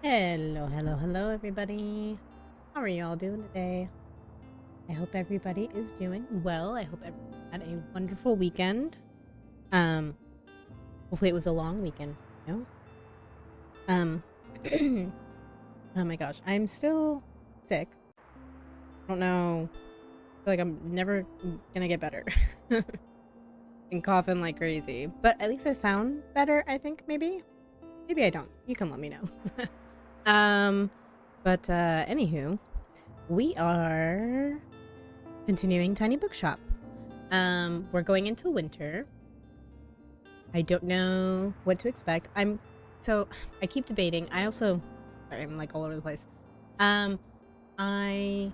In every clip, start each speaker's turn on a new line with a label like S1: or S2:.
S1: Hello, hello, hello, everybody. How are y'all doing today? I hope everybody is doing well. I hope everyone had a wonderful weekend. Um, Hopefully it was a long weekend for you. Um, oh my gosh, I'm still sick. I don't know. I feel like I'm never gonna get better. And coughing like crazy, but at least I sound better. I think maybe I don't. You can let me know. um, but anywho, we are continuing Tiny Bookshop. We're going into winter. I don't know what to expect. I keep debating. I'm like all over the place. I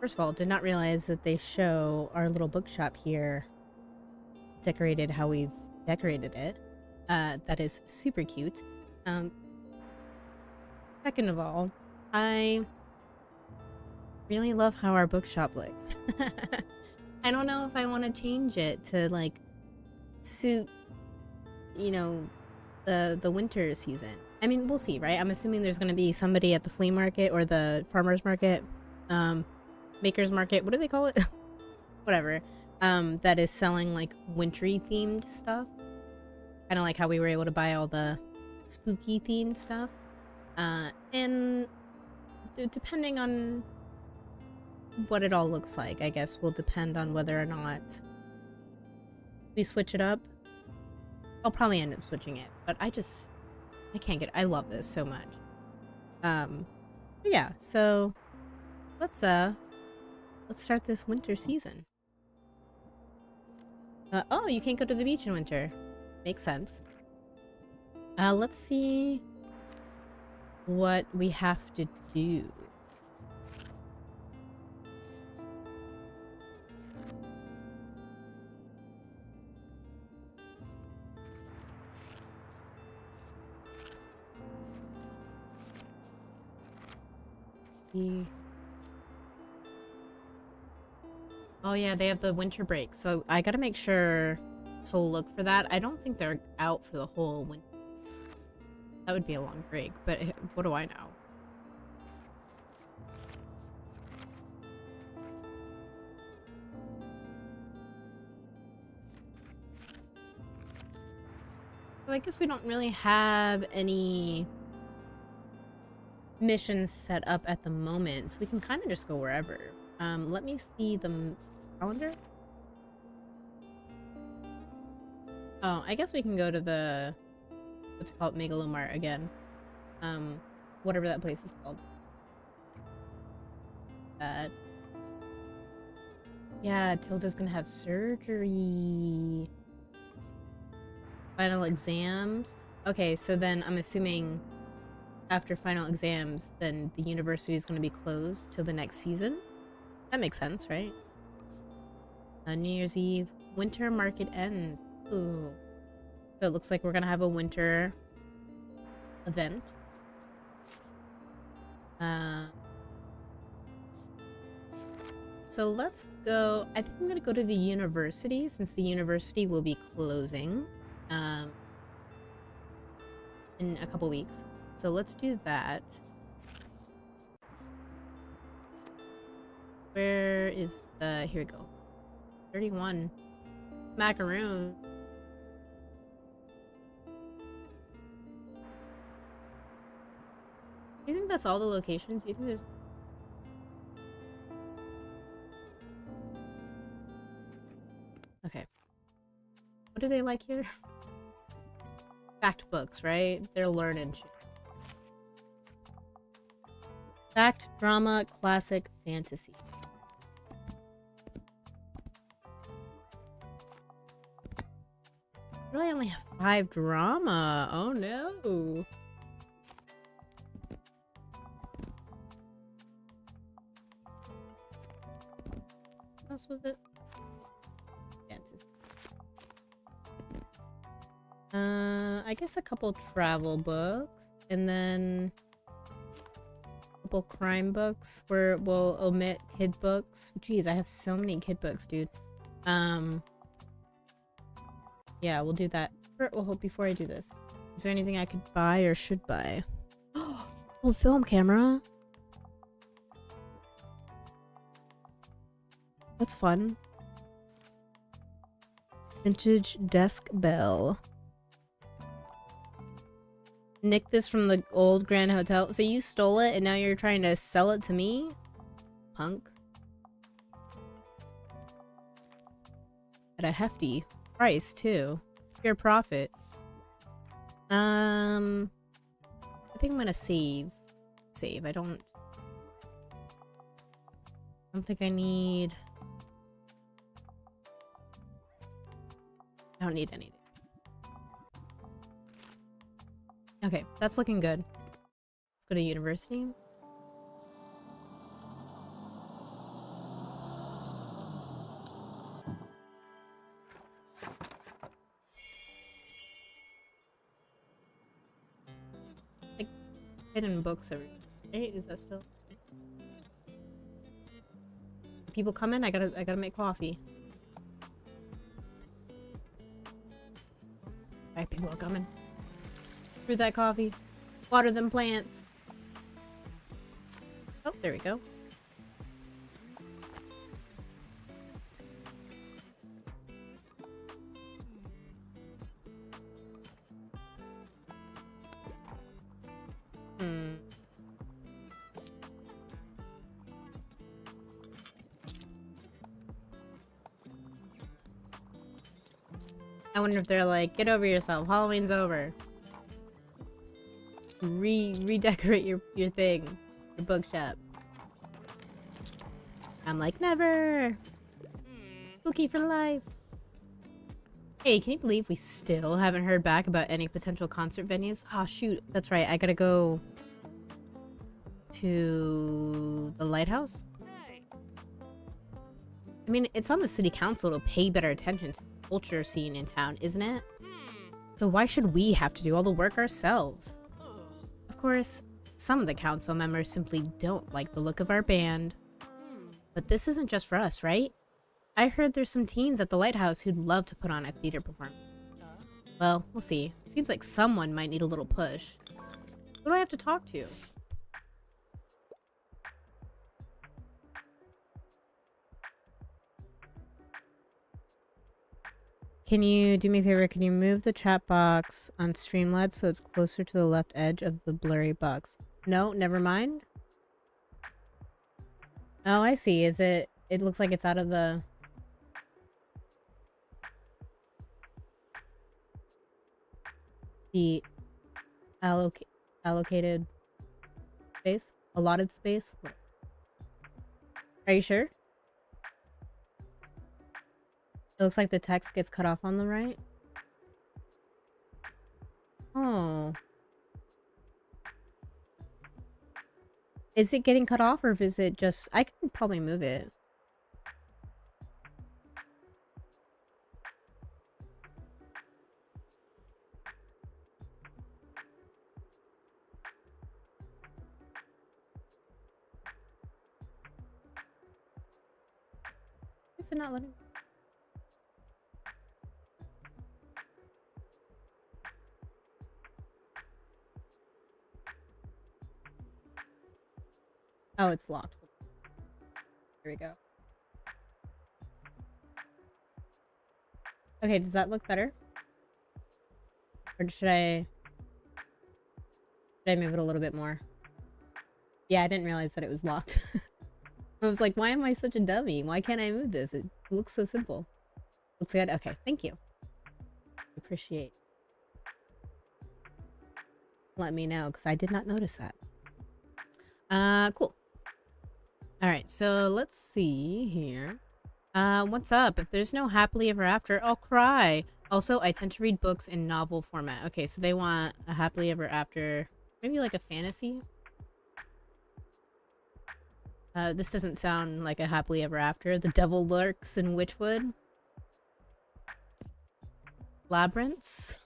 S1: first of all did not realize that they show our little bookshop here decorated how we've decorated it. That is super cute. Um, Second of all, I really love how our bookshop looks. I don't know if I want to change it to like suit, you know, the winter season. I mean, we'll see, right? I'm assuming there's going to be somebody at the flea market or the farmers market, um, makers market. What do they call it? Whatever. That is selling like wintry themed stuff. Kind of like how we were able to buy all the spooky themed stuff. And depending on what it all looks like, I guess will depend on whether or not we switch it up. I'll probably end up switching it, but I can't get it. I love this so much. But yeah, so let's start this winter season. Oh, you can't go to the beach in winter. Makes sense. Let's see what we have to do. Oh yeah, they have the winter break, so I gotta make sure to look for that. I don't think they're out for the whole winter. That would be a long break, but what do I know? So I guess we don't really have any missions set up at the moment, so we can kind of just go wherever. Let me see the calendar. Oh, I guess we can go to the, what's it called, Megalomart again. Whatever that place is called. Yeah, Tilda's gonna have surgery. Final exams. Okay, so then I'm assuming after final exams, then the university is going to be closed till the next season. That makes sense, right? New Year's Eve, winter market ends. Ooh. So it looks like we're going to have a winter event. So let's go. I think I'm going to go to the university since the university will be closing in a couple weeks. So let's do that. Where is the... Here we go. 31. Macaroon. Do you think that's all the locations? Do you think there's... Okay. What do they like here? Fact books, right? They're learning shit. Fact, drama, classic, fantasy. I really only have 5 drama. Oh no. What else was it? Fantasy. I guess a couple travel books, and then a couple crime books where we'll omit kid books. Jeez, I have so many kid books, dude. Yeah, we'll do that. Before I do this, is there anything I could buy or should buy? Old film camera. That's fun. Vintage desk bell. Nicked this from the old Grand Hotel. So you stole it and now you're trying to sell it to me? Punk. At a hefty price too. Pure profit. I think I'm gonna save. I don't think I need. I don't need anything. Okay, that's looking good. Let's go to university. Like hidden books everywhere. Right? Is that still? People come in. I gotta make coffee. Alright, people are coming. Brew that coffee. Water them plants. Oh, there we go. I wonder if they're like, get over yourself. Halloween's over. Redecorate your thing. Your bookshop. I'm like, never. Spooky for life. Hey, can you believe we still haven't heard back about any potential concert venues? Oh, shoot. That's right. I gotta go to the lighthouse. I mean, it's on the city council to pay better attention to the culture scene in town, isn't it? So why should we have to do all the work ourselves? Of course, some of the council members simply don't like the look of our band. But this isn't just for us, right? I heard there's some teens at the lighthouse who'd love to put on a theater performance. Well, we'll see. Seems like someone might need a little push. Who do I have to talk to? Can you do me a favor? Can you move the chat box on Streamlabs so it's closer to the left edge of the blurry box? No, never mind. Oh, I see. Is it... It looks like it's out of the... The allocated space? Allotted space? Are you sure? It looks like the text gets cut off on the right. Oh. Is it getting cut off or is it just... I can probably move it. Is it not letting... Oh, it's locked. Here we go. Okay, does that look better? Or should I move it a little bit more? Yeah, I didn't realize that it was locked. I was like, why am I such a dummy? Why can't I move this? It looks so simple. Looks good? Okay, thank you. Appreciate. Let me know, because I did not notice that. Cool. Alright, so let's see here. What's up? If there's no happily ever after, I'll cry. Also, I tend to read books in novel format. Okay, so they want a happily ever after. Maybe like a fantasy? This doesn't sound like a happily ever after. The devil lurks in Witchwood. Labyrinths.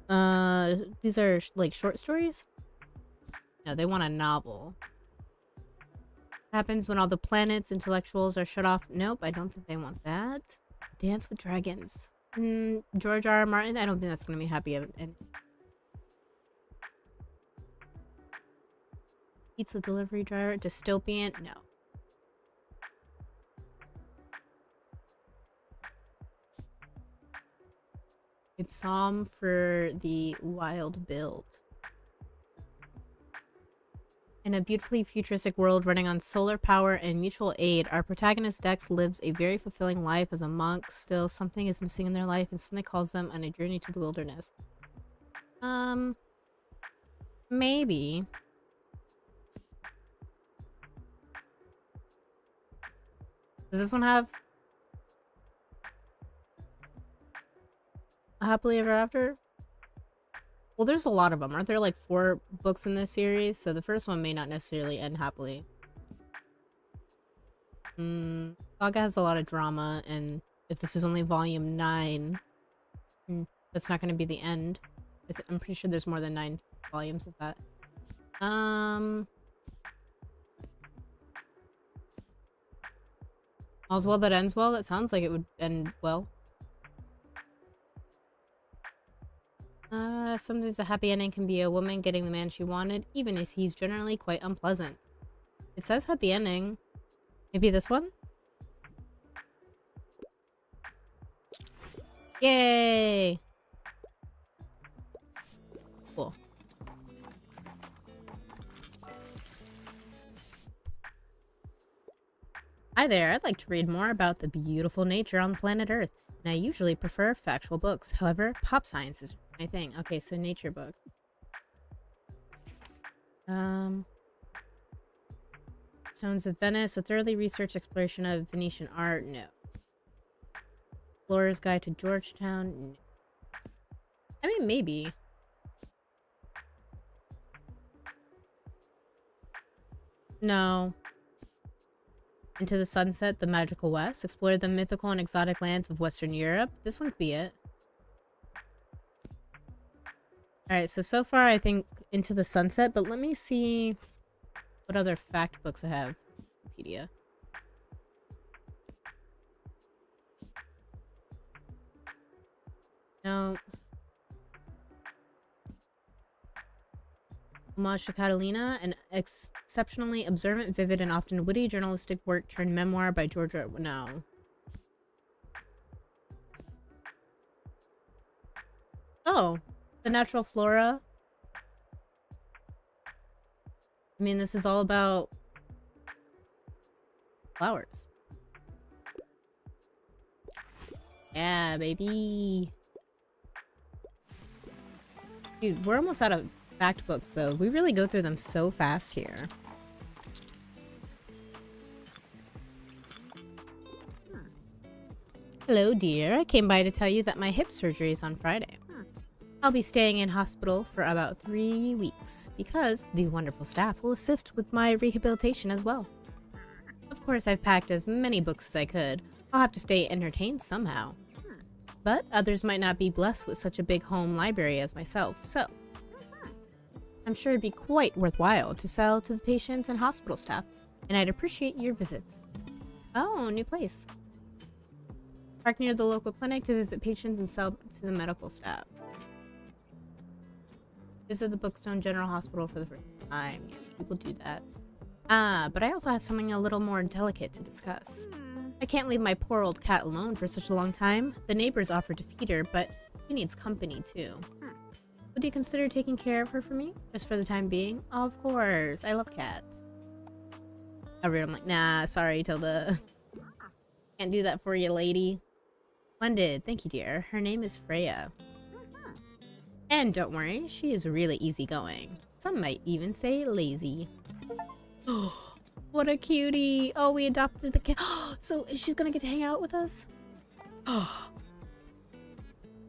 S1: These are like short stories? No, they want a novel. Happens when all the planets, intellectuals are shut off. Nope, I don't think they want that. Dance with Dragons. George R. R. Martin? I don't think that's gonna be happy. And Pizza delivery driver. Dystopian. No. A psalm for the wild build. In a beautifully futuristic world running on solar power and mutual aid, our protagonist Dex lives a very fulfilling life as a monk. Still, something is missing in their life and something calls them on a journey to the wilderness. Maybe. Does this one have a happily ever after? Well, there's a lot of them. Aren't there like 4 books in this series? So the first one may not necessarily end happily. Saga has a lot of drama, and if this is only volume 9, that's not going to be the end. I'm pretty sure there's more than 9 volumes of that. All's well that ends well? That sounds like it would end well. Sometimes a happy ending can be a woman getting the man she wanted, even if he's generally quite unpleasant. It says happy ending. Maybe this one? Yay! Cool. Hi there, I'd like to read more about the beautiful nature on planet Earth, and I usually prefer factual books. However, pop science is my thing. Okay, so nature books. Stones of Venice, a thoroughly researched exploration of Venetian art. No. Explorer's Guide to Georgetown. No. I mean, maybe. No. Into the Sunset, the Magical West. Explore the mythical and exotic lands of Western Europe. This one could be it. Alright, so far I think Into the Sunset, but let me see what other fact books I have. Wikipedia. No. Homage to Catalina, an exceptionally observant, vivid, and often witty journalistic work turned memoir by Georgia. No. Oh, the natural flora. I mean, this is all about flowers. Yeah, baby. Dude, we're almost out of fact books, though. We really go through them so fast here. Hello, dear. I came by to tell you that my hip surgery is on Friday. I'll be staying in hospital for about 3 weeks because the wonderful staff will assist with my rehabilitation as well. Of course, I've packed as many books as I could. I'll have to stay entertained somehow. But others might not be blessed with such a big home library as myself, so I'm sure it'd be quite worthwhile to sell to the patients and hospital staff, and I'd appreciate your visits. Oh, new place. Park near the local clinic to visit patients and sell to the medical staff. Visit the Bookstone General Hospital for the first time. Yeah, people do that. But I also have something a little more delicate to discuss. I can't leave my poor old cat alone for such a long time. The neighbors offered to feed her, but she needs company too. Would you consider taking care of her for me? Just for the time being? Of course. I love cats. I read them like, nah, sorry, Tilda. Can't do that for you, lady. Splendid. Thank you, dear. Her name is Freya. And don't worry, she is really easygoing. Some might even say lazy. What a cutie. Oh, we adopted the cat. So she's gonna get to hang out with us?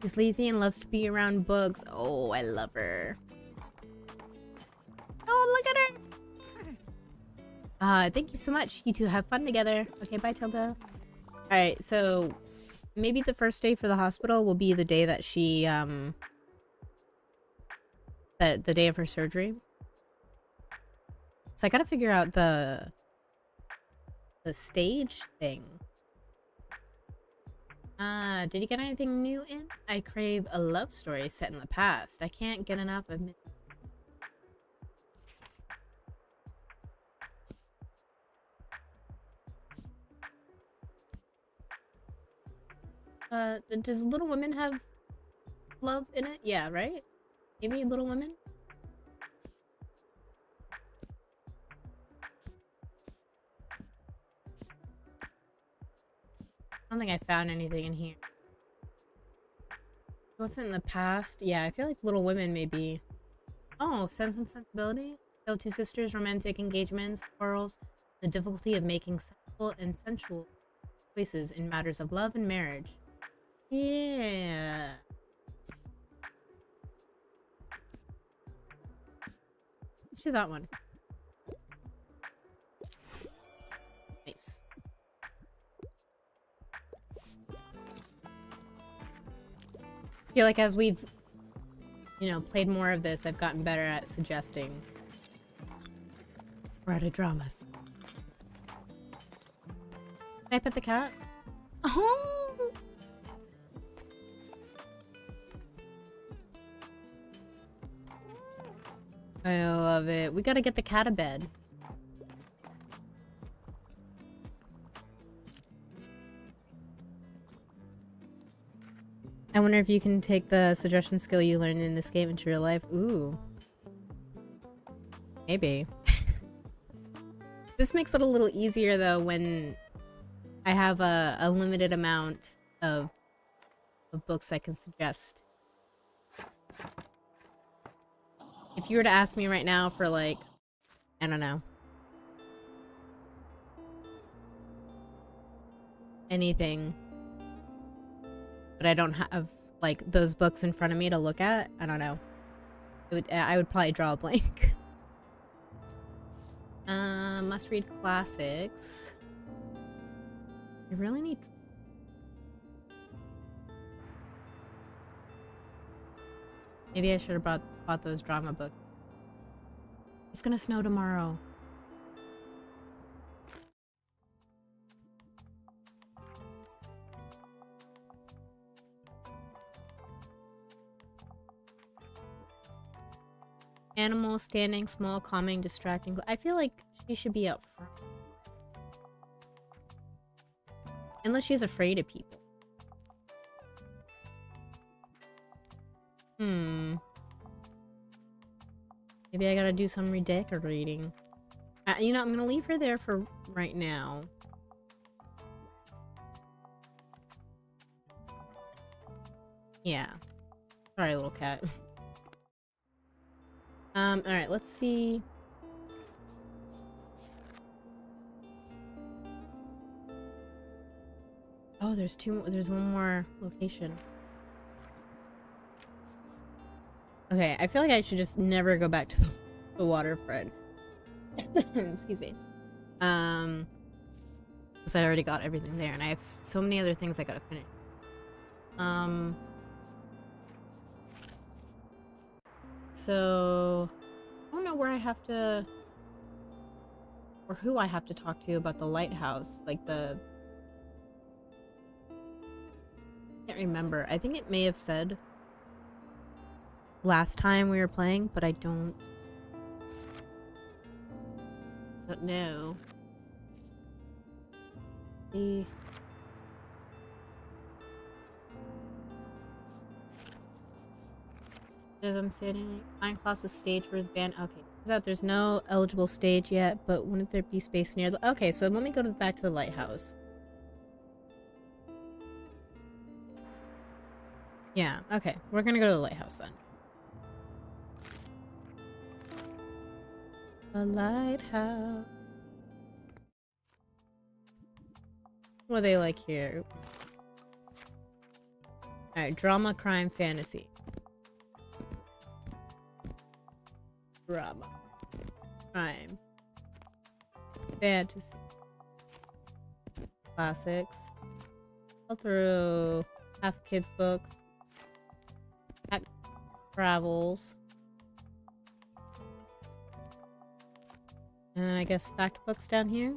S1: She's lazy and loves to be around books. Oh, I love her. Oh, look at her. Thank you so much. You two have fun together. Okay, bye, Tilda. Alright, so maybe the first day for the hospital will be the day that she, the day of her surgery. So I gotta figure out the stage thing. Did you get anything new in? I crave a love story set in the past. I can't get enough of Does Little Women have love in it? Yeah, right? Maybe Little Women? I don't think I found anything in here. What's in the past? Yeah, I feel like Little Women may be... Oh, Sense and Sensibility? Tale of Two Sisters, romantic engagements, quarrels, the difficulty of making sensible and sensual choices in matters of love and marriage. Yeah. Let's do that one. Nice. I feel like as we've, played more of this, I've gotten better at suggesting. We're out of dramas. Can I pet the cat? Oh! I love it. We gotta get the cat a bed. I wonder if you can take the suggestion skill you learned in this game into real life. Ooh. Maybe. This makes it a little easier though when I have a limited amount of books I can suggest. If you were to ask me right now for like, I don't know, anything, but I don't have like those books in front of me to look at, I don't know. I would probably draw a blank. Must read classics. I really need... Maybe I should have bought those drama books. It's gonna snow tomorrow. Animal, standing, small, calming, distracting. I feel like she should be up front. Unless she's afraid of people. Maybe I gotta do some redecorating. I'm gonna leave her there for right now. Yeah. Sorry, little cat. Alright, let's see. Oh, there's one more location. Okay, I feel like I should just never go back to the waterfront. Excuse me. Because I already got everything there, and I have so many other things I gotta finish. So I don't know where I have to, or who I have to talk to about the lighthouse. Like I can't remember. I think it may have said last time we were playing, but I don't know. Them standing fine classes stage for his band. Okay, turns out there's no eligible stage yet, but wouldn't there be space near the... Okay, so let me go back to the lighthouse. Yeah, okay, we're gonna go to the lighthouse then. The lighthouse. What are they like here? Alright, drama, crime, fantasy. Drama. Crime. Fantasy. Classics. All through half kids books. Travels. And I guess fact books down here.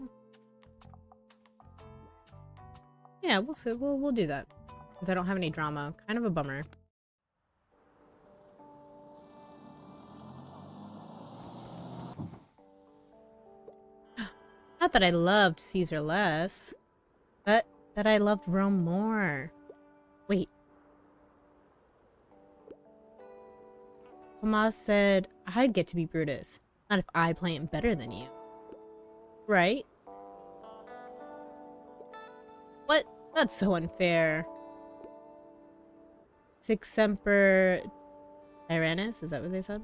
S1: Yeah, we'll see. We'll do that. Because I don't have any drama. Kind of a bummer. Not that I loved Caesar less, but that I loved Rome more. Mama said I'd get to be Brutus. Not if I play him better than you. Right? What? That's so unfair. Sic semper tyrannis? Is that what they said?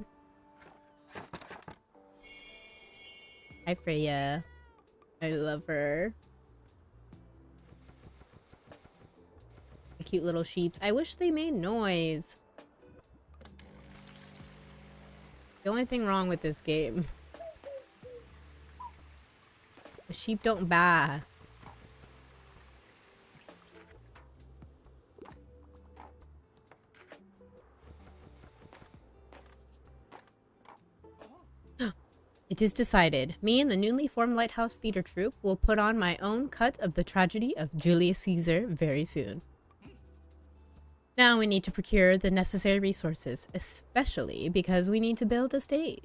S1: Hi, Freya. I love her. The cute little sheeps. I wish they made noise. The only thing wrong with this game. The sheep don't baa. It is decided. Me and the newly formed Lighthouse Theater Troupe will put on my own cut of the tragedy of Julius Caesar very soon. Now we need to procure the necessary resources, especially because we need to build a stage.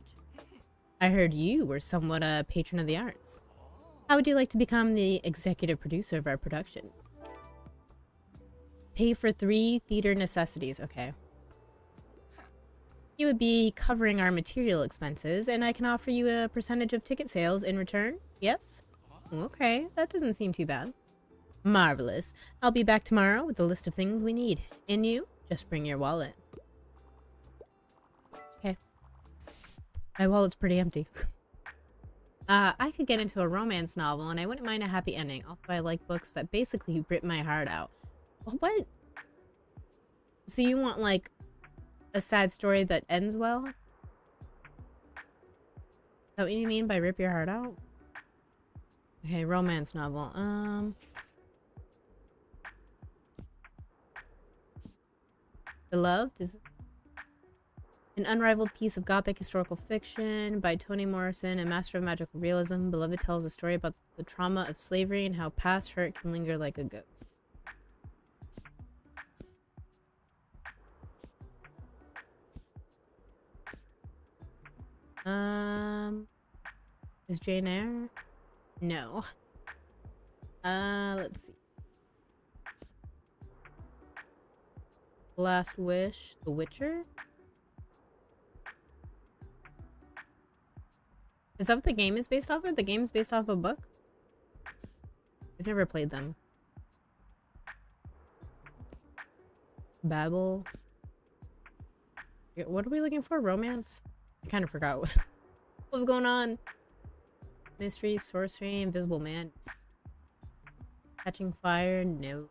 S1: I heard you were somewhat a patron of the arts. How would you like to become the executive producer of our production? Pay for 3 theater necessities. Okay. You would be covering our material expenses, and I can offer you a percentage of ticket sales in return. Yes? Okay, that doesn't seem too bad. Marvelous. I'll be back tomorrow with a list of things we need. And you, just bring your wallet. Okay. My wallet's pretty empty. I could get into a romance novel, and I wouldn't mind a happy ending. Also, I like books that basically rip my heart out. What? So you want, like, a sad story that ends well? Is that what you mean by rip your heart out? Okay, romance novel. Beloved is an unrivaled piece of gothic historical fiction by Toni Morrison, a master of magical realism. Beloved tells a story about the trauma of slavery and how past hurt can linger like a ghost. Is Jane Eyre? No. Let's see. Last Wish, The Witcher? Is that what the game is based off of? The game is based off of a book? I've never played them. Babel. What are we looking for? Romance? I kind of forgot what was going on. Mystery, sorcery, invisible man. Catching fire? No.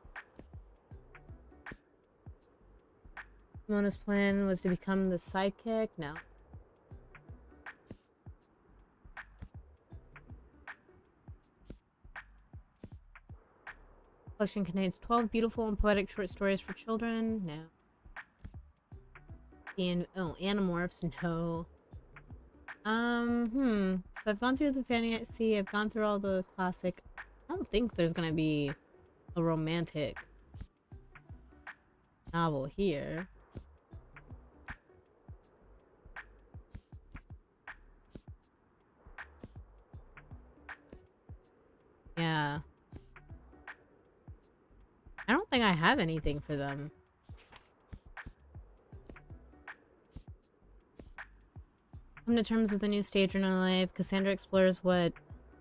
S1: Mona's plan was to become the sidekick? No. Collection contains 12 beautiful and poetic short stories for children? No. Oh, Animorphs? No. So I've gone through the fantasy, I've gone through all the classic. I don't think there's gonna be a romantic novel here. Yeah. I don't think I have anything for them. Come to terms with a new stage in her life. Cassandra explores what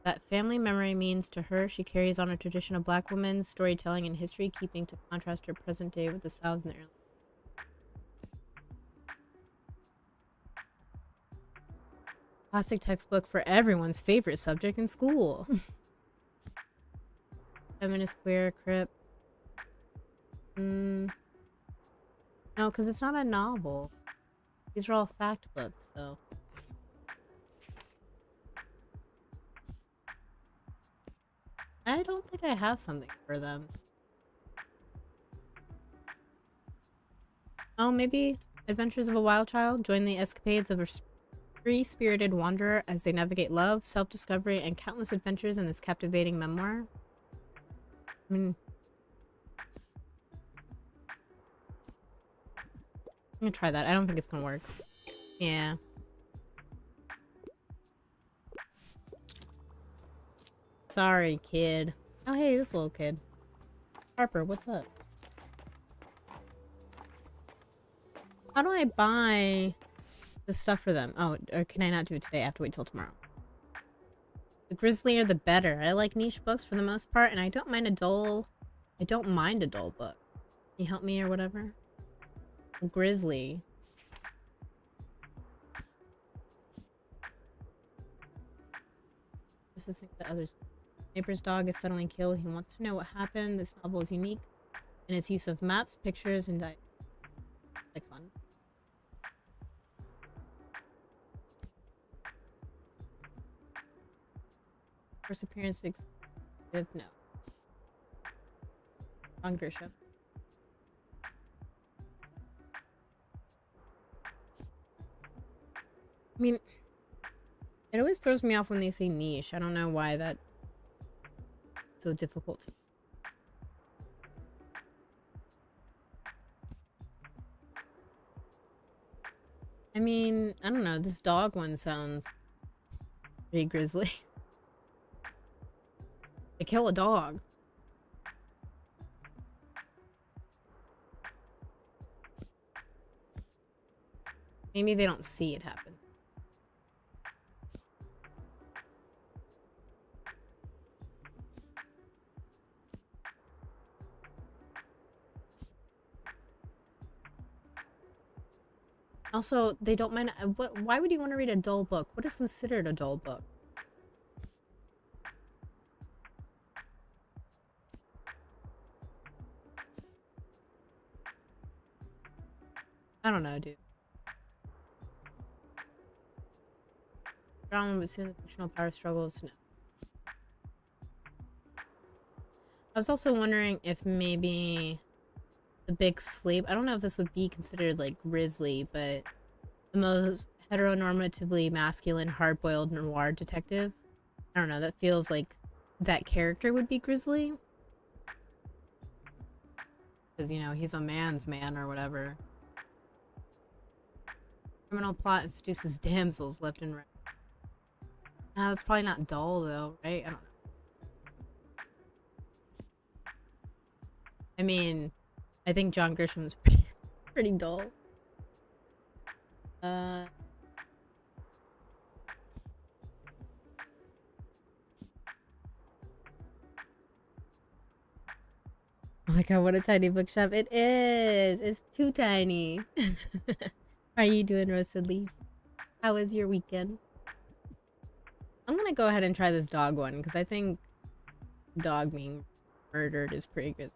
S1: that family memory means to her. She carries on a tradition of Black women's storytelling and history, keeping to contrast her present day with the South and the early. Classic textbook for everyone's favorite subject in school. Feminist, queer, crip. No, because it's not a novel. These are all fact books, so. I don't think I have something for them. Oh, maybe Adventures of a Wild Child. Join the escapades of a free-spirited wanderer as they navigate love, self-discovery, and countless adventures in this captivating memoir. I mean, I'm gonna try that. I don't think it's gonna work. Yeah. Sorry, kid. Oh, hey, this little kid. Harper, what's up? How do I buy the stuff for them. Oh, or can I not do it today? I have to wait till tomorrow. The grislier the better. I like niche books for the most part, and I don't mind a dull book. Can you help me or whatever? Grizzly. This is the others. Neighbor's dog is suddenly killed. He wants to know what happened. This novel is unique in its use of maps, pictures, and like fun. First appearance of no. On Grisham. I mean, it always throws me off when they say niche. I don't know why that's so difficult to. I mean, I don't know. This dog one sounds pretty grisly. They kill a dog. Maybe they don't see it happen. Also, they don't mind. Why would you want to read a dull book? What is considered a dull book? I don't know, dude. Drama, but soon the fictional power struggles. No. I was also wondering if maybe the big sleep. I don't know if this would be considered like grisly, but the most heteronormatively masculine, hard-boiled noir detective. I don't know. That feels like that character would be grisly. Because, you know, he's a man's man or whatever. Criminal plot seduces damsels left and right. Nah, that's probably not dull, though, right? I don't know. I mean, I think John Grisham's pretty dull. Oh my god, what a tiny bookshop. It is! It's too tiny. How are you doing, Roasted Leaf? How was your weekend? I'm gonna go ahead and try this dog one, because I think dog being murdered is pretty good.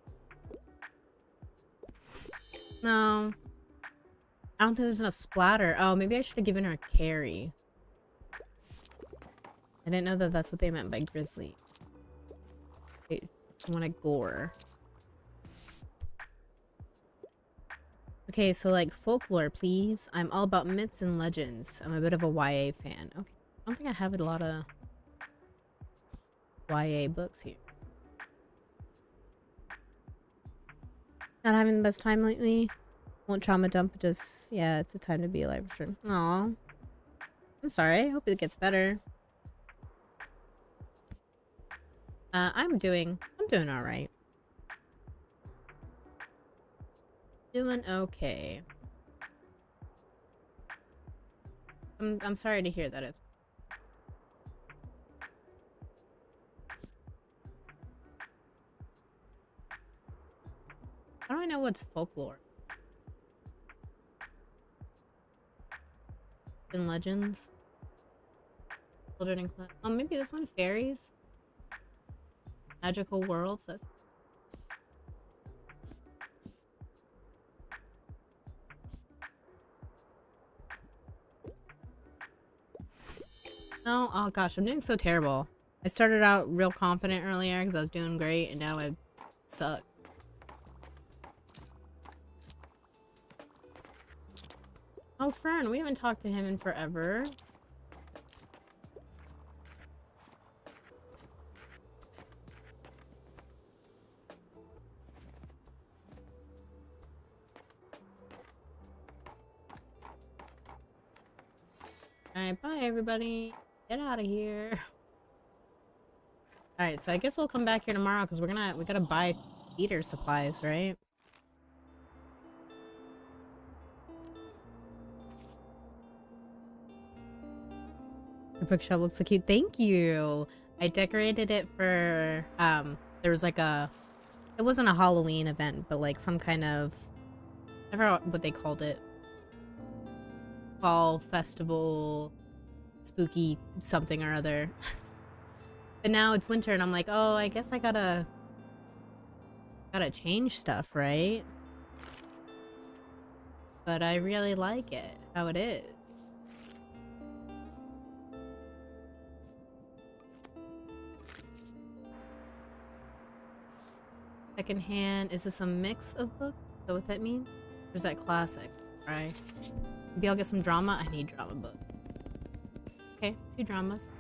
S1: No. I don't think there's enough splatter. Oh, maybe I should have given her a carry. I didn't know that that's what they meant by grizzly. Wait, I want to gore. Okay, so like folklore, please. I'm all about myths and legends. I'm a bit of a YA fan. Okay, I don't think I have a lot of YA books here. Not having the best time lately. Won't trauma dump, just, yeah, it's a time to be alive for sure. Aw. I'm sorry, I hope it gets better. I'm doing alright. Doing okay. I'm sorry to hear that. How do I know what's folklore? And legends? Children and oh, maybe this one? Fairies? Magical worlds? That's... No? Oh gosh, I'm doing so terrible. I started out real confident earlier because I was doing great, and now I suck. Oh, Fern, we haven't talked to him in forever. Alright, bye everybody. Get out of here. Alright, so I guess we'll come back here tomorrow because we gotta buy eater supplies, right? bookshop looks so cute. Thank you. I decorated it for there was like it wasn't a Halloween event, but like some kind of, I forgot what they called it. Fall festival, spooky something or other. But now it's winter and I'm like, oh, I guess I gotta change stuff, right? But I really like it how it is. Secondhand, is this a mix of books? Is that what that means? Or is that classic? Right. Maybe I'll get some drama. I need drama book. Okay, 2 dramas.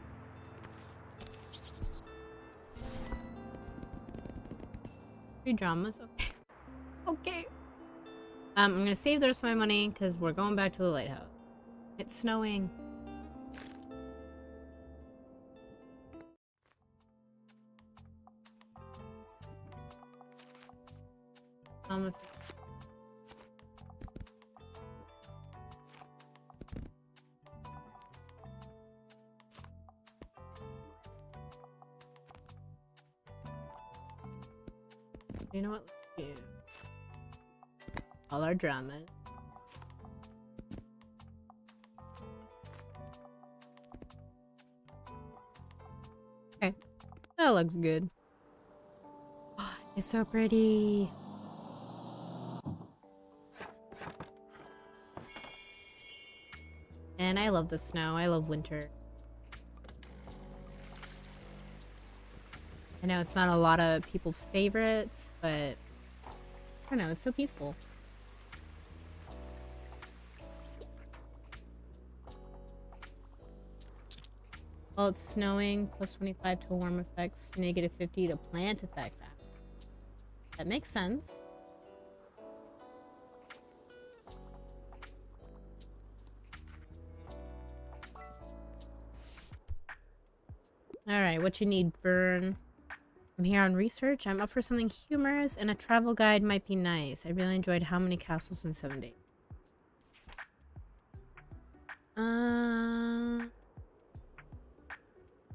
S1: Three dramas. Okay. Okay. I'm gonna save the rest of my money because we're going back to the lighthouse. It's snowing. You know what? Let's do all our dramas. Okay, that looks good. It's so pretty. And I love the snow. I love winter. I know it's not a lot of people's favorites, but I don't know, it's so peaceful. Well, it's snowing, plus 25 to warm effects, negative 50 to plant effects. That makes sense. Alright, what you need, Vern? I'm here on research. I'm up for something humorous, and a travel guide might be nice. I really enjoyed How Many Castles in 7 Days.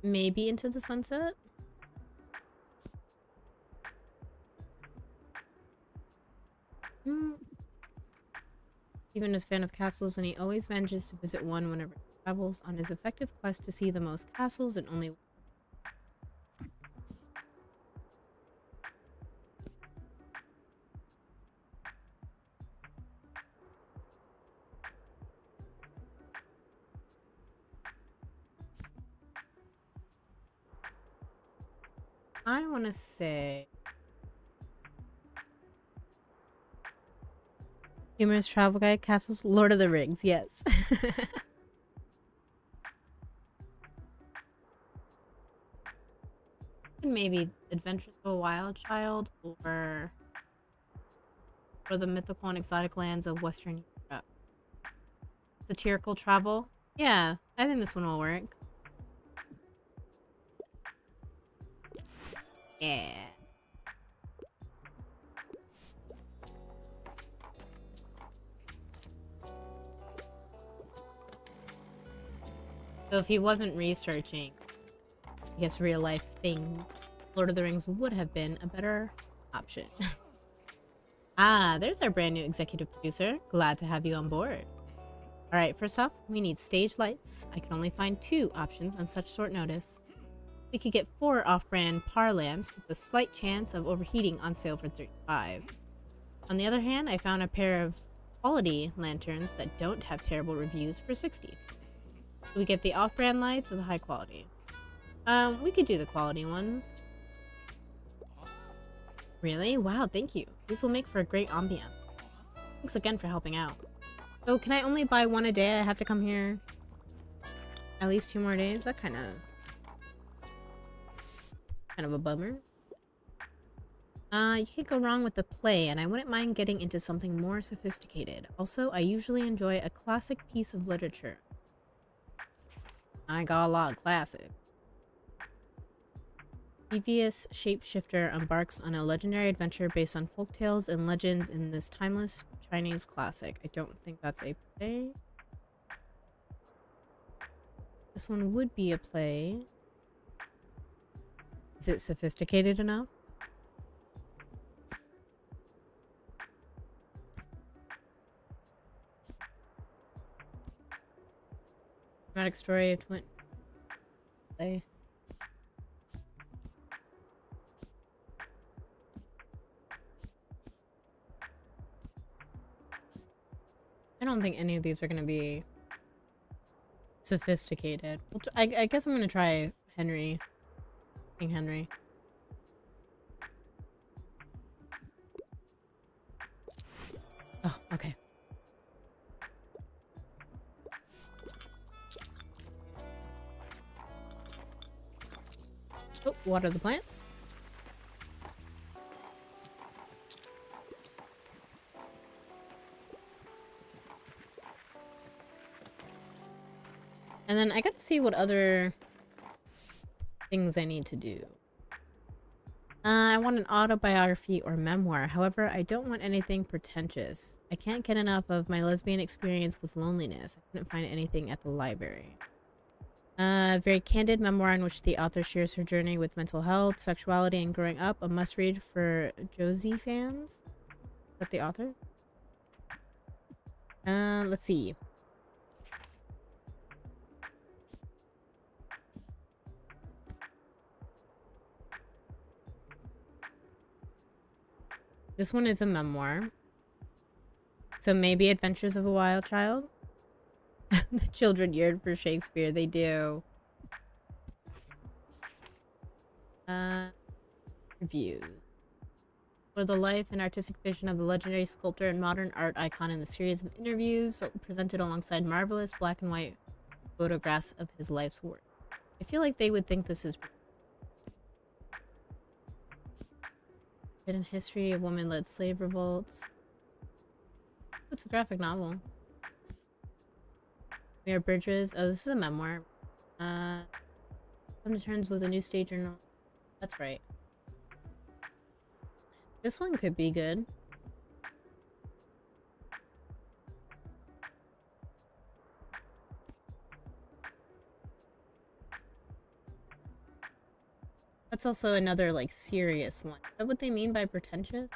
S1: Maybe Into the Sunset? Even is a fan of castles, and he always manages to visit one whenever he travels on his effective quest to see the most castles and only. I want to say humorous travel guide, castles, Lord of the Rings. Yes. And maybe Adventures of a Wild Child or the mythical and exotic lands of Western Europe. Satirical travel. Yeah, I think this one will work. Yeah. So if he wasn't researching, I guess, real life things, Lord of the Rings would have been a better option. Ah, there's our brand new executive producer. Glad to have you on board. Alright, first off, we need stage lights. I can only find 2 options on such short notice. We could get 4 off-brand par lamps with a slight chance of overheating on sale for $35. On the other hand, I found a pair of quality lanterns that don't have terrible reviews for $60. We get the off-brand lights or the high quality. We could do the quality ones. Really? Wow, thank you. These will make for a great ambiance. Thanks again for helping out. So can I only buy 1 a day? I have to come here at least 2 more days? That kind of a bummer. You can't go wrong with the play, and I wouldn't mind getting into something more sophisticated. Also, I usually enjoy a classic piece of literature. I got a lot of classic. Devious shapeshifter embarks on a legendary adventure based on folktales and legends in this timeless Chinese classic. I don't think that's a play. this one would be a play. Is it sophisticated enough? Dramatic story of twin play. I don't think any of these are going to be sophisticated. I guess I'm going to try Henry. King Henry. Oh, okay. Oh, water the plants. And then I gotta see what other things I need to do. I want an autobiography or memoir. However, I don't want anything pretentious. I can't get enough of my lesbian experience with loneliness. I couldn't find anything at the library. Very candid memoir in which the author shares her journey with mental health, sexuality, and growing up. A must-read for Josie fans. Is that the author? Let's see. This one is a memoir. So maybe Adventures of a Wild Child? The children yearn for Shakespeare. They do. Reviews. For the life and artistic vision of the legendary sculptor and modern art icon in the series of interviews presented alongside marvelous black and white photographs of his life's work. I feel like they would think this is hidden history of women-led slave revolts. It's a graphic novel. We Are Bridges. Oh, this is a memoir. Come to terms with a new stage journal. That's right. This one could be good. That's also another, like, serious one. Is that what they mean by pretentious?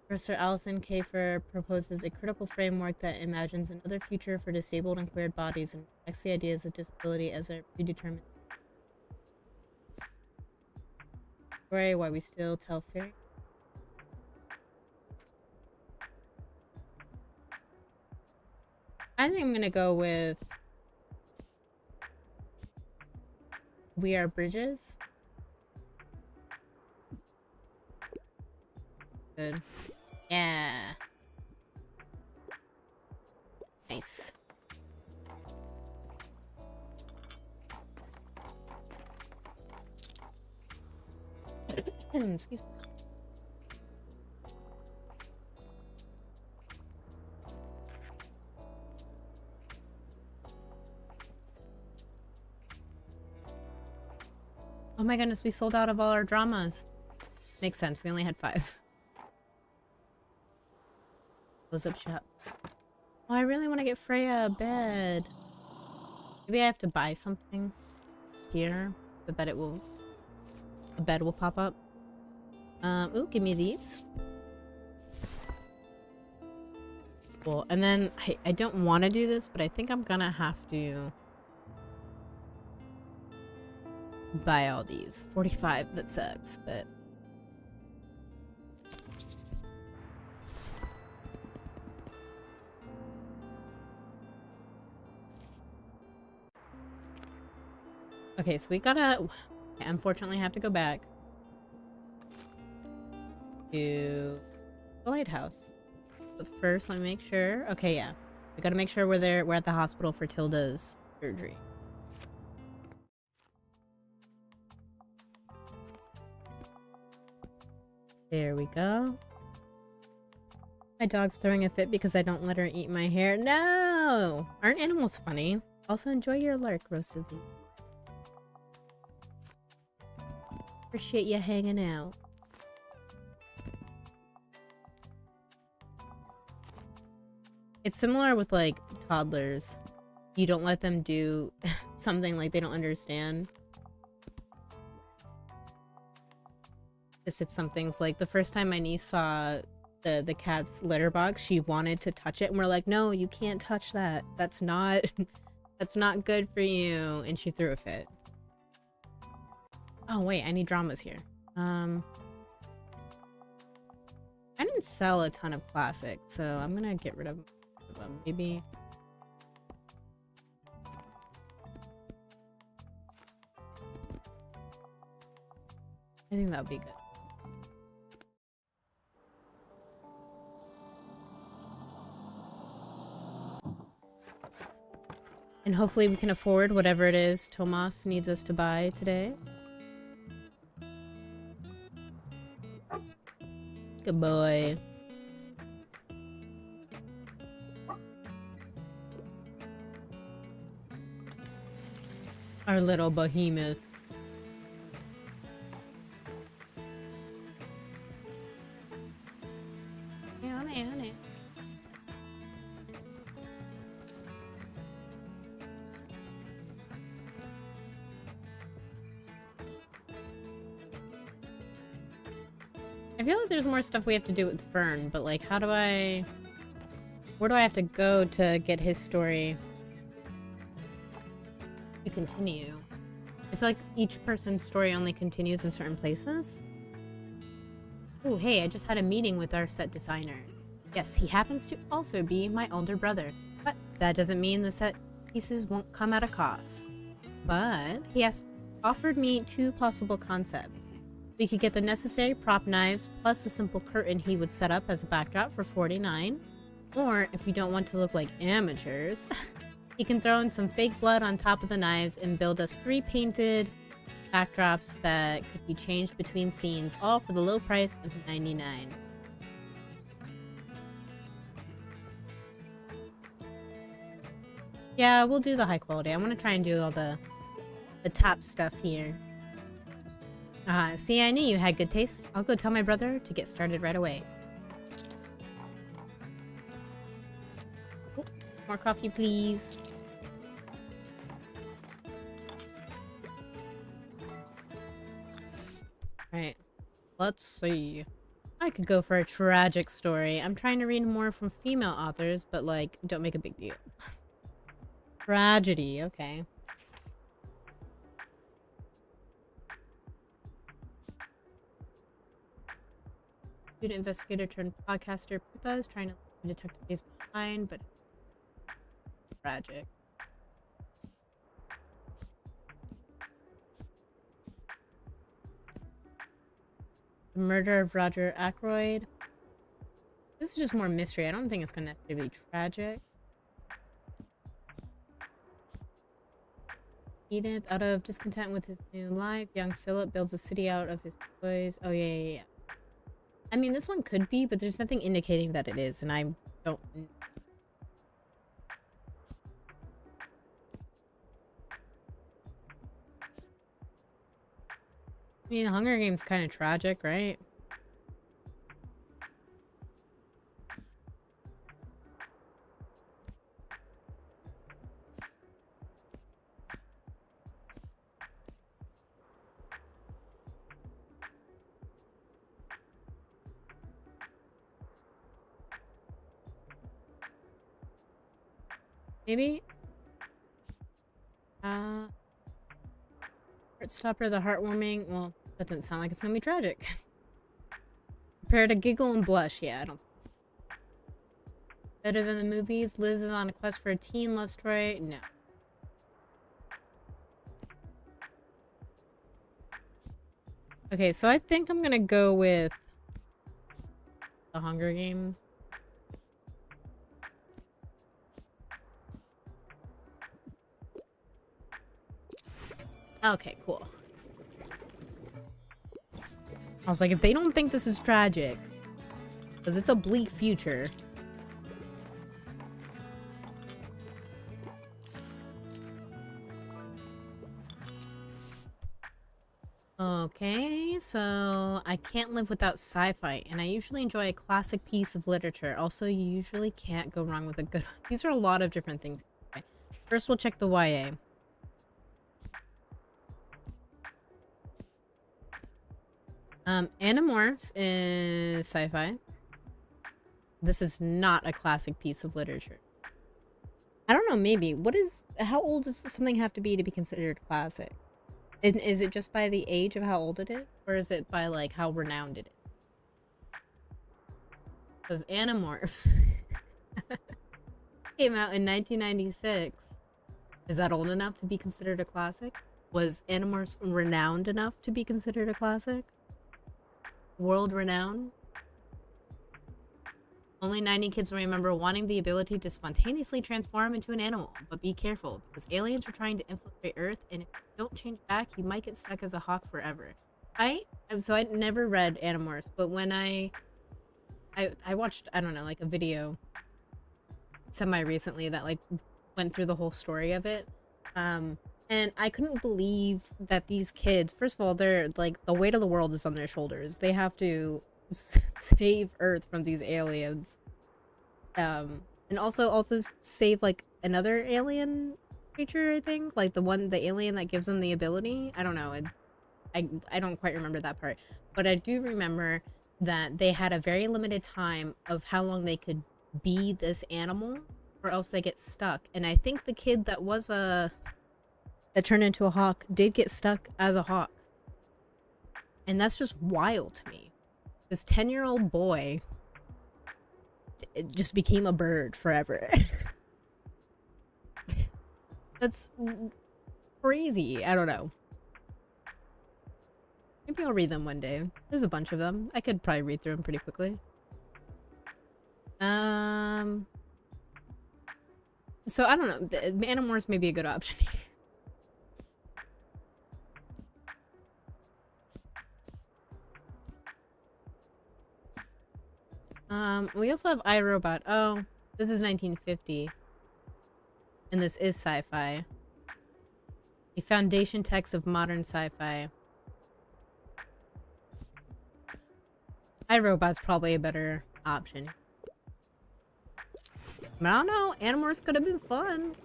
S1: Professor Alison Kafer proposes a critical framework that imagines another future for disabled and queer bodies and rejects the ideas of disability as a predetermined story, why we still tell fairy. I think I'm gonna go with We Are Bridges. Good. Yeah. Nice. Excuse me. Oh my goodness, we sold out of all our dramas. Makes sense, we only had 5. Close up shop. Oh, I really want to get Freya a bed. Maybe I have to buy something here so that a bed will pop up. Ooh, give me these. Cool. And then I don't want to do this, but I think I'm gonna have to buy all these. 45, that sucks, but okay, so we gotta unfortunately have to go back to the lighthouse. But first, let me make sure. Okay, yeah. We gotta make sure we're at the hospital for Tilda's surgery. There we go. My dog's throwing a fit because I don't let her eat my hair. No! Aren't animals funny? Also, enjoy your lark, roasted leaf. Appreciate you hanging out. It's similar with like toddlers. You don't let them do something like they don't understand. Just if something's like the first time my niece saw the cat's litter box, she wanted to touch it and we're like, no, you can't touch that. That's not that's not good for you. And she threw a fit. Oh wait, I need dramas here. I didn't sell a ton of classics, so I'm gonna get rid of them. Maybe. I think that would be good. And hopefully we can afford whatever it is Tomas needs us to buy today. Good boy. Our little behemoth. I feel like there's more stuff we have to do with Fern, but like, how do I... Where do I have to go to get his story to continue? I feel like each person's story only continues in certain places. Oh, hey, I just had a meeting with our set designer. Yes, he happens to also be my older brother, but that doesn't mean the set pieces won't come at a cost. But he has offered me 2 possible concepts. We could get the necessary prop knives plus a simple curtain he would set up as a backdrop for $49. Or, if we don't want to look like amateurs, he can throw in some fake blood on top of the knives and build us 3 painted backdrops that could be changed between scenes, all for the low price of $99. Yeah, we'll do the high quality. I want to try and do all the top stuff here. See, I knew you had good taste. I'll go tell my brother to get started right away. Ooh, more coffee, please. Alright, let's see. I could go for a tragic story. I'm trying to read more from female authors, but like, don't make a big deal. Tragedy, okay. Student investigator turned podcaster Pippa is trying to detect the days behind, but tragic. The murder of Roger Ackroyd. This is just more mystery. I don't think it's gonna have to be tragic. Edith, out of discontent with his new life, young Philip builds a city out of his toys. Oh yeah. I mean, this one could be, but there's nothing indicating that it is, and I don't... I mean, Hunger Games kind of tragic, right? Maybe? Heartstopper, the heartwarming. Well, that doesn't sound like it's gonna be tragic. Prepare to giggle and blush. Yeah, I don't... Better than the movies? Liz is on a quest for a teen love story? No. Okay, so I think I'm gonna go with the Hunger Games. Okay, cool. I was like, if they don't think this is tragic, because it's a bleak future. Okay, so I can't live without sci-fi, and I usually enjoy a classic piece of literature. Also, you usually can't go wrong with a good... These are a lot of different things. Okay. First, we'll check the YA. Animorphs is sci-fi. This is not a classic piece of literature. I don't know, maybe. How old does something have to be considered classic? And is it just by the age of how old it is? Or is it by, like, how renowned it is? Because Animorphs came out in 1996. Is that old enough to be considered a classic? Was Animorphs renowned enough to be considered a classic? World renowned? Only 90 kids will remember wanting the ability to spontaneously transform into an animal, but be careful, because aliens are trying to infiltrate Earth, and if you don't change back, you might get stuck as a hawk forever. So I never read Animorphs, but when I watched, I don't know, like a video semi-recently that like went through the whole story of it, and I couldn't believe that these kids, first of all, they're like, the weight of the world is on their shoulders. They have to save Earth from these aliens, and also save like another alien creature, I think, like the alien that gives them the ability. I don't know, I don't quite remember that part, but I do remember that they had a very limited time of how long they could be this animal, or else they get stuck. And I think the kid that turned into a hawk did get stuck as a hawk, and that's just wild to me. This 10-year-old boy just became a bird forever. That's crazy. I don't know. Maybe I'll read them one day. There's a bunch of them. I could probably read through them pretty quickly. So I don't know. Animorphs may be a good option. We also have iRobot. Oh, this is 1950. And this is sci-fi. The foundation text of modern sci-fi. iRobot's probably a better option. But I don't know. Animorphs could have been fun.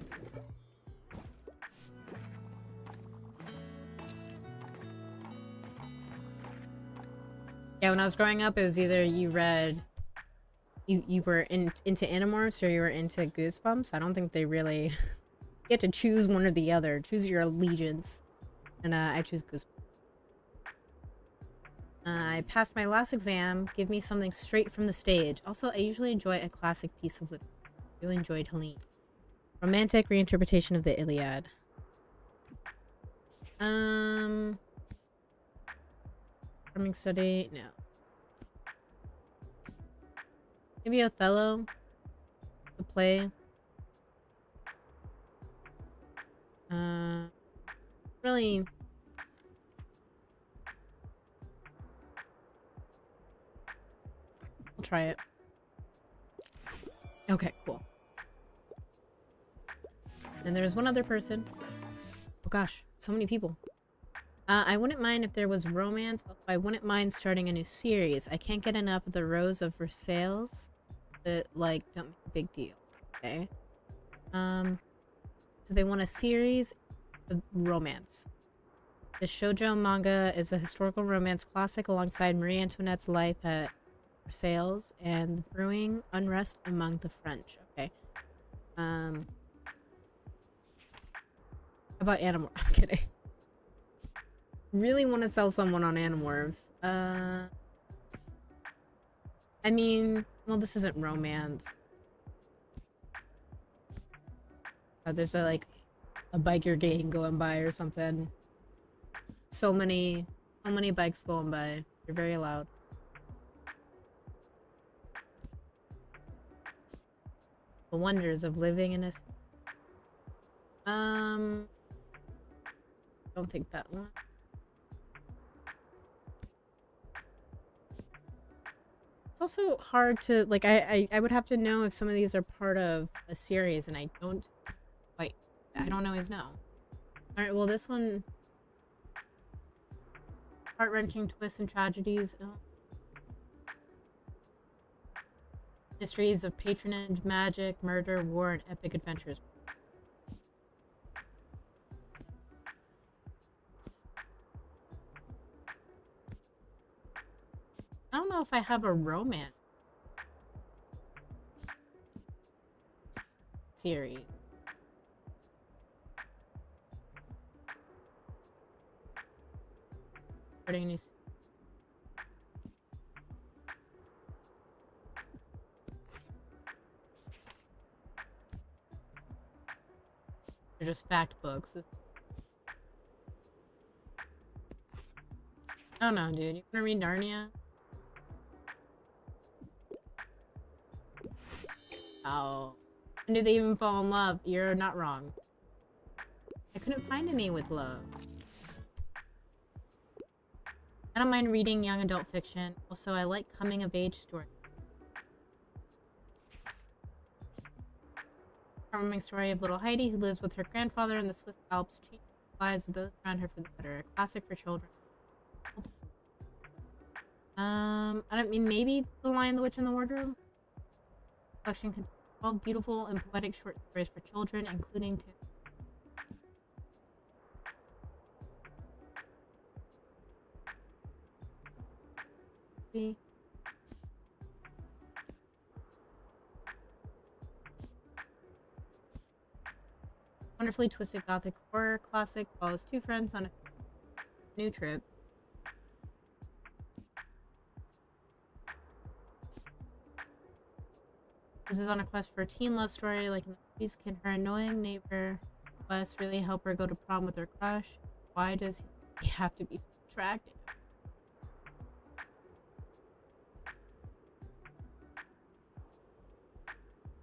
S1: Yeah, when I was growing up, it was either you read... You were into Animorphs or you were into Goosebumps. I don't think they really... You get to choose one or the other. Choose your allegiance. And I choose Goosebumps. I passed my last exam. Give me something straight from the stage. Also, I usually enjoy a classic piece of literature. I really enjoyed Helene. Romantic reinterpretation of the Iliad. Farming study? No. Maybe Othello? The play? Really... I'll try it. Okay, cool. And there's one other person. Oh gosh, so many people. I wouldn't mind if there was romance. I wouldn't mind starting a new series. I can't get enough of the Rose of Versailles. That, like, don't make a big deal. Okay. So they want a series of romance. The shoujo manga is a historical romance classic alongside Marie Antoinette's life at Versailles and the brewing unrest among the French. Okay. How about Animorphs? I'm kidding. Really want to sell someone on Animorphs. I mean, well, this isn't romance. There's a biker gang going by or something. So many bikes going by. They're very loud. The wonders of living in a... Don't think that one. It's also hard to, like, I would have to know if some of these are part of a series, and I don't always know. Alright, well, this one... Heart-wrenching twists and tragedies. Oh. Histories of patronage, magic, murder, war, and epic adventures. I don't know if I have a romance series. Starting new. They're just fact books. I don't know, dude. You wanna read Narnia? Oh. When did they even fall in love? You're not wrong. I couldn't find any with love. I don't mind reading young adult fiction. Also, I like coming-of-age stories. Heartwarming story of little Heidi who lives with her grandfather in the Swiss Alps, changing the lives of those around her for the better. A classic for children. I don't mean maybe The Lion, the Witch, and the Wardrobe. Collection contains 12 beautiful and poetic short stories for children, including two. Wonderfully twisted gothic horror classic follows two friends on a new trip. This is on a quest for a teen love story like in the movies. Can her annoying neighbor Wes really help her go to prom with her crush? Why does he have to be so attractive?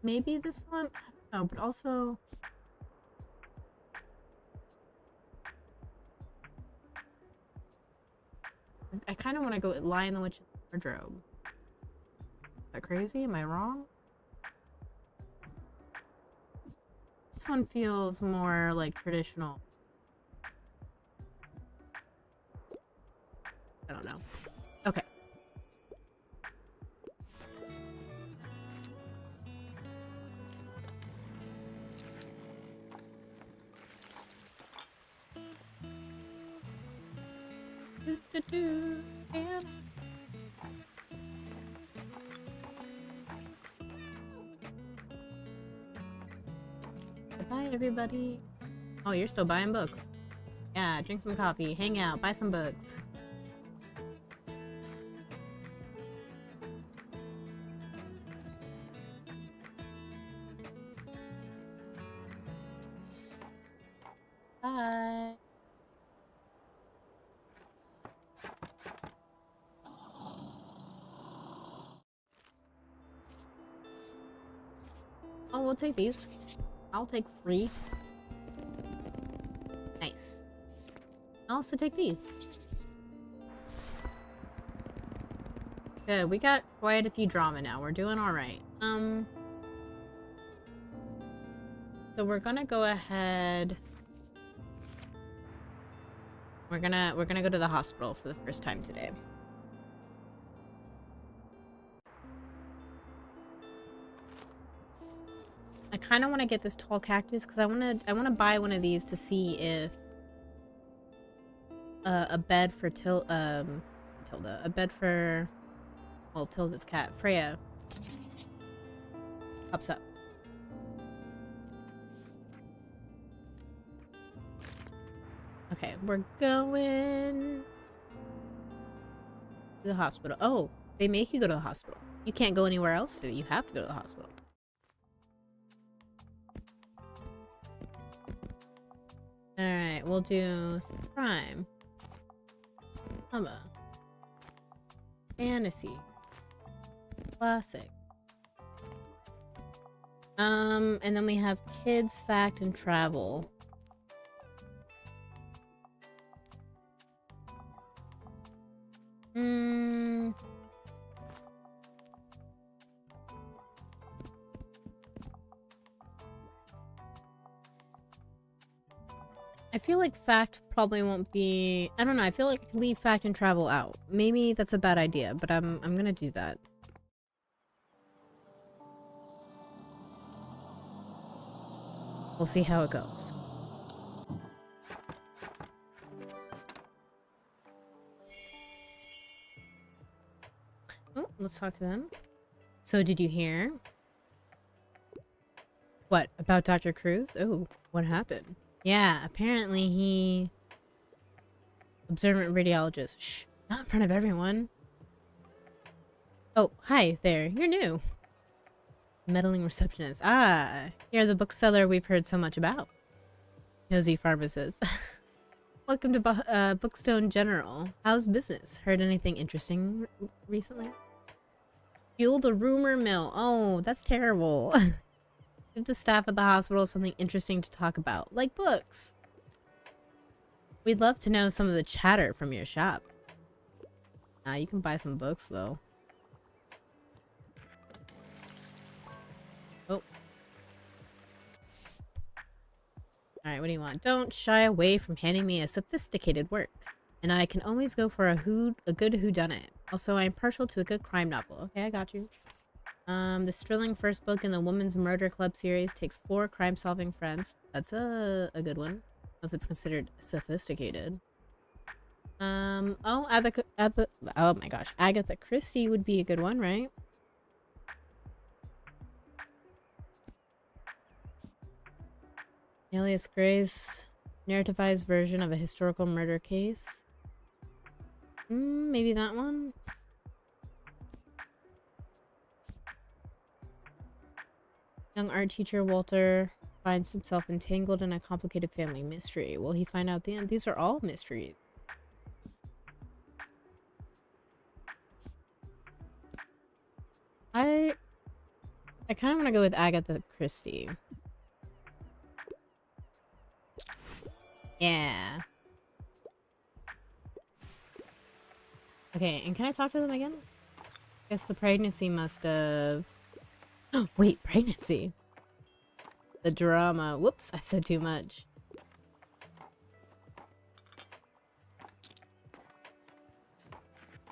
S1: Maybe this one? I don't know, but also... I kind of want to go with Lion, the Witch, and the Wardrobe. Is that crazy? Am I wrong? This one feels more like traditional. I don't know. Okay. And bye, everybody. Oh, you're still buying books. Yeah, drink some coffee, hang out, buy some books. Bye. Oh, we'll take these. I'll take free. Nice. I'll also take these. Good, we got quite a few drama now. We're doing alright. So we're gonna go ahead. We're gonna go to the hospital for the first time today. I kind of want to get this tall cactus because I want to buy one of these to see if a bed for Tilda, a bed for, well, Tilda's cat, Freya, pops up. Okay, we're going to the hospital. Oh, they make you go to the hospital. You can't go anywhere else today. You have to go to the hospital. Alright, we'll do some crime. Drama. Fantasy. Classic. And then we have kids, fact, and travel. I feel like fact probably won't be... I don't know, I feel like I could leave fact and travel out. Maybe that's a bad idea, but I'm gonna do that. We'll see how it goes. Oh, let's talk to them. So did you hear? What, about Dr. Cruz? Oh, what happened? Yeah, apparently he... Observant radiologist. Shh, not in front of everyone. Oh, hi there. You're new. Meddling receptionist. Ah, you're the bookseller we've heard so much about. Nosy pharmacist. Welcome to Bookstone General. How's business? Heard anything interesting recently? Fuel the rumor mill. Oh, that's terrible. Give the staff at the hospital something interesting to talk about, like books. We'd love to know some of the chatter from your shop. You can buy some books, though. Oh. Alright, what do you want? Don't shy away from handing me a sophisticated work. And I can always go for a good whodunit. Also, I'm partial to a good crime novel. Okay, I got you. The thrilling first book in the Woman's Murder Club series takes 4 crime-solving friends. That's a good one. If it's considered sophisticated. Oh, oh my gosh. Agatha Christie would be a good one, right? Alias Gray's narrativized version of a historical murder case. Maybe that one? Young art teacher Walter finds himself entangled in a complicated family mystery. Will he find out at the end? These are all mysteries. I kind of want to go with Agatha Christie. Yeah. Okay, and can I talk to them again? Guess the pregnancy must have... Oh, wait, pregnancy. The drama. Whoops, I said too much.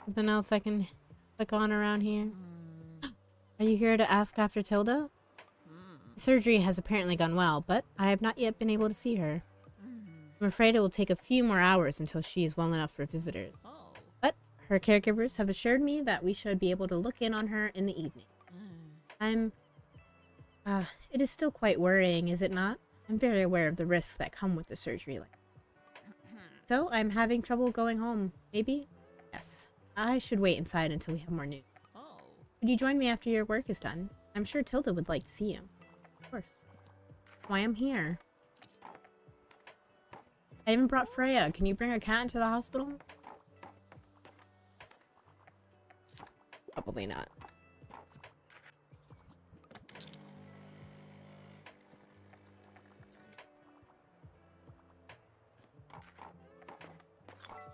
S1: Something else I can click on around here? Are you here to ask after Tilda? Surgery has apparently gone well, but I have not yet been able to see her. I'm afraid it will take a few more hours until she is well enough for visitors. But her caregivers have assured me that we should be able to look in on her in the evening. It is still quite worrying, is it not? I'm very aware of the risks that come with the surgery. So, I'm having trouble going home. Maybe? Yes. I should wait inside until we have more news. Could you join me after your work is done? I'm sure Tilda would like to see you. Of course. Why I'm here. I even brought Freya. Can you bring a cat into the hospital? Probably not.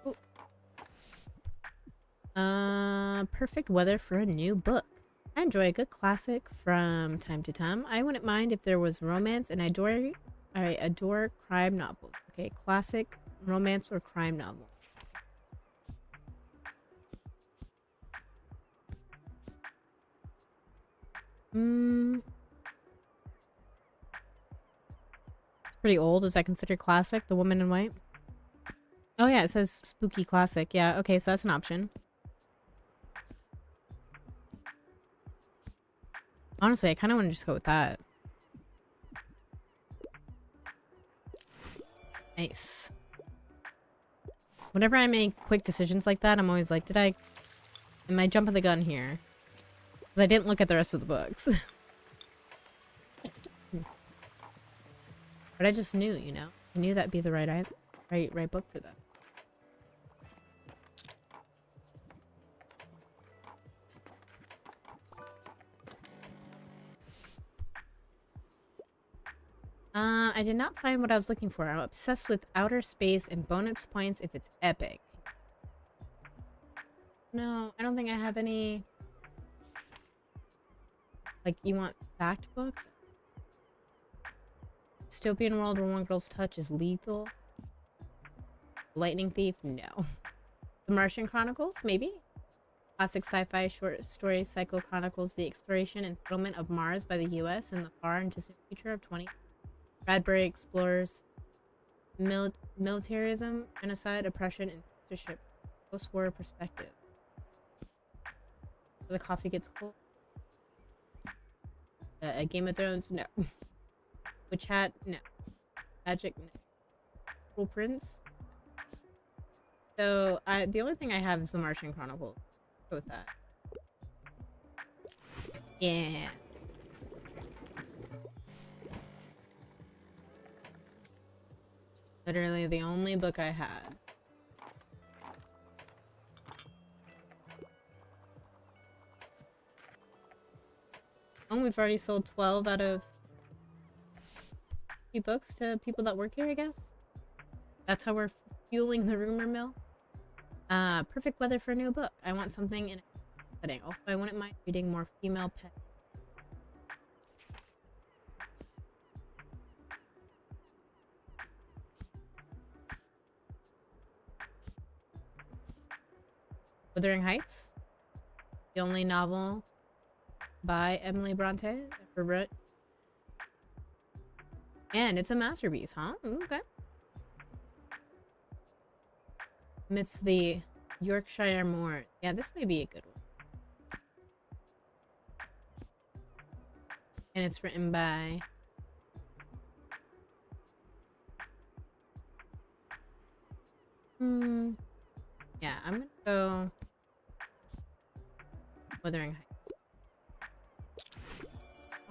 S1: Ooh. Perfect weather for a new book. I enjoy a good classic from time to time. I wouldn't mind if there was romance, and I adore crime novels. Okay, classic romance or crime novel. It's pretty old. Is that considered classic? The Woman in White? Oh yeah, it says spooky classic. Yeah, okay, so that's an option. Honestly, I kind of want to just go with that. Nice. Whenever I make quick decisions like that, I'm always like, am I jumping the gun here? Because I didn't look at the rest of the books. But I just knew, you know? I knew that'd be the right book for them. I did not find what I was looking for. I'm obsessed with outer space and bonus points if it's epic. No, I don't think I have any... Like, you want fact books? Dystopian world where one girl's touch is lethal. Lightning Thief? No. The Martian Chronicles? Maybe? Classic sci-fi short story cycle chronicles the exploration and settlement of Mars by the U.S. in the far and distant future of 20. Bradbury explores militarism, genocide, oppression, and censorship. Post-war perspective. The coffee gets cold. Game of Thrones? No. Witch Hat? No. Magic? No. Little Prince? So, the only thing I have is the Martian Chronicles. Go with that. Yeah. Literally the only book I had. Oh, we've already sold 12 out of 50 books to people that work here, I guess. That's how we're fueling the rumor mill. Perfect weather for a new book. I want something in a setting. Also, I wouldn't mind reading more female pet. Wuthering Heights? The only novel by Emily Bronte ever wrote. And it's a masterpiece, huh? Okay. Amidst the Yorkshire moor. Yeah, this may be a good one. And it's written by... Yeah, I'm gonna go... Wuthering Heights.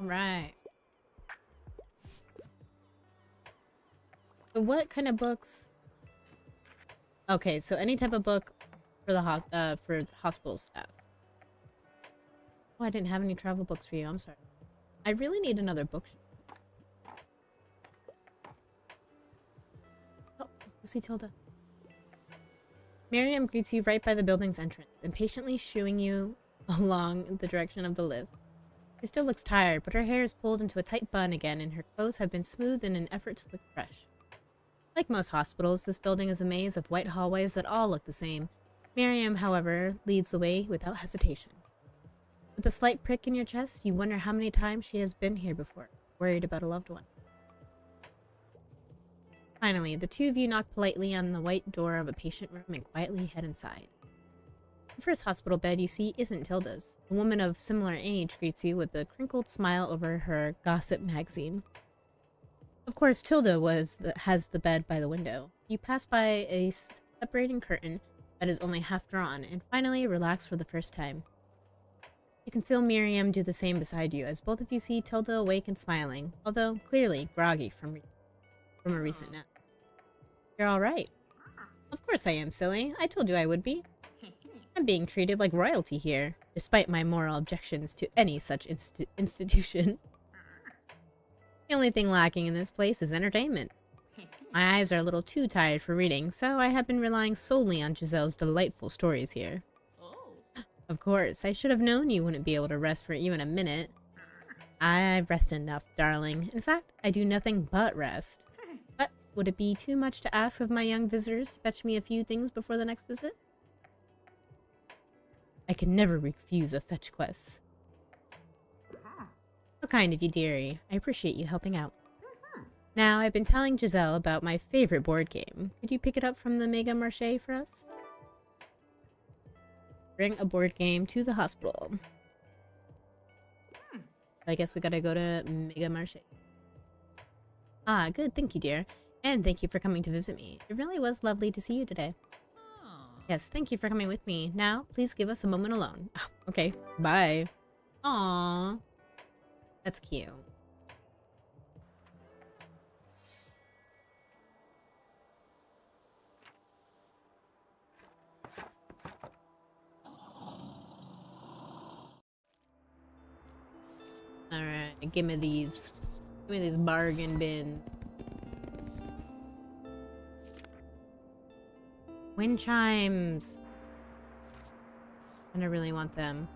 S1: Alright. So what kind of books... Okay, so any type of book for the hospital staff. Oh, I didn't have any travel books for you. I'm sorry. I really need another bookshop. Oh, let's go see Tilda. Miriam greets you right by the building's entrance, impatiently shooing you along the direction of the lifts. She still looks tired, but her hair is pulled into a tight bun again, and her clothes have been smoothed in an effort to look fresh. Like most hospitals, this building is a maze of white hallways that all look the same. Miriam, however, leads the way without hesitation. With a slight prick in your chest, you wonder how many times she has been here before, worried about a loved one. Finally, the two of you knock politely on the white door of a patient room and quietly head inside. The first hospital bed you see isn't Tilda's. A woman of similar age greets you with a crinkled smile over her gossip magazine. Of course, Tilda has the bed by the window. You pass by a separating curtain that is only half drawn, and finally relax for the first time. You can feel Miriam do the same beside you, as both of you see Tilda awake and smiling, although clearly groggy from a recent nap. You're alright. Of course I am, silly. I told you I would be. I'm being treated like royalty here, despite my moral objections to any such institution. The only thing lacking in this place is entertainment. My eyes are a little too tired for reading, so I have been relying solely on Giselle's delightful stories here. Of course, I should have known you wouldn't be able to rest for even a minute. I've rested enough, darling. In fact, I do nothing but rest. But would it be too much to ask of my young visitors to fetch me a few things before the next visit? I can never refuse a fetch quest. How kind of you, dearie. I appreciate you helping out. Now, I've been telling Giselle about my favorite board game. Could you pick it up from the Mega Marché for us? Bring a board game to the hospital. I guess we gotta go to Mega Marché. Ah, good. Thank you, dear. And thank you for coming to visit me. It really was lovely to see you today. Yes, thank you for coming with me. Now, please give us a moment alone. Okay, bye. Aww. That's cute. Alright, give me these. Give me these bargain bins. Wind chimes. And I really want them.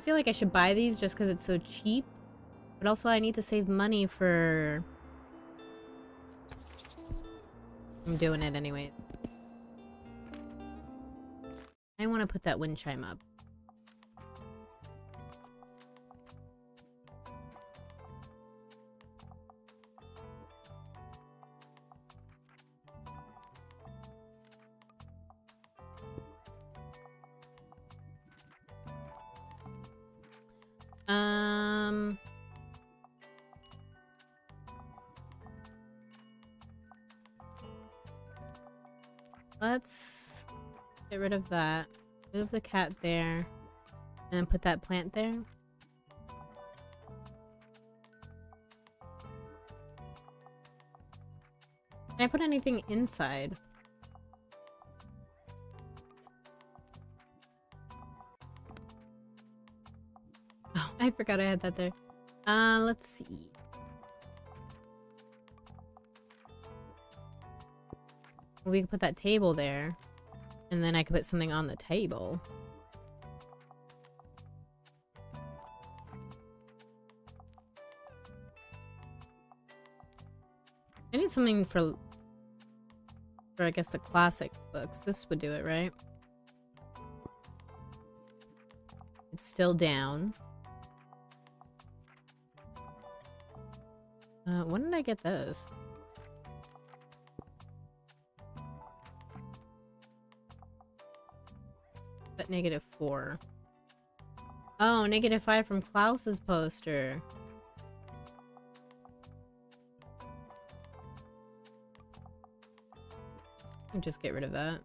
S1: feel like I should buy these just because it's so cheap. But also I need to save money for... I'm doing it anyway. I want to put that wind chime up. Let's get rid of that. Move the cat there. And then put that plant there. Can I put anything inside? Oh, I forgot I had that there. Let's see. We could put that table there. And then I could put something on the table. I need something for I guess the classic books. This would do it, right? It's still down. When did I get this? But -4. Oh, -5 from Klaus's poster. I'll just get rid of that.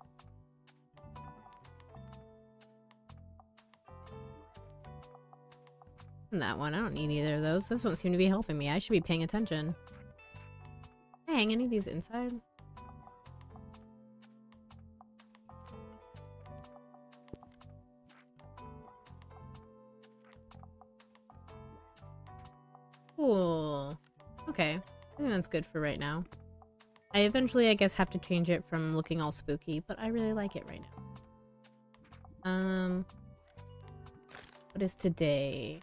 S1: And that one, I don't need either of those. Those don't seem to be helping me. I should be paying attention. Can I hang any of these inside? Cool. Okay. I think that's good for right now. I eventually, I guess, have to change it from looking all spooky, but I really like it right now. What is today?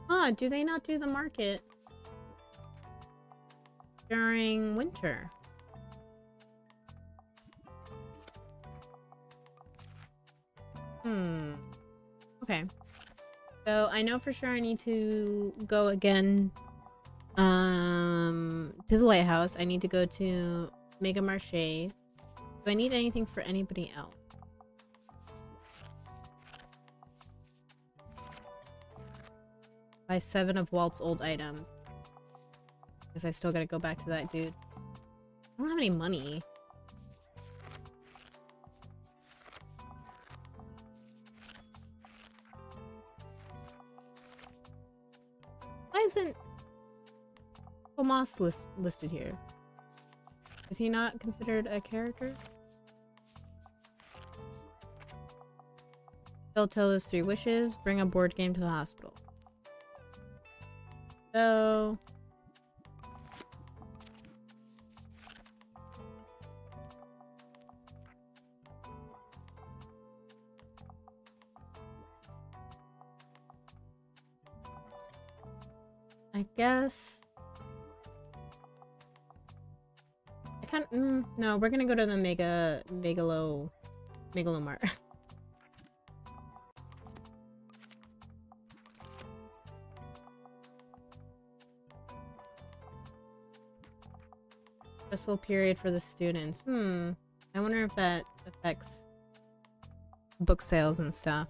S1: Huh, do they not do the market during winter? Okay. So I know for sure I need to go again to the lighthouse. I need to go to Mega Marche. Do I need anything for anybody else? Buy 7 of Walt's old items. Because I still gotta go back to that dude. I don't have any money. Why isn't Tomas listed here? Is he not considered a character? Fulfill his 3 wishes. Bring a board game to the hospital. So... I guess... I can't... no, we're gonna go to the Megalomart. Stressful period for the students. I wonder if that affects book sales and stuff.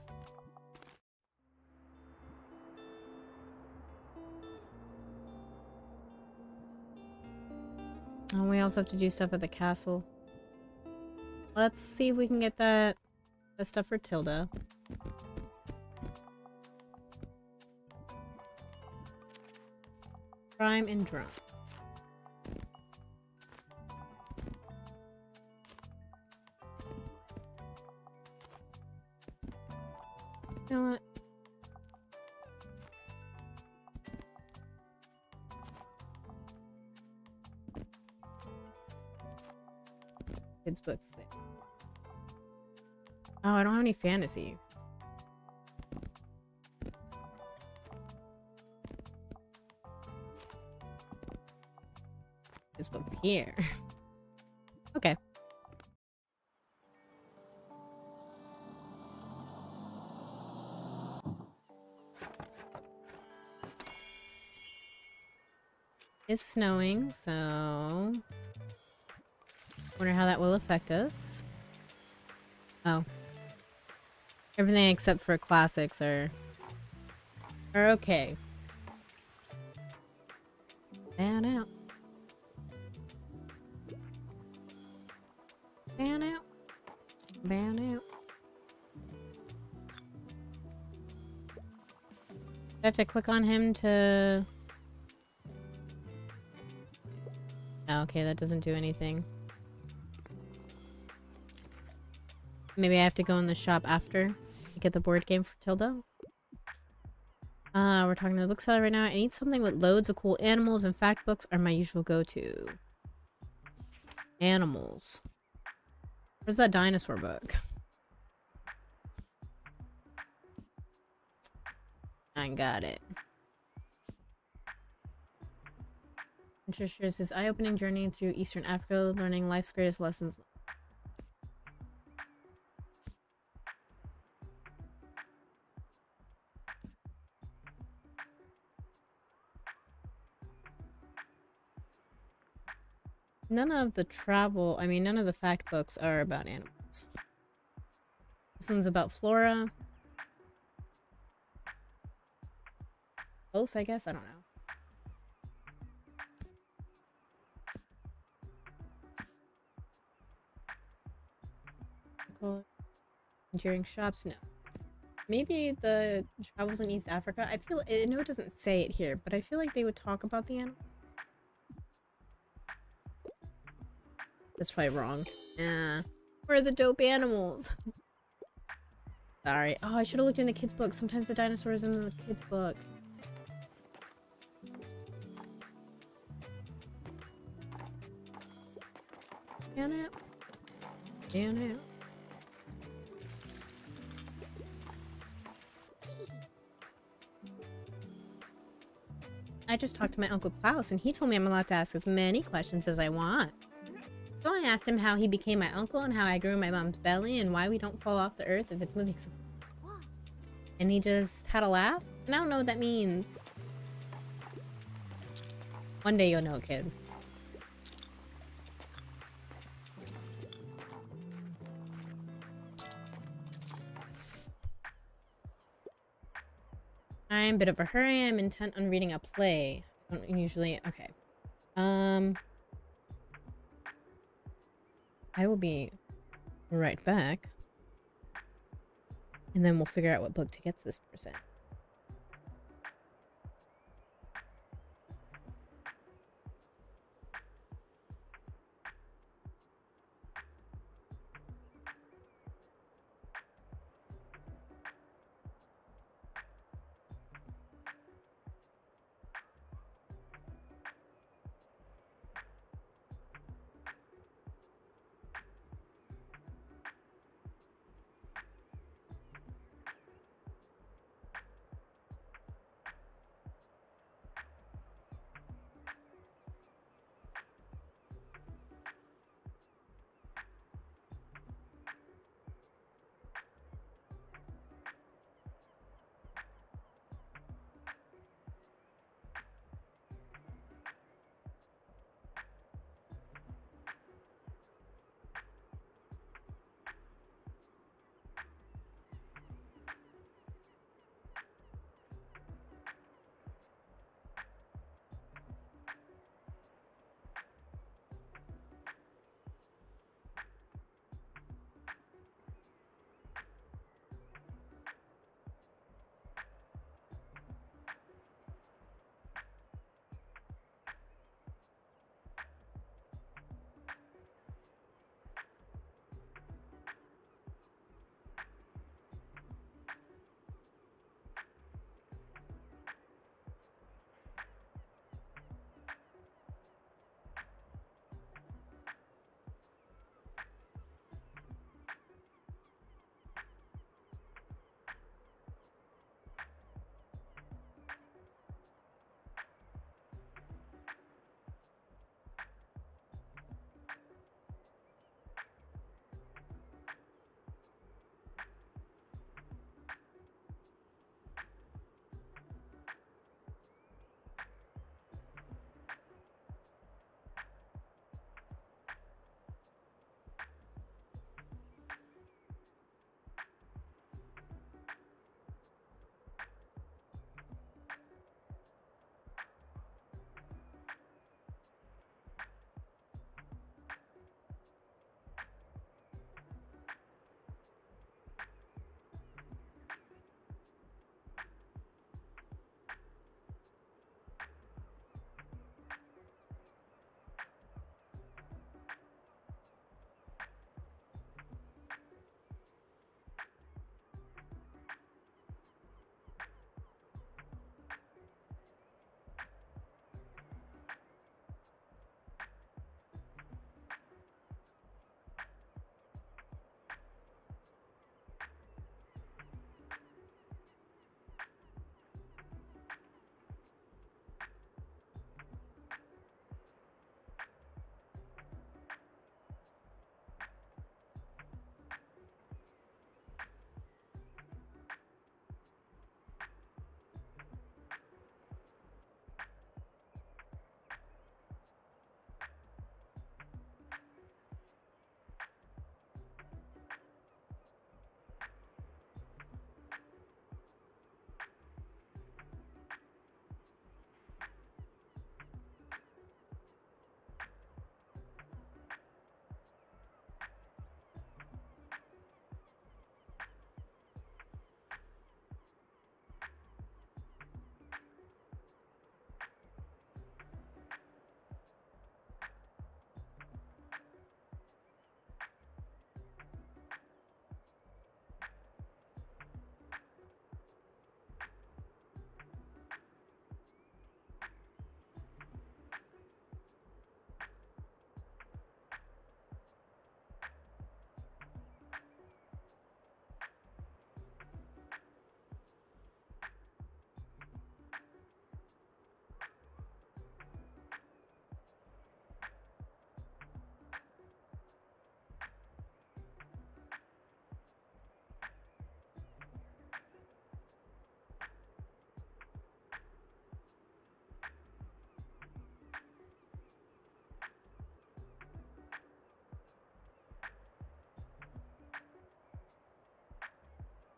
S1: And we also have to do stuff at the castle. Let's see if we can get that stuff for Tilda. Prime and drunk. You know what? kids' books there. Oh, I don't have any fantasy. Kids' books here. Okay. It's snowing, so wonder how that will affect us. Oh. Everything except for classics are okay. Ban out. Ban out. Ban out. I have to click on him to... Oh, okay, that doesn't do anything. Maybe I have to go in the shop after to get the board game for Tilda. We're talking to the bookseller right now. I need something with loads of cool animals, and fact books are my usual go-to. Animals. Where's that dinosaur book? I got it. Shares his eye-opening journey through Eastern Africa, learning life's greatest lessons. None of the none of the fact books are about animals. This one's about flora. Close, I guess? I don't know. During shops? No. Maybe the travels in East Africa? I know it doesn't say it here, but I feel like they would talk about the animal. That's probably wrong. Yeah. Where are the dope animals? Sorry. Oh, I should have looked in the kids' book. Sometimes the dinosaurs in the kids' book. Damn it. Damn it. I just talked to my Uncle Klaus, and he told me I'm allowed to ask as many questions as I want. So I asked him how he became my uncle and how I grew in my mom's belly and why we don't fall off the earth if it's moving so... And he just had a laugh? And I don't know what that means. One day you'll know, kid. I'm in a bit of a hurry. I'm intent on reading a play. I don't usually... Okay. I will be right back. And then we'll figure out what book to get to this person.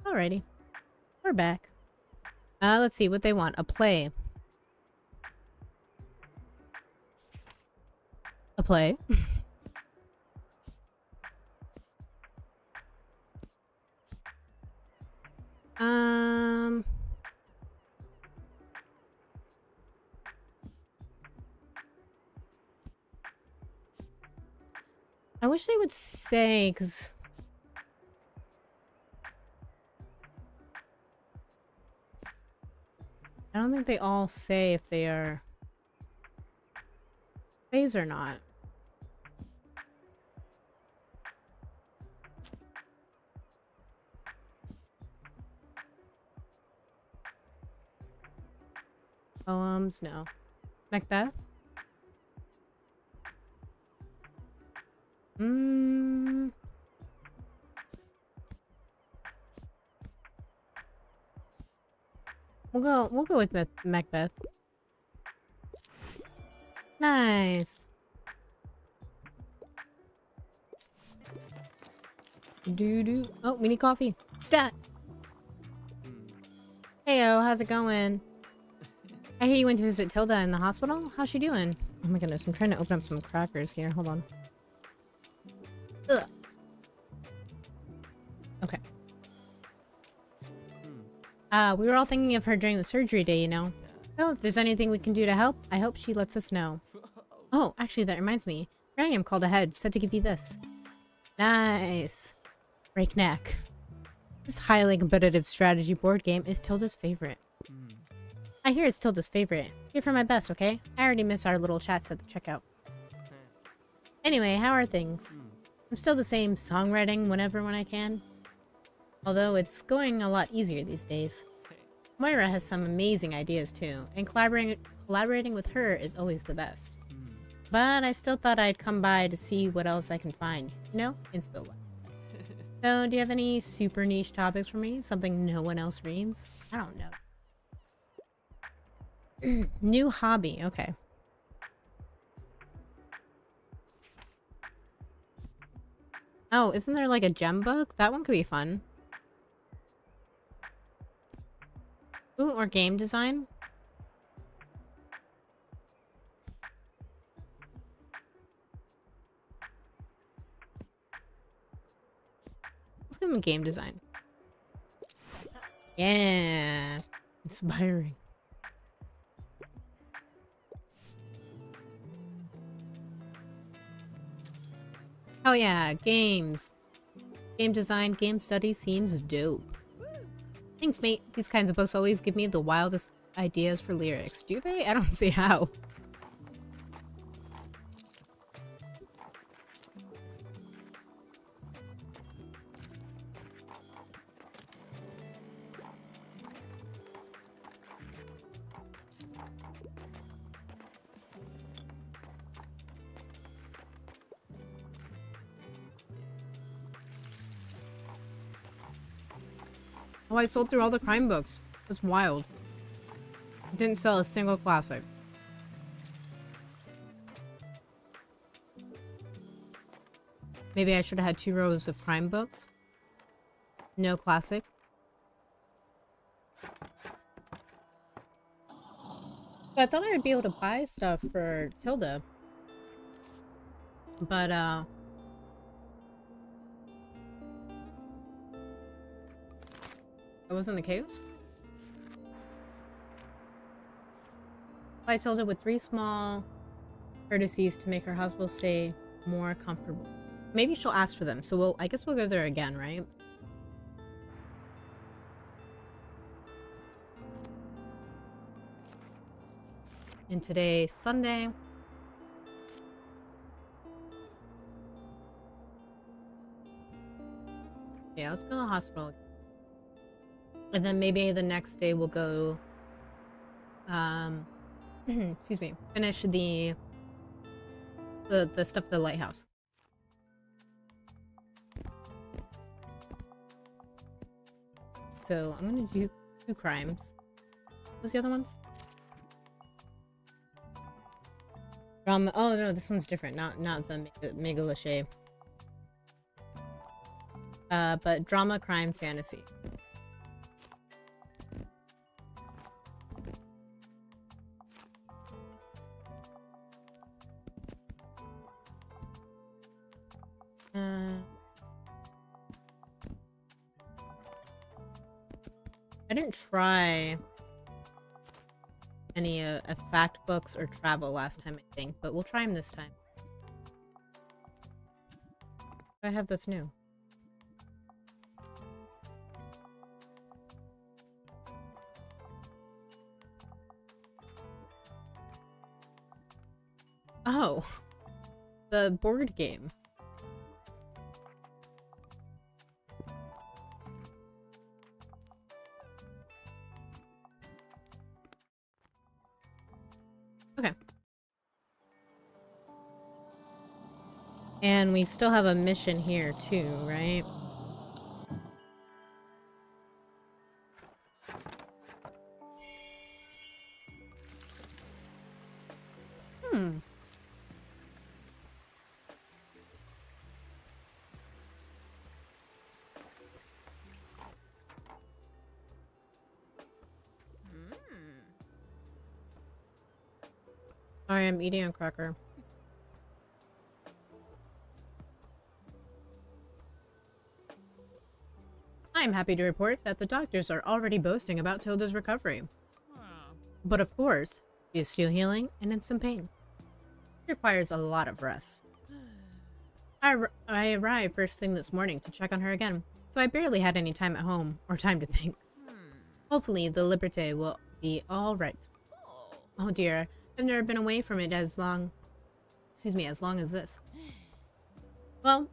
S1: Alrighty. We're back. Let's see what they want. A play. A play. I wish they would say, because I don't think they all say if they are plays or not. Poems, no. Macbeth? Hmm. We'll go with Macbeth. Nice. Doo-doo. Oh, we need coffee. Stat. Heyo, how's it going? I hear you went to visit Tilda in the hospital. How's she doing? Oh my goodness, I'm trying to open up some crackers here. Hold on. Ugh. Okay. We were all thinking of her during the surgery day, you know. So if there's anything we can do to help, I hope she lets us know. Oh, actually, that reminds me. Miriam called ahead, said to give you this. Nice. Breakneck. This highly competitive strategy board game is Tilda's favorite. I hear it's Tilda's favorite. Give her my best, okay? I already miss our little chats at the checkout. Anyway, how are things? I'm still the same, songwriting when I can. Although it's going a lot easier these days. Moira has some amazing ideas too, and collaborating with her is always the best. But I still thought I'd come by to see what else I can find. You know, inspo one. So, do you have any super niche topics for me? Something no one else reads? I don't know. New hobby, okay. Oh, isn't there like a gem book? That one could be fun. Ooh, or game design? Let's give him game design. Yeah. Inspiring. Oh yeah, games. Game design, game study seems dope. Thanks, mate. These kinds of books always give me the wildest ideas for lyrics. Do they? I don't see how. Oh, I sold through all the crime books. That's wild. Didn't sell a single classic. Maybe I should have had 2 rows of crime books. No classic. So I thought I would be able to buy stuff for Tilda. But, that wasn't the case. I Tilda with 3 small courtesies to make her hospital stay more comfortable. Maybe she'll ask for them, so I guess we'll go there again, right? And today, Sunday. Yeah, let's go to the hospital. And then maybe the next day we'll go, excuse me, finish the stuff at the lighthouse. So I'm gonna do 2 crimes. What's the other ones? Oh no, this one's different. Not the Mega Lachey. But drama, crime, fantasy. I didn't try any fact books or travel last time, I think, but we'll try them this time. I have this new. Oh, the board game. Okay. And we still have a mission here too, right? Hmm. Sorry, I'm eating a cracker. I'm happy to report that the doctors are already boasting about Tilda's recovery. But of course, she is still healing and in some pain. It requires a lot of rest. I arrived first thing this morning to check on her again, so I barely had any time at home, or time to think. Hopefully, the Liberté will be alright. Oh dear, I've never been away from it as long as this. Well,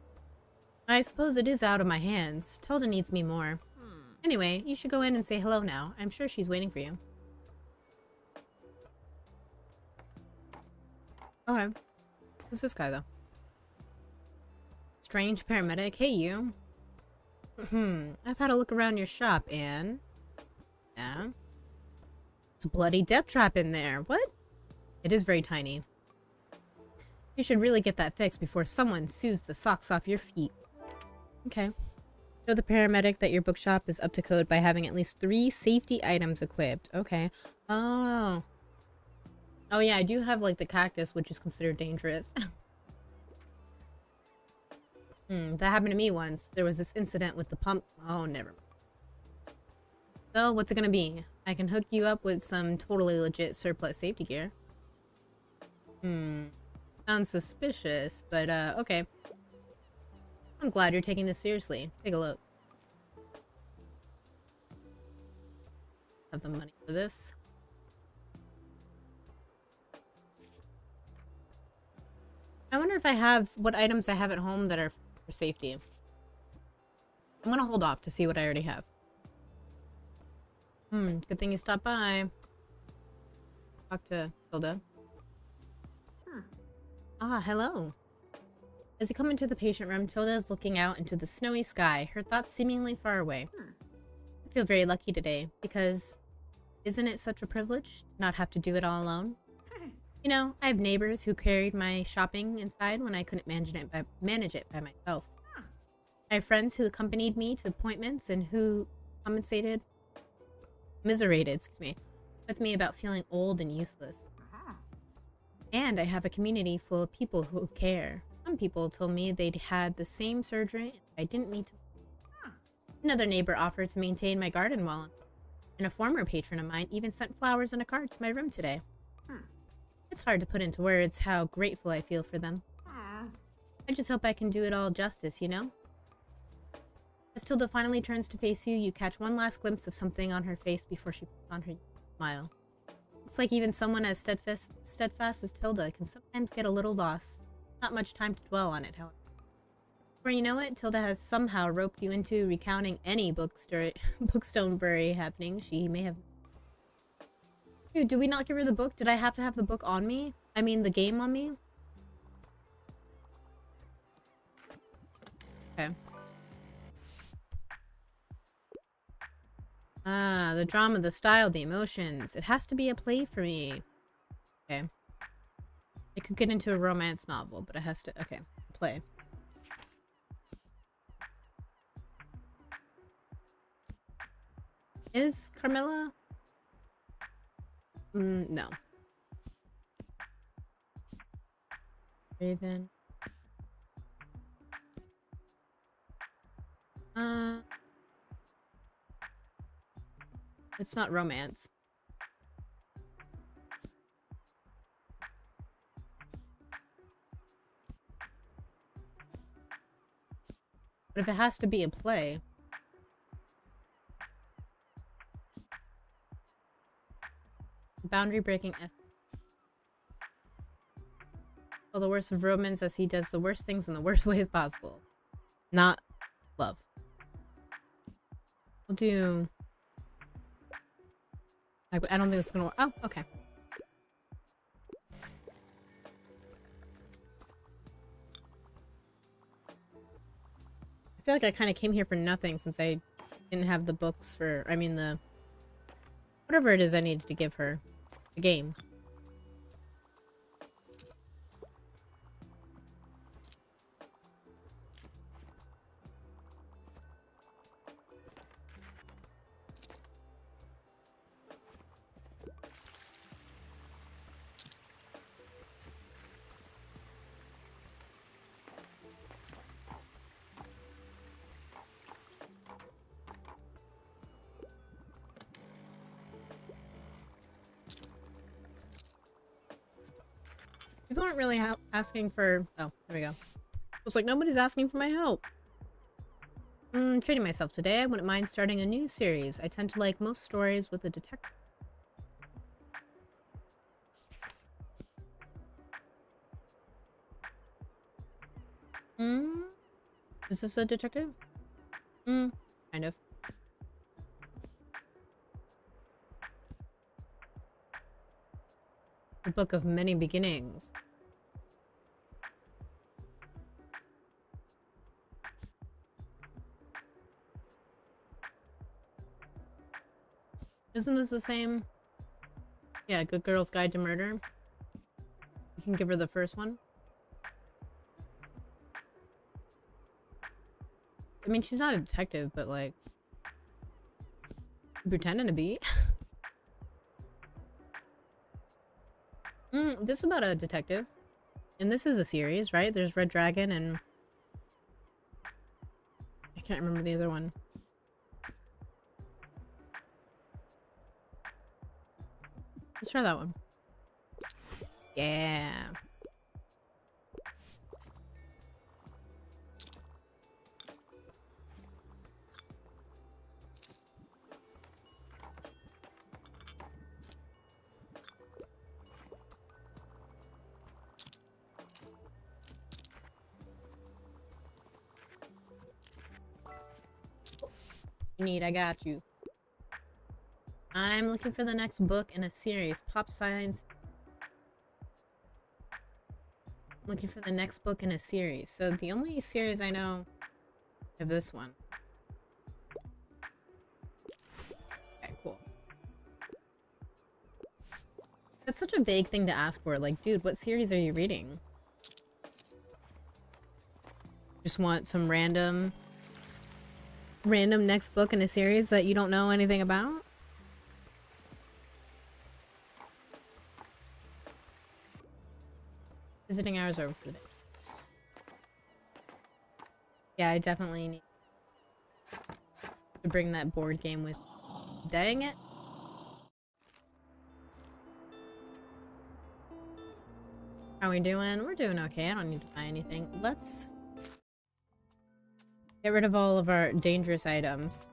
S1: I suppose it is out of my hands. Tilda needs me more. Anyway, you should go in and say hello now. I'm sure she's waiting for you. Okay. Who's this guy, though? Strange paramedic. Hey, you. I've had a look around your shop, and... Yeah? It's a bloody death trap in there. What? It is very tiny. You should really get that fixed before someone sews the socks off your feet. Okay. Show the paramedic that your bookshop is up to code by having at least 3 safety items equipped. Okay. Oh. Oh yeah, I do have like the cactus, which is considered dangerous. That happened to me once. There was this incident with the pump. Oh, never mind. So, what's it gonna be? I can hook you up with some totally legit surplus safety gear. Sounds suspicious, but okay. I'm glad you're taking this seriously. Take a look. Have the money for this. I wonder if I have what items I have at home that are for safety. I'm gonna hold off to see what I already have. Good thing you stopped by. Talk to Tilda. Ah, hello. As you come into the patient room, Tilda is looking out into the snowy sky, her thoughts seemingly far away. I feel very lucky today, because isn't it such a privilege to not have to do it all alone? You know, I have neighbors who carried my shopping inside when I couldn't manage it by myself. I have friends who accompanied me to appointments and who commiserated with me about feeling old and useless. And I have a community full of people who care. Some people told me they'd had the same surgery and I didn't need to. Another neighbor offered to maintain my garden while I'm gone, and a former patron of mine even sent flowers in a card to my room today. It's hard to put into words how grateful I feel for them. I just hope I can do it all justice, you know? As Tilda finally turns to face you, you catch one last glimpse of something on her face before she puts on her smile. Looks like even someone as steadfast as Tilda can sometimes get a little lost. Not much time to dwell on it, however. Before you know it, Tilda has somehow roped you into recounting any Bookstonebury happening she may have. Dude, did we not give her the book? Did I have to have the book on me? I mean, the game on me? Okay. Ah, the drama, the style, the emotions. It has to be a play for me. Okay. It could get into a romance novel, but it has to... Okay, play. Is Carmilla? No. Raven. It's not romance. But if it has to be a play... Boundary breaking essence. Well, the worst of romance as he does the worst things in the worst ways possible. Not love. We'll do... I don't think it's gonna work. Oh, okay. I feel like I kind of came here for nothing since I didn't have the books for... I mean, the... whatever it is I needed to give her. The game. People aren't really asking for... Oh, there we go. Looks like nobody's asking for my help. Treating myself today. I wouldn't mind starting a new series. I tend to like most stories with a detective. Is this a detective? Kind of. The Book of Many Beginnings. Isn't this the same? Yeah, Good Girl's Guide to Murder. You can give her the first one. I mean, she's not a detective, but like... pretending to be. This is about a detective. And this is a series, right? There's Red Dragon and... I can't remember the other one. Let's try that one. Yeah. You need, I got you. I'm looking for the next book in a series. Pop science. Looking for the next book in a series. So the only series I know of this one. Okay, cool. That's such a vague thing to ask for. Like, dude, what series are you reading? Just want some random next book in a series that you don't know anything about? Visiting hours are over for the day. Yeah, I definitely need to bring that board game with. Dang it. How are we doing? We're doing okay. I don't need to buy anything. Let's get rid of all of our dangerous items.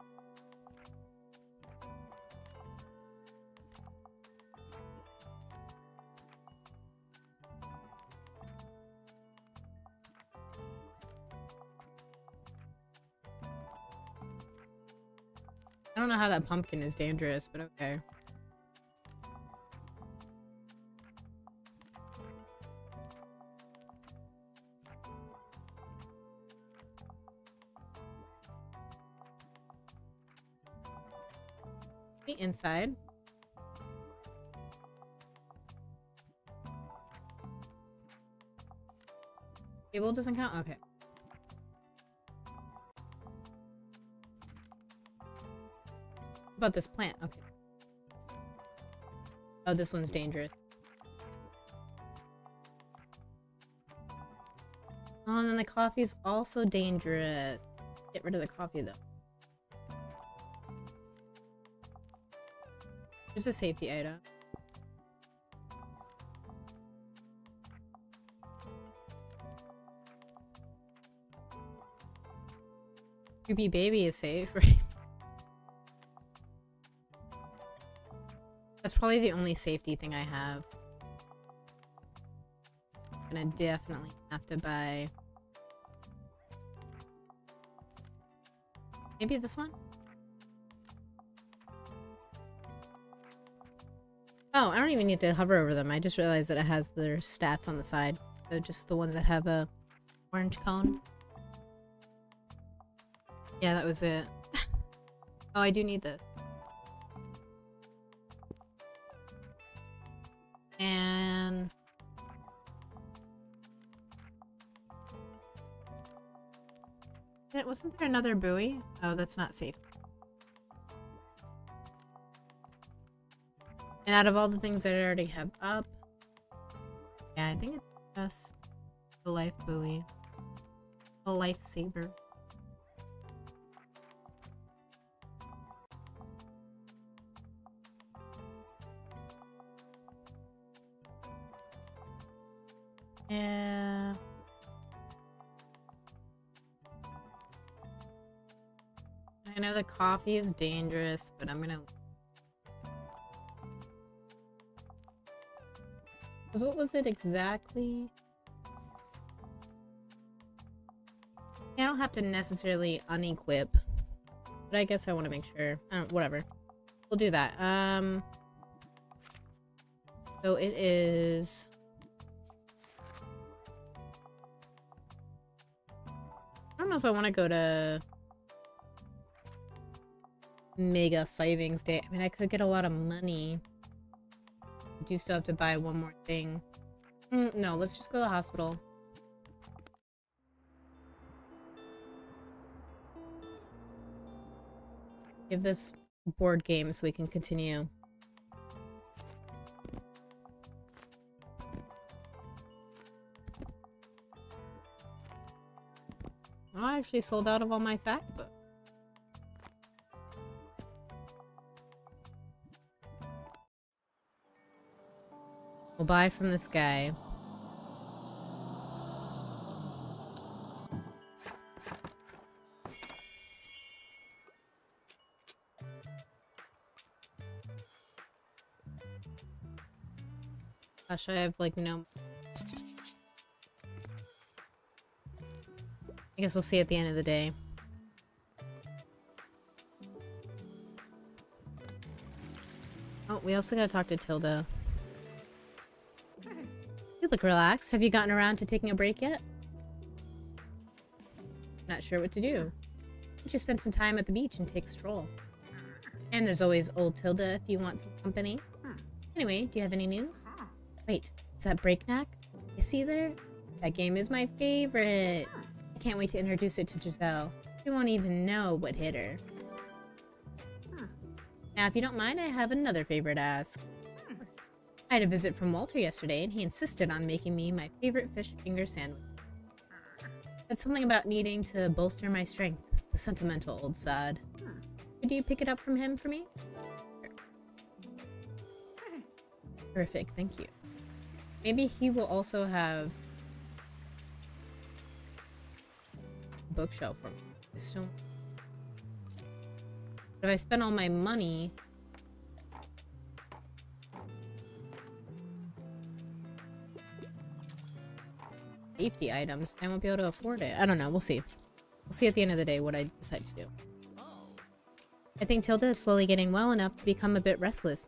S1: I don't know how that pumpkin is dangerous, but okay. The inside. Table doesn't count? Okay. What about this plant? Okay. Oh, this one's dangerous. Oh, and then the coffee's also dangerous. Get rid of the coffee, though. Here's a safety item. Creepy baby is safe, right? That's probably the only safety thing I have. I'm gonna definitely have to buy... maybe this one? Oh, I don't even need to hover over them. I just realized that it has their stats on the side. So just the ones that have a orange cone. Yeah, that was it. Oh, I do need this. And... yeah, wasn't there another buoy? Oh, that's not safe. And out of all the things that I already have up, yeah, I think it's just the life buoy. A lifesaver. Yeah. I know the coffee is dangerous, but I'm gonna... because what was it exactly? I don't have to necessarily unequip, but I guess I want to make sure. Whatever. We'll do that. So it is... I don't know if I want to go to Mega Savings Day. I mean, I could get a lot of money. I do still have to buy one more thing. No, let's just go to the hospital. Give this board game so we can continue. Oh, I actually sold out of all my fact books. We'll buy from this guy. Gosh, I have like no... I guess we'll see at the end of the day. Oh, we also gotta talk to Tilda. You look relaxed. Have you gotten around to taking a break yet? Not sure what to do. Why don't you spend some time at the beach and take a stroll? And there's always old Tilda if you want some company. Anyway, do you have any news? Wait, is that Breakneck? You see there? That game is my favorite. I can't wait to introduce it to Giselle. She won't even know what hit her. Now, if you don't mind, I have another favor to ask. I had a visit from Walter yesterday, and he insisted on making me my favorite fish finger sandwich. That's something about needing to bolster my strength, the sentimental old sod. Could you pick it up from him for me? Sure. Perfect, thank you. Maybe he will also have a bookshelf for me. I still... but if I spend all my money... safety items, I won't be able to afford it. I don't know, we'll see. We'll see at the end of the day what I decide to do. I think Tilda is slowly getting well enough to become a bit restless,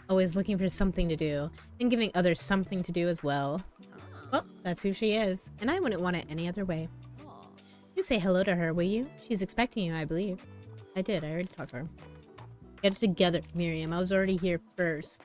S1: Always looking for something to do, and giving others something to do as well. Well, that's who she is, and I wouldn't want it any other way. You say hello to her, will you? She's expecting you, I believe. I did, I already talked to her. Get it together, Miriam. I was already here first.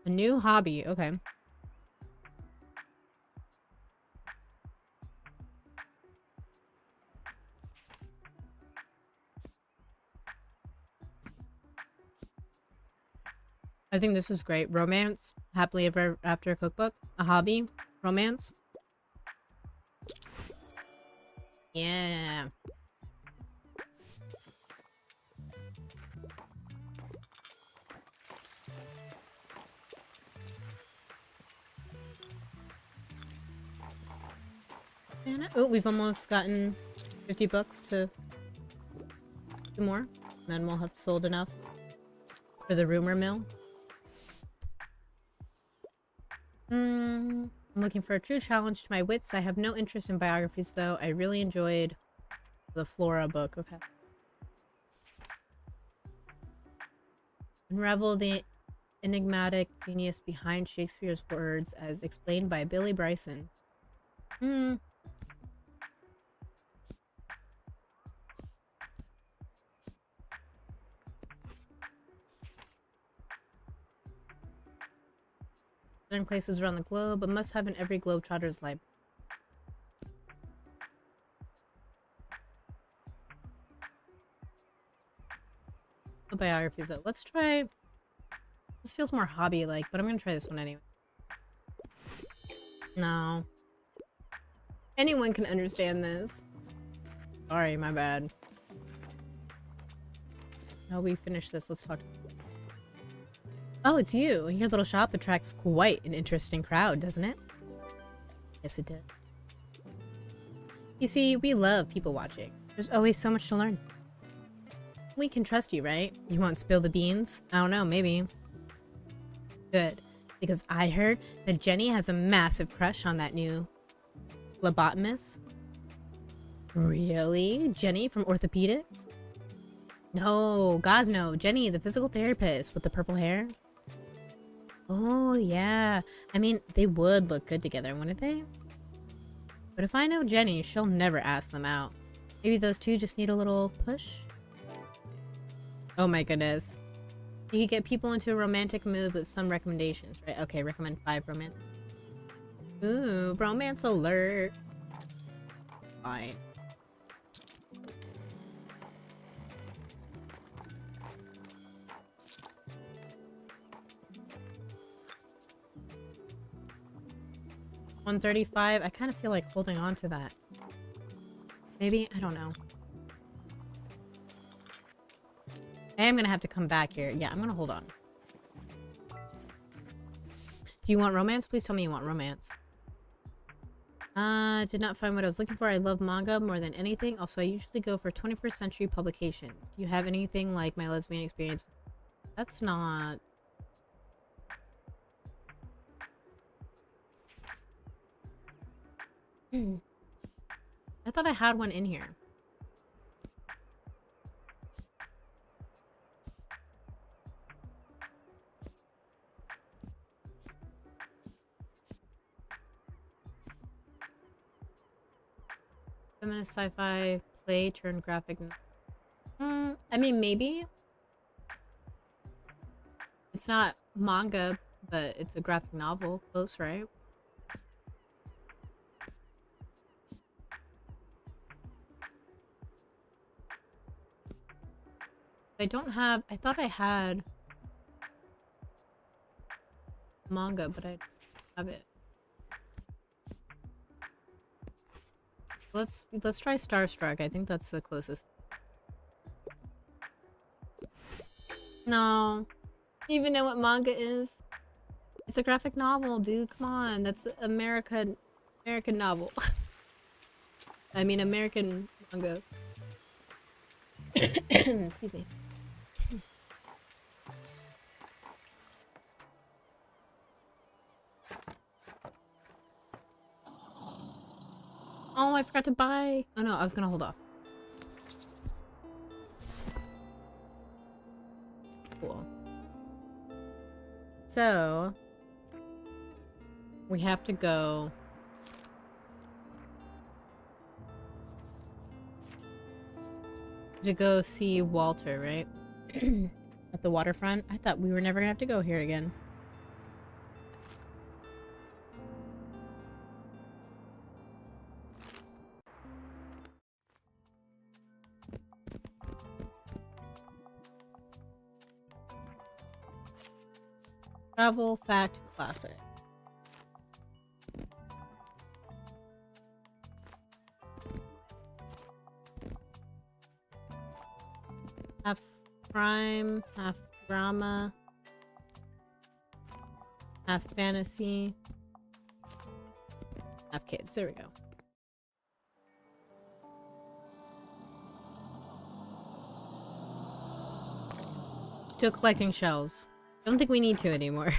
S1: A new hobby, okay. I think this is great. Romance, happily ever after cookbook, a hobby, romance. Yeah. Oh, we've almost gotten 50 books to do more. Then we'll have sold enough for the rumor mill. I'm looking for a true challenge to my wits. I have no interest in biographies, though. I really enjoyed the Flora book. Okay. Unravel the enigmatic genius behind Shakespeare's words as explained by Billy Bryson. In places around the globe, but must have in every globetrotter's library. No biographies though. Let's try. This feels more hobby-like, but I'm gonna try this one anyway. No. Anyone can understand this. Sorry, my bad. Now we finish this. Let's talk. Oh, it's you. Your little shop attracts quite an interesting crowd, doesn't it? Yes, it did. You see, we love people watching. There's always so much to learn. We can trust you, right? You won't spill the beans? I don't know, maybe. Good. Because I heard that Jenny has a massive crush on that new phlebotomist. Really? Jenny from orthopedics? No, God no. Jenny, the physical therapist with the purple hair. Oh, yeah. I mean, they would look good together, wouldn't they? But if I know Jenny, she'll never ask them out. Maybe those two just need a little push? Oh my goodness. You could get people into a romantic mood with some recommendations, right? Okay, recommend 5 romance. Ooh, romance alert. Fine. $135. I kind of feel like holding on to that. Maybe? I don't know. I am gonna have to come back here. Yeah, I'm gonna hold on. Do you want romance? Please tell me you want romance. Did not find what I was looking for. I love manga more than anything. Also, I usually go for 21st century publications. Do you have anything like my lesbian experience? That's not... I thought I had one in here. Feminist sci-fi play turned graphic. I mean, maybe. It's not manga, but it's a graphic novel. Close, right? I don't have... I thought I had manga, but I don't have it. Let's try Starstruck. I think that's the closest. No. Do you even know what manga is? It's a graphic novel, dude. Come on. That's American novel. I mean, American manga. Excuse me. Oh, I forgot to buy. Oh no, I was gonna hold off. Cool. So, we have to go see Walter, right? At the waterfront. I thought we were never gonna have to go here again. Travel Fact Classic. Half crime, half drama, half fantasy, half kids. There we go. Still collecting shells. Don't think we need to anymore.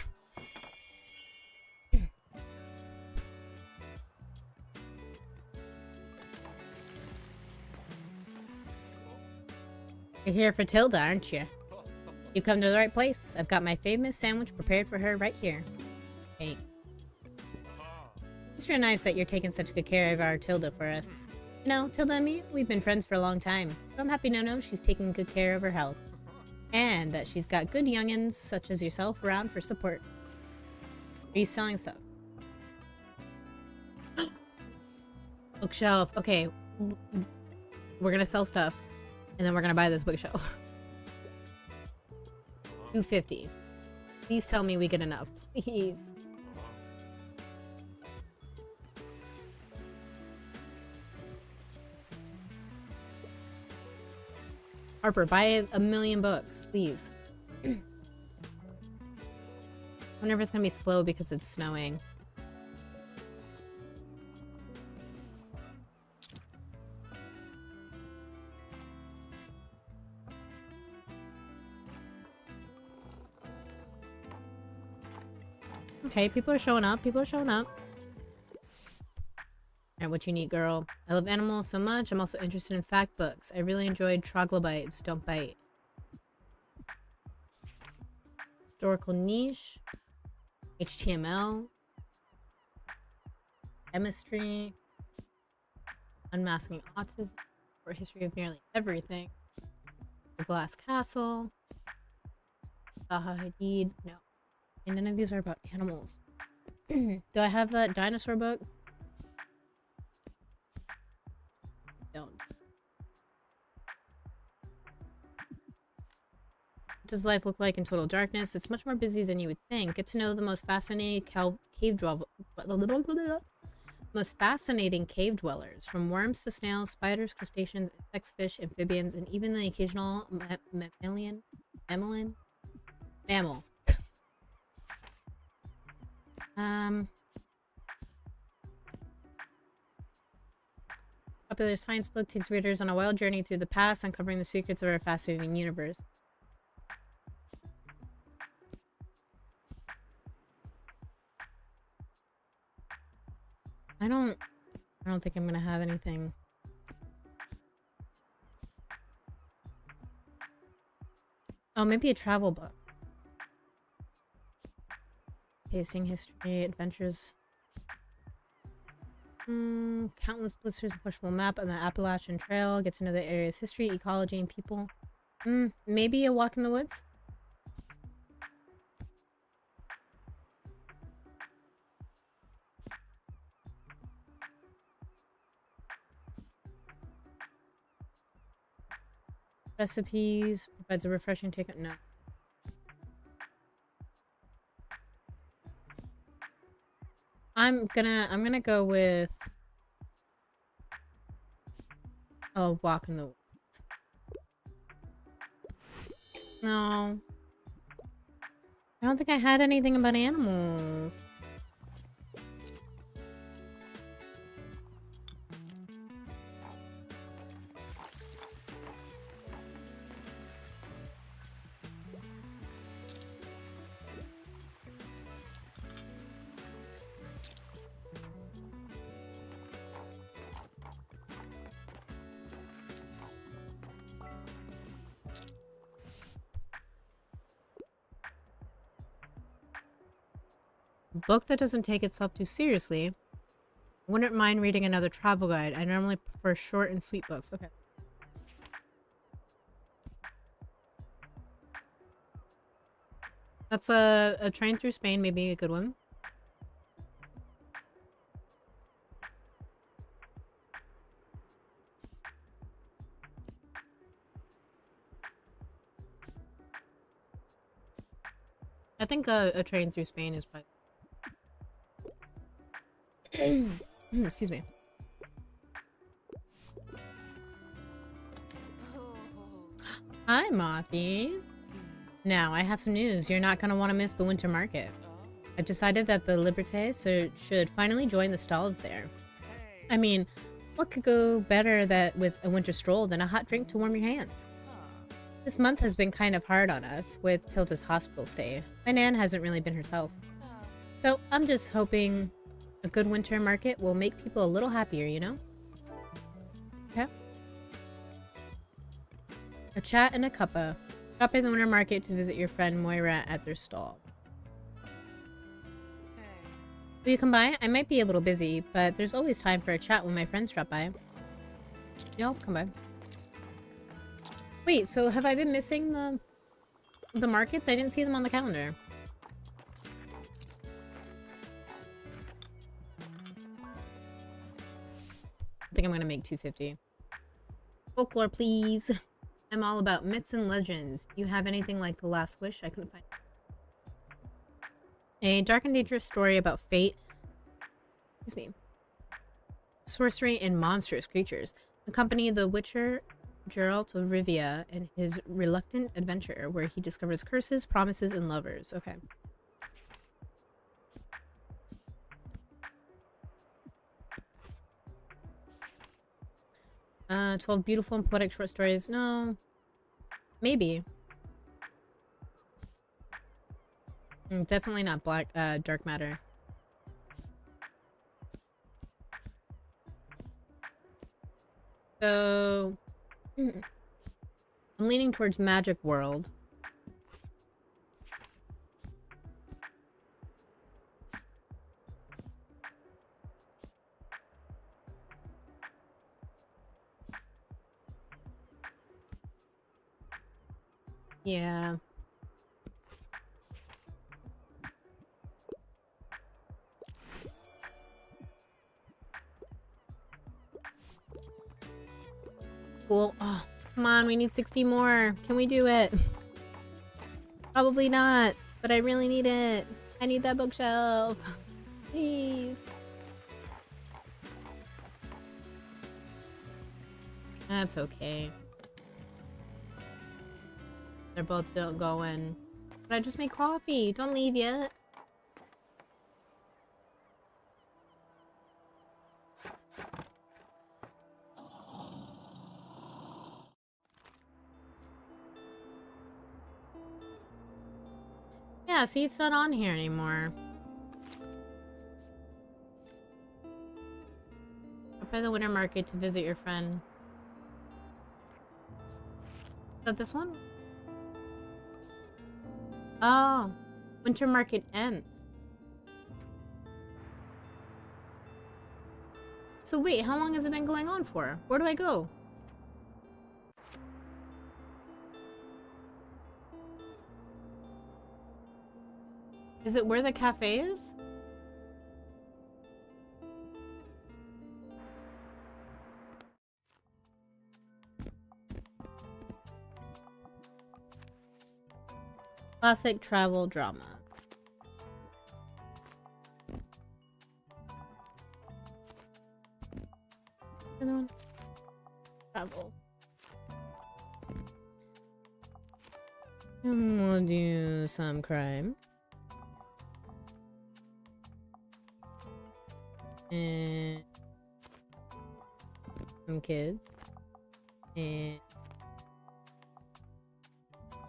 S1: You're here for Tilda, aren't you? You come to the right place. I've got my famous sandwich prepared for her right here. Thanks. It's real nice that you're taking such good care of our Tilda for us. You know, Tilda and me, we've been friends for a long time, so I'm happy to know she's taking good care of her health. And that she's got good youngins such as yourself around for support. Are you selling stuff? Bookshelf. Okay. We're gonna sell stuff. And then we're gonna buy this bookshelf. $250. Please tell me we get enough. Please. Harper, buy a million books, please. I wonder if it's gonna be slow because it's snowing. Okay, people are showing up. People are showing up. Alright, what you need, girl? I love animals so much. I'm also interested in fact books. I really enjoyed Troglobites. Don't bite. Historical niche. HTML. Chemistry. Unmasking autism. For a history of nearly everything. The Glass Castle. Zaha Hadid. No. And none of these are about animals. Do I have that dinosaur book? Don't. What does life look like in total darkness? It's much more busy than you would think. Get to know the most fascinating cave dwellers, from worms to snails, spiders, crustaceans, insects, fish, amphibians, and even the occasional mammal. Popular science book takes readers on a wild journey through the past, uncovering the secrets of our fascinating universe. I don't think I'm gonna have anything. Oh, maybe a travel book. Tasting history, adventures. Countless blisters, a pushable map on the Appalachian Trail. Get to know the area's history, ecology, and people. Maybe a walk in the woods? Recipes. Provides a refreshing take on... No. I'm gonna go with... a walk in the woods. No. I don't think I had anything about animals. A book that doesn't take itself too seriously. Wouldn't mind reading another travel guide. I normally prefer short and sweet books. Okay. That's a train through Spain, maybe a good one. I think a train through Spain is probably... Excuse me. Hi, Mothy. Now, I have some news. You're not going to want to miss the winter market. I've decided that the Liberté should finally join the stalls there. I mean, what could go better with a winter stroll than a hot drink to warm your hands? This month has been kind of hard on us with Tilda's hospital stay. My Nan hasn't really been herself. So I'm just hoping a good winter market will make people a little happier, you know? Okay. A chat and a cuppa. Stop in the winter market to visit your friend Moira at their stall. Will you come by? I might be a little busy, but there's always time for a chat when my friends drop by. Yeah, I'll come by. Wait, so have I been missing the markets? I didn't see them on the calendar. I think I'm gonna make 250. Folklore, please. I'm all about myths and legends. Do you have anything like The Last Wish? I couldn't find it. A dark and dangerous story about fate. Excuse me. Sorcery and monstrous creatures. Accompany the Witcher Geralt of Rivia and his reluctant adventure where he discovers curses, promises, and lovers. Okay. Uh, 12 beautiful and poetic short stories. No. Maybe. Definitely not dark matter. So... I'm leaning towards Magic World. Yeah. Cool. Oh, come on, we need 60 more. Can we do it? Probably not, but I really need it. I need that bookshelf. Please. That's okay. They're both going. But I just made coffee. Don't leave yet. Yeah, see, it's not on here anymore. Up by the winter market to visit your friend. Is that this one? Oh, winter market ends. So wait, how long has it been going on for? Where do I go? Is it where the cafe is? Classic travel drama. Another one. Travel. And we'll do some crime. And some kids. And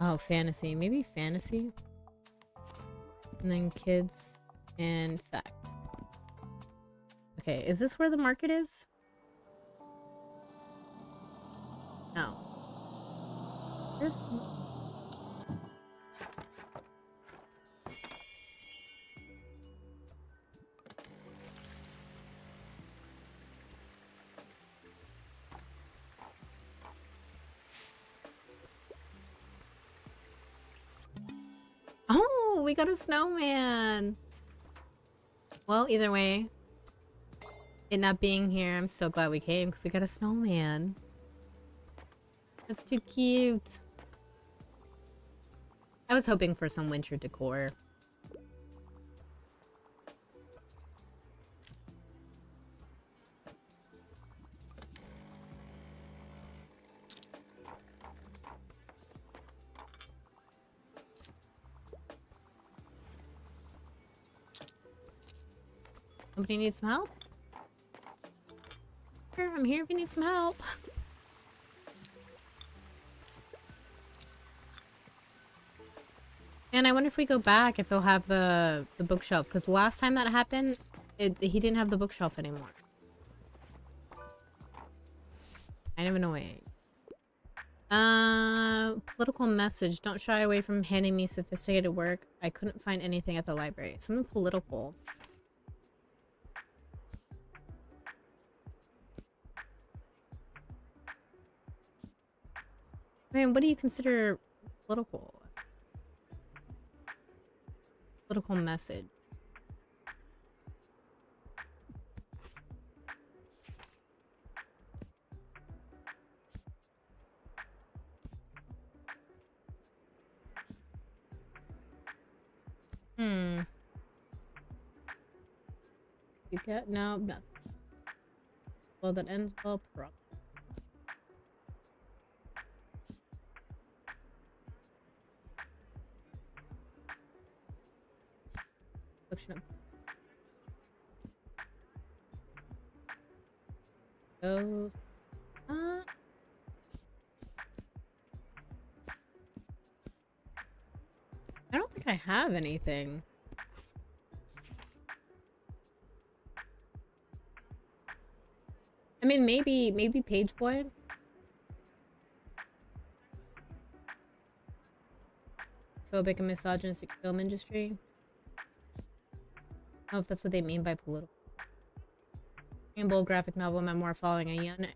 S1: oh, fantasy. Maybe fantasy. And then kids and facts. Okay, is this where the market is? No. There's... Oh, we got a snowman. Well, either way, it not being here, I'm so glad we came because we got a snowman. That's too cute. I was hoping for some winter decor. Somebody needs some help? Here, I'm here if you need some help. And I wonder if we go back, if he'll have the bookshelf. Because the last time that happened, he didn't have the bookshelf anymore. Kind of annoying. Political message. Don't shy away from handing me sophisticated work. I couldn't find anything at the library. Something political. I mean, what do you consider political? Political message. Hmm. You get no, nothing. Well, that ends well. Problem. Go. I don't think I have anything. I mean, maybe Page Boy. Phobic and misogynistic film industry. I don't know if that's what they mean by political. Bold graphic novel memoir following a young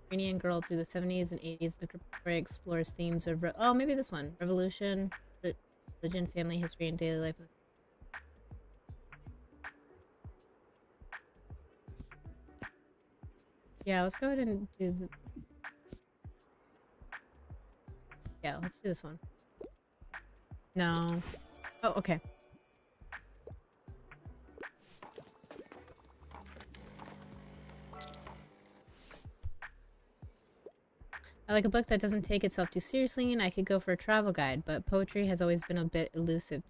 S1: Iranian girl through the 70s and 80s. The story explores themes of oh, maybe this one: revolution, religion, family history, and daily life. Yeah, let's go ahead and do the. Yeah, let's do this one. No. Oh, okay. I like a book that doesn't take itself too seriously, and I could go for a travel guide, but poetry has always been a bit elusive.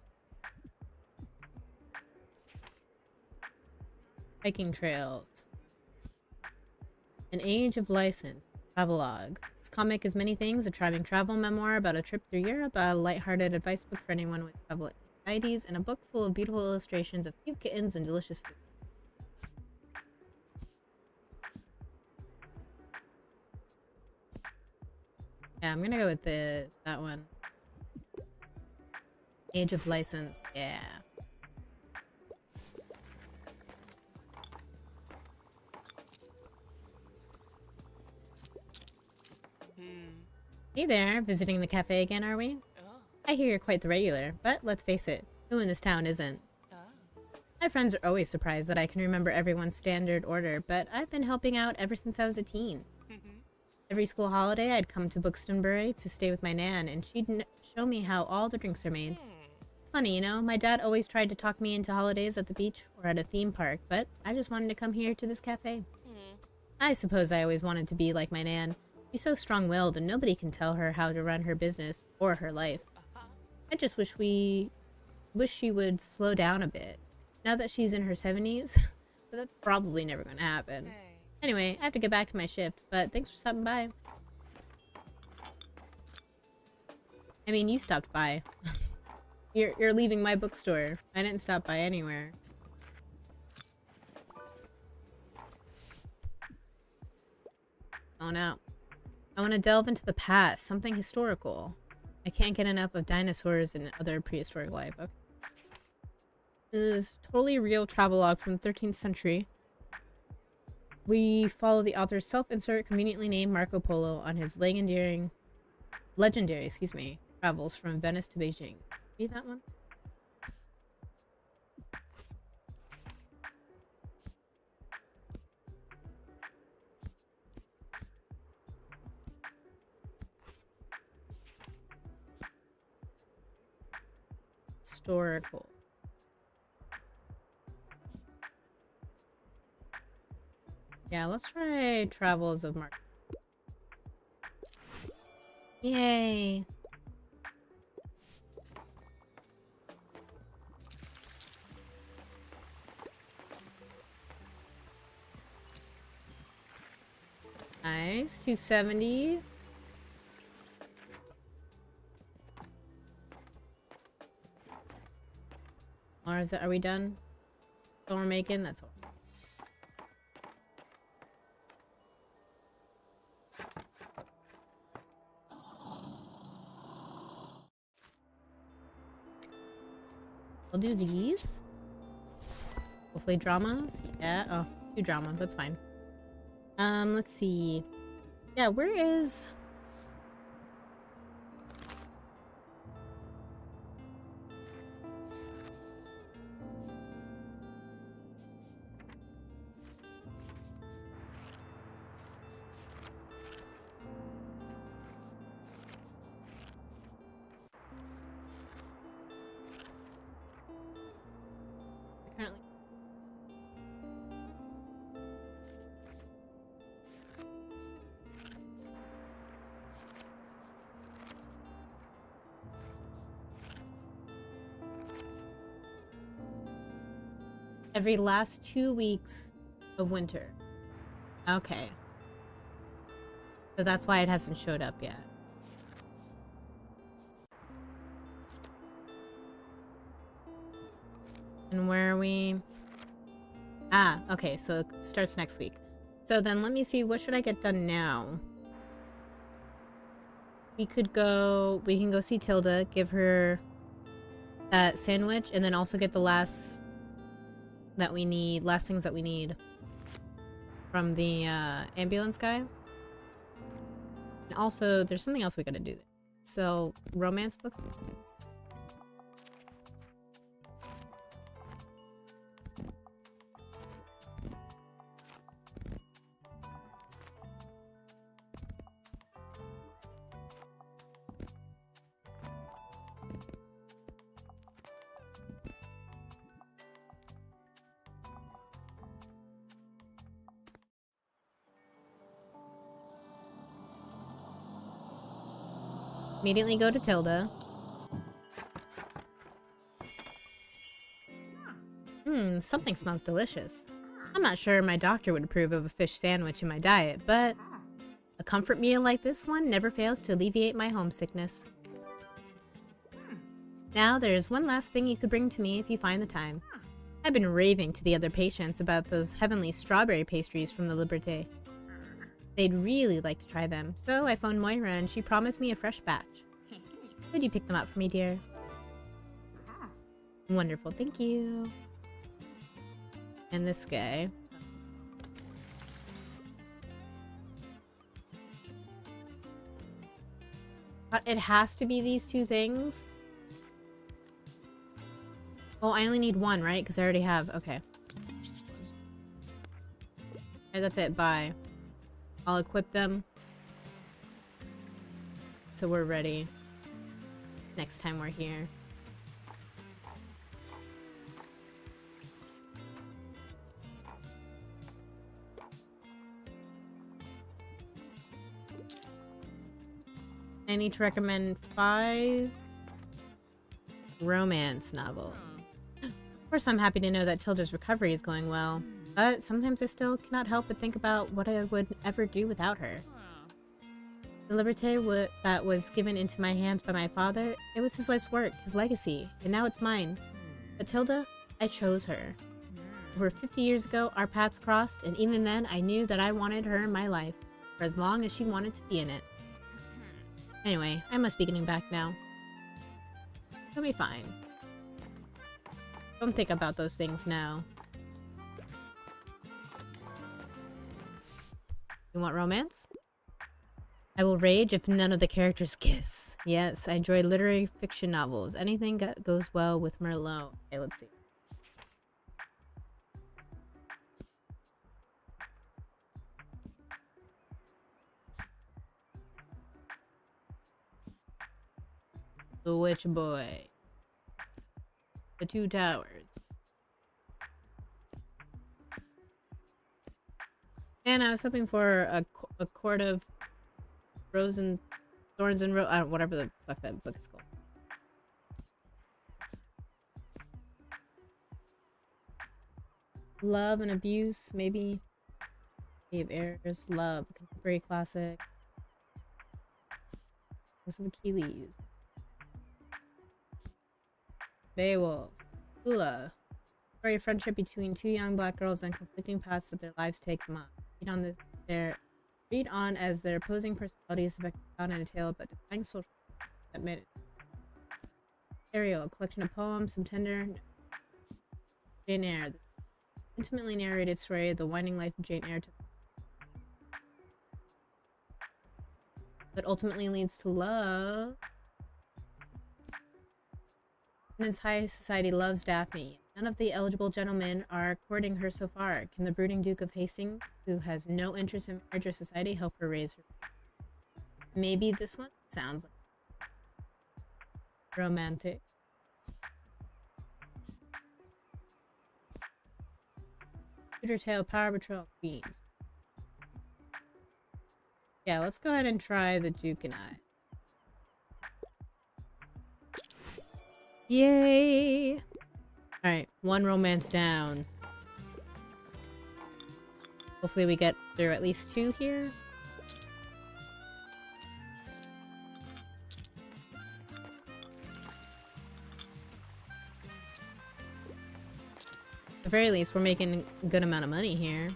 S1: Hiking trails. An Age of License. Travelogue. This comic is many things: a charming travel memoir about a trip through Europe, a lighthearted advice book for anyone with travel anxieties, and a book full of beautiful illustrations of cute kittens and delicious food. Yeah, I'm gonna go with that one. Age of License. Yeah. Hey there, visiting the cafe again, are we? I hear you're quite the regular, but let's face it, who in this town isn't? My friends are always surprised that I can remember everyone's standard order, but I've been helping out ever since I was a teen. Every school holiday, I'd come to Buxtonbury to stay with my nan, and she'd show me how all the drinks are made. It's funny, you know, my dad always tried to talk me into holidays at the beach or at a theme park, but I just wanted to come here to this cafe. I suppose I always wanted to be like my nan. She's so strong-willed, and nobody can tell her how to run her business or her life. I just wish she would slow down a bit. Now that she's in her 70s, but that's probably never going to happen. Anyway, I have to get back to my shift, but thanks for stopping by. I mean, you stopped by. You're leaving my bookstore. I didn't stop by anywhere. Oh no. I want to delve into the past, something historical. I can't get enough of dinosaurs and other prehistoric life. Okay. This is totally real travelogue from the 13th century. We follow the author's self-insert, conveniently named Marco Polo on his legendary, travels from Venice to Beijing. Read that one? Historical. Yeah, let's try Travels of Marco. Yay! Nice. 270. Or is it, are we done? So we're making? That's all. We'll do these. Hopefully dramas. Yeah. Oh, 2 drama. That's fine. Let's see. Yeah, where is... Currently... Every last 2 weeks of winter. Okay. So that's why it hasn't showed up yet. And where are we? Ah, okay, so it starts next week. So then let me see, what should I get done now? We can go see Tilda, give her that sandwich, and then also get the last things that we need from the ambulance guy. And also, there's something else we gotta do. So, romance books. Immediately go to Tilda. Something smells delicious. I'm not sure my doctor would approve of a fish sandwich in my diet, but a comfort meal like this one never fails to alleviate my homesickness. Now, there's one last thing you could bring to me if you find the time. I've been raving to the other patients about those heavenly strawberry pastries from the Liberté. They'd really like to try them, so I phoned Moira and she promised me a fresh batch. Could you pick them up for me, dear? Wonderful, thank you. And this guy. But it has to be these 2 things? Oh, I only need 1, right? Because I already have... Okay. Alright, that's it. Bye. I'll equip them. So we're ready. Next time we're here. I need to recommend 5 romance novels. Of course, I'm happy to know that Tilda's recovery is going well, but sometimes I still cannot help but think about what I would ever do without her. The Liberté that was given into my hands by my father, it was his life's work, his legacy, and now it's mine. But Tilda, I chose her. Over 50 years ago, our paths crossed, and even then, I knew that I wanted her in my life, for as long as she wanted to be in it. Anyway, I must be getting back now. It'll be fine. Don't think about those things now. You want romance? I will rage if none of the characters kiss. Yes, I enjoy literary fiction novels. Anything that goes well with Merlot. Okay, let's see. The Witch Boy. The Two Towers. And I was hoping for a Court of Rose and Thorns and whatever the fuck that book is called. Love and abuse, maybe. Of errors, love, contemporary classic. House of Achilles. Beowulf. Ula. Story of friendship between two young black girls and conflicting paths that their lives take them on. Read on as their opposing personalities affect the town in a tale about defying social that made it. Ariel, a collection of poems, some tender. Jane Eyre, the intimately narrated story of the winding life of Jane Eyre, but ultimately leads to love. London's high society loves Daphne. None of the eligible gentlemen are courting her so far. Can the brooding Duke of Hastings, who has no interest in marriage or society, help her raise her? Maybe this one sounds like romantic. Tudor Tale, Power Patrol, Queens. Yeah, let's go ahead and try the Duke and I. Yay! Alright, one romance down. Hopefully we get through at least 2 here. At the very least, we're making a good amount of money here.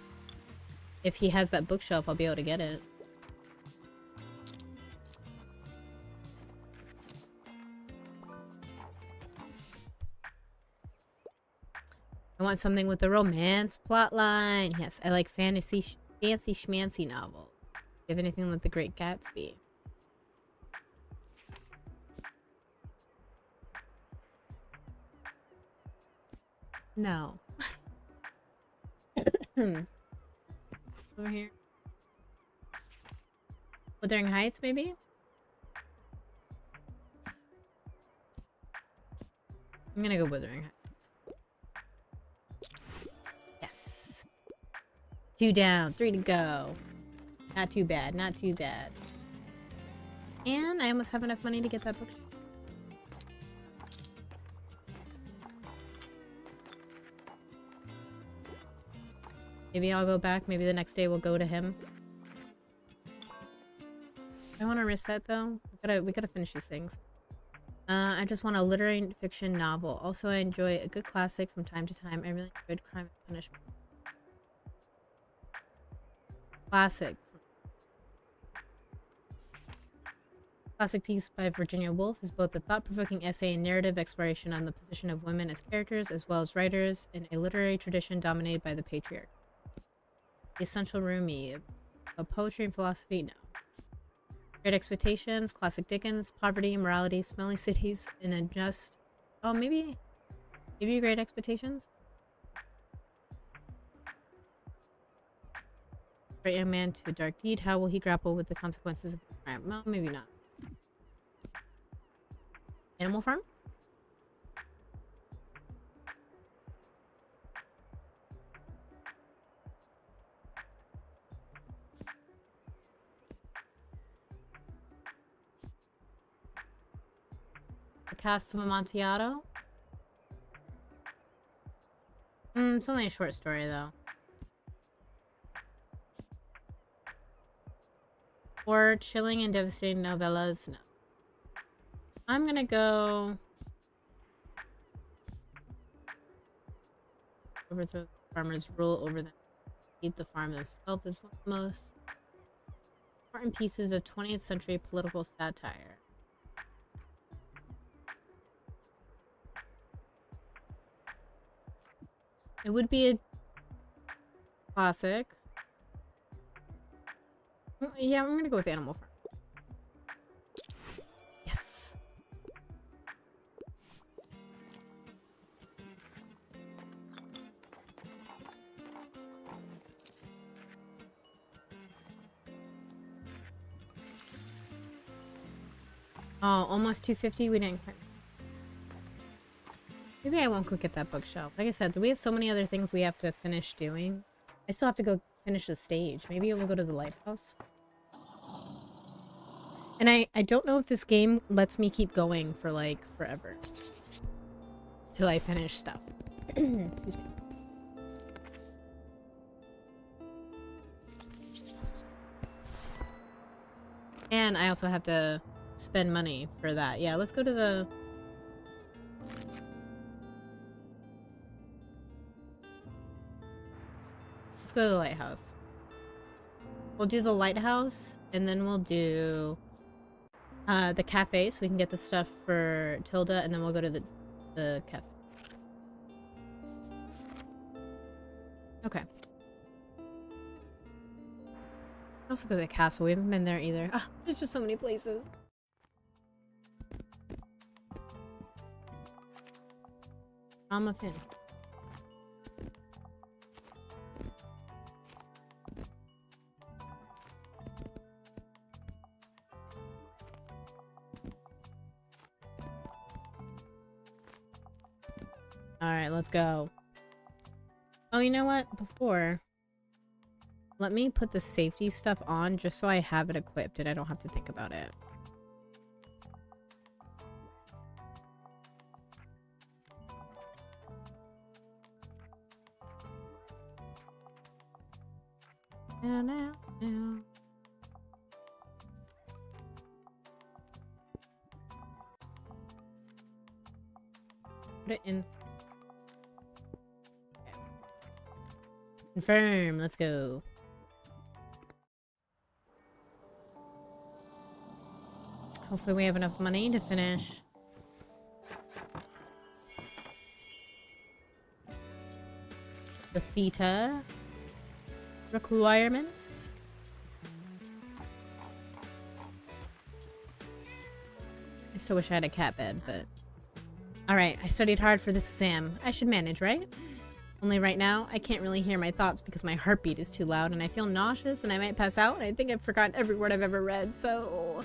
S1: If he has that bookshelf, I'll be able to get it. I want something with a romance plotline. Yes, I like fancy schmancy novels. Do you have anything like The Great Gatsby? No. Over here. Wuthering Heights, maybe? I'm gonna go Wuthering Heights. Yes. 2 down, 3 to go. Not too bad, not too bad. And I almost have enough money to get that bookshelf. Maybe I'll go back. Maybe the next day we'll go to him. I want to risk that though. We gotta finish these things. I just want a literary fiction novel. Also, I enjoy a good classic from time to time. I really enjoyed Crime and Punishment. Classic. Classic piece by Virginia Woolf is both a thought-provoking essay and narrative exploration on the position of women as characters as well as writers in a literary tradition dominated by the patriarchy. The Essential Rumi, of poetry and philosophy, no. Great Expectations, classic Dickens, poverty, immorality, smelly cities, and unjust. Oh, maybe Great Expectations. Great young man to a dark deed. How will he grapple with the consequences of crime? Well, maybe not. Animal Farm. The Cast of Amontillado. It's only a short story though. Or chilling and devastating novellas. No. I'm gonna go overthrow the farmers, rule over them, eat the farm themselves is one of the most important pieces of 20th century political satire. It would be a classic. Yeah, I'm gonna go with Animal Farm. Yes. Oh, almost 250. We didn't quite. Maybe I won't go get that bookshelf. Like I said, we have so many other things we have to finish doing. I still have to go finish the stage. Maybe we'll go to the lighthouse. And I don't know if this game lets me keep going for like forever. Till I finish stuff. Excuse me. And I also have to spend money for that. Yeah, let's go to the... Let's go to the lighthouse. We'll do the lighthouse, and then we'll do the cafe so we can get the stuff for Tilda, and then we'll go to the cafe. Okay. Also go to the castle. We haven't been there either. Ah, there's just so many places. I'm a fantasy. Alright, let's go. Oh, you know what? Before, let me put the safety stuff on just so I have it equipped and I don't have to think about it. Now. Put it in. Okay. Confirm. Let's go. Hopefully we have enough money to finish. The theta requirements. I still wish I had a cat bed, but... Alright, I studied hard for this exam. I should manage, right? Only right now, I can't really hear my thoughts because my heartbeat is too loud and I feel nauseous and I might pass out and I think I've forgotten every word I've ever read, so...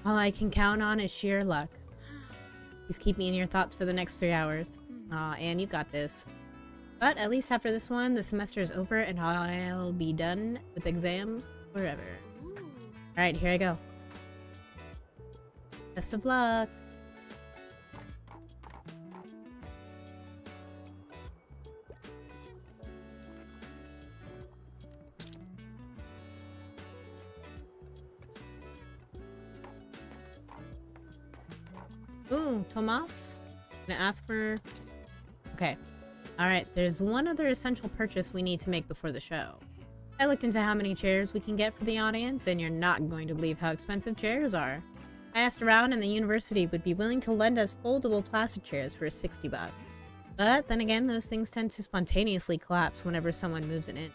S1: All I can count on is sheer luck. Please keep me in your thoughts for the next 3 hours. Aw, Anne, you got this. But at least after this one, the semester is over and I'll be done with exams forever. Alright, here I go. Best of luck. Ooh, Tomas? Gonna ask for... Okay. Alright, there's one other essential purchase we need to make before the show. I looked into how many chairs we can get for the audience, and you're not going to believe how expensive chairs are. I asked around and the university would be willing to lend us foldable plastic chairs for 60 bucks. But then again, those things tend to spontaneously collapse whenever someone moves it in.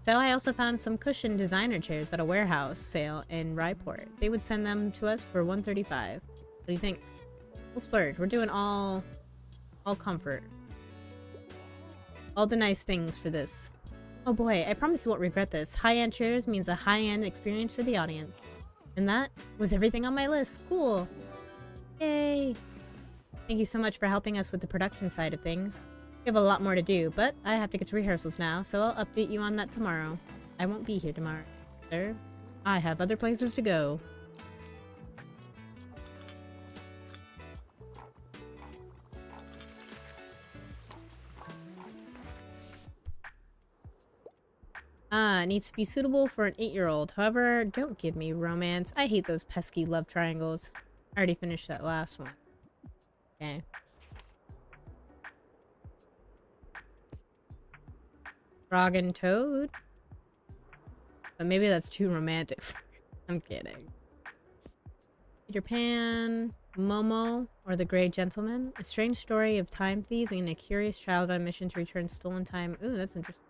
S1: So I also found some cushioned designer chairs at a warehouse sale in Ryport. They would send them to us for $135. What do you think? We'll splurge. We're doing all comfort. All the nice things for this. Oh boy, I promise you won't regret this. High-end chairs means a high-end experience for the audience. And that was everything on my list. Cool. Yay. Thank you so much for helping us with the production side of things. We have a lot more to do, but I have to get to rehearsals now, so I'll update you on that tomorrow. I won't be here tomorrow, sir. I have other places to go. It needs to be suitable for an 8-year-old. However, don't give me romance. I hate those pesky love triangles. I already finished that last one. Okay. Frog and Toad? But maybe that's too romantic. I'm kidding. Peter Pan, Momo, or the Grey Gentleman. A strange story of time thieves and a curious child on a mission to return stolen time. Ooh, that's interesting.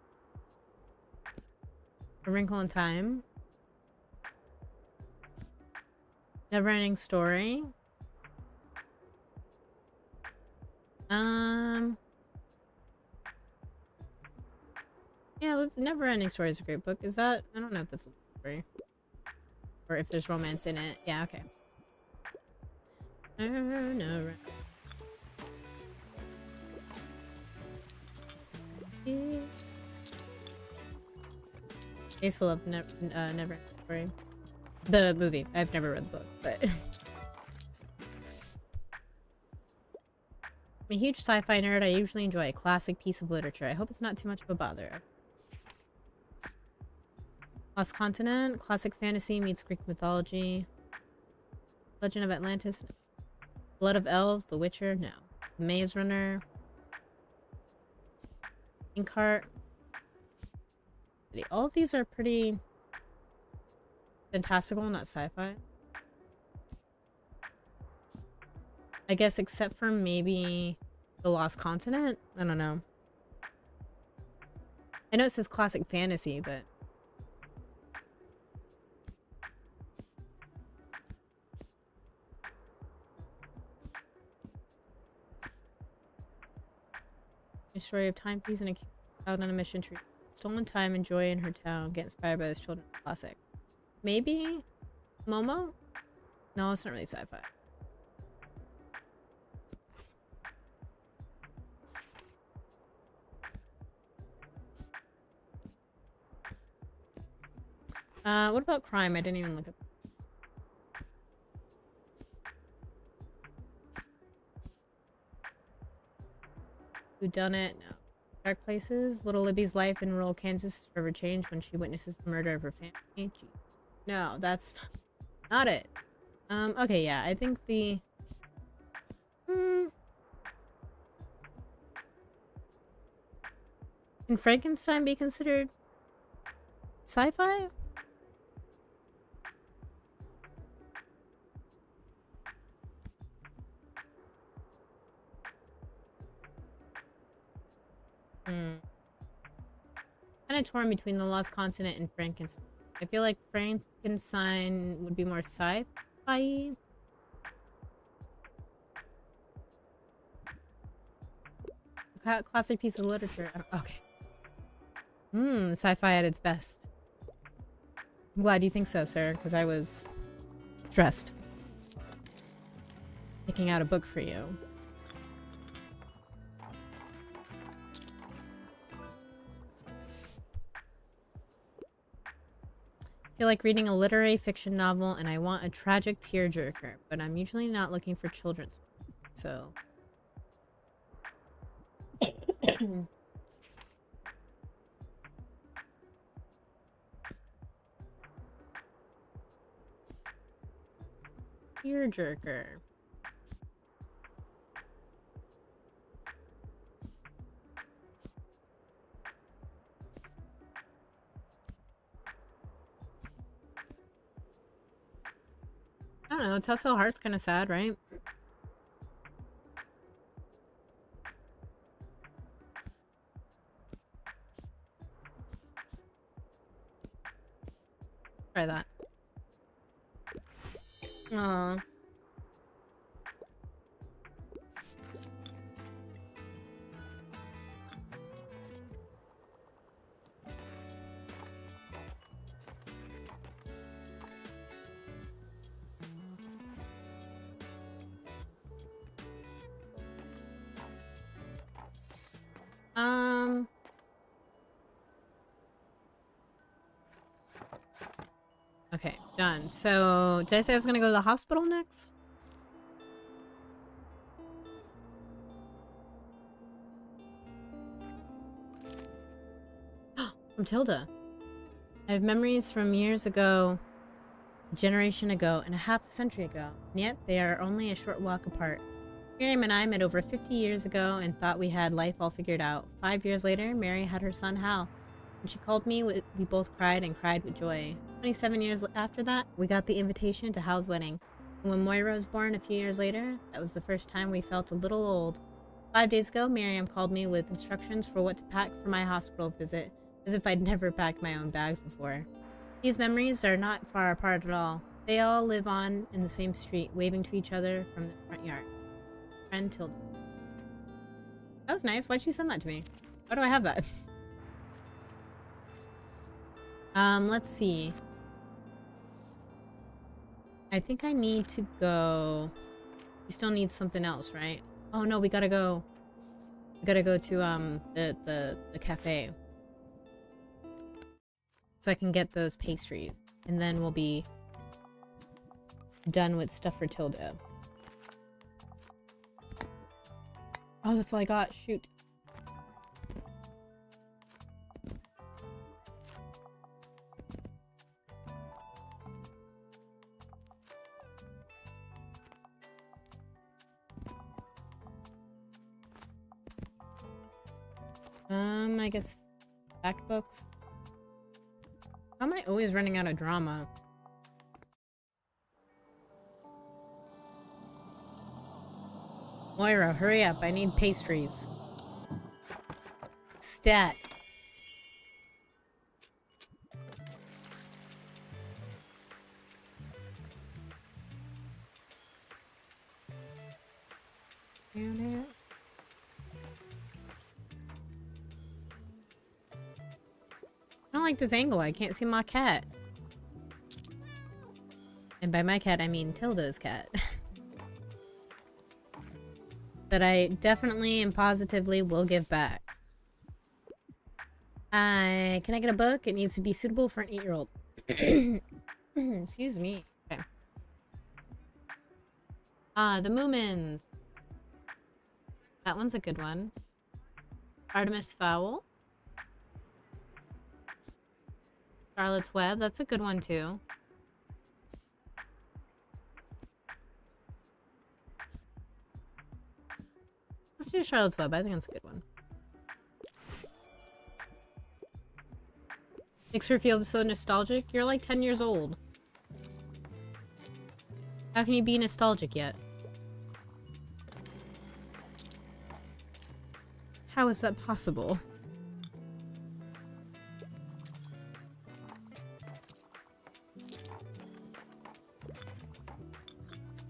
S1: A Wrinkle in Time. Never-ending Story. Yeah, Never-ending Story is a great book. Is that? I don't know if that's a story. Or if there's romance in it. Yeah, okay. No. I used to love Never-ending Story. The movie. I've never read the book, but... I'm a huge sci-fi nerd. I usually enjoy a classic piece of literature. I hope it's not too much of a bother. Lost Continent. Classic fantasy meets Greek mythology. Legend of Atlantis. No. Blood of Elves. The Witcher. No. Maze Runner. Inkheart. All of these are pretty fantastical, not sci-fi. I guess except for maybe The Lost Continent. I don't know. I know it says classic fantasy, but a story of time thieves and a child on a mission to stolen time and joy in her town. Get inspired by this children's classic. Maybe Momo? No, it's not really sci-fi. What about crime? I didn't even look up. Whodunit? No. Dark Places? Little Libby's life in rural Kansas is forever changed when she witnesses the murder of her family. Jeez. No, that's not it. Okay, yeah, I think the... Can Frankenstein be considered sci-fi? Kind of torn between The Lost Continent and Frankenstein. I feel like Frankenstein would be more sci-fi. Classic piece of literature. Okay. Sci-fi at its best. I'm glad you think so, sir, because I was stressed picking out a book for you. I feel like reading a literary fiction novel and I want a tragic tearjerker, but I'm usually not looking for children's books, so... Tearjerker. I don't know, Telltale Heart's kind of sad, right? Try that. Aww. Okay, done. So, did I say I was gonna go to the hospital next? From Tilda. I have memories from years ago, a generation ago, and a half a century ago, and yet they are only a short walk apart. Miriam and I met over 50 years ago and thought we had life all figured out. 5 years later, Mary had her son Hal. When she called me, we both cried and cried with joy. 27 years after that, we got the invitation to Hal's wedding. And when Moira was born a few years later, that was the first time we felt a little old. 5 days ago, Miriam called me with instructions for what to pack for my hospital visit, as if I'd never packed my own bags before. These memories are not far apart at all. They all live on in the same street, waving to each other from the front yard. Friend Tilda. That was nice. Why'd she send that to me? Why do I have that? Let's see. I think I need to go... We still need something else, right? Oh no, we gotta go... We gotta go to, the cafe. So I can get those pastries. And then we'll be done with stuff for Tilda. Oh, that's all I got. Shoot. I guess fact books. How am I always running out of drama? Moira, hurry up. I need pastries. Stat. I don't like this angle. I can't see my cat. And by my cat, I mean Tilda's cat. That I definitely and positively will give back. Can I get a book? It needs to be suitable for an 8-year-old. Excuse me. Okay. The Moomins. That one's a good one. Artemis Fowl. Charlotte's Web. That's a good one too. Let's do Charlotte's Web. I think that's a good one. Makes her feel so nostalgic. You're like 10 years old. How can you be nostalgic yet? How is that possible?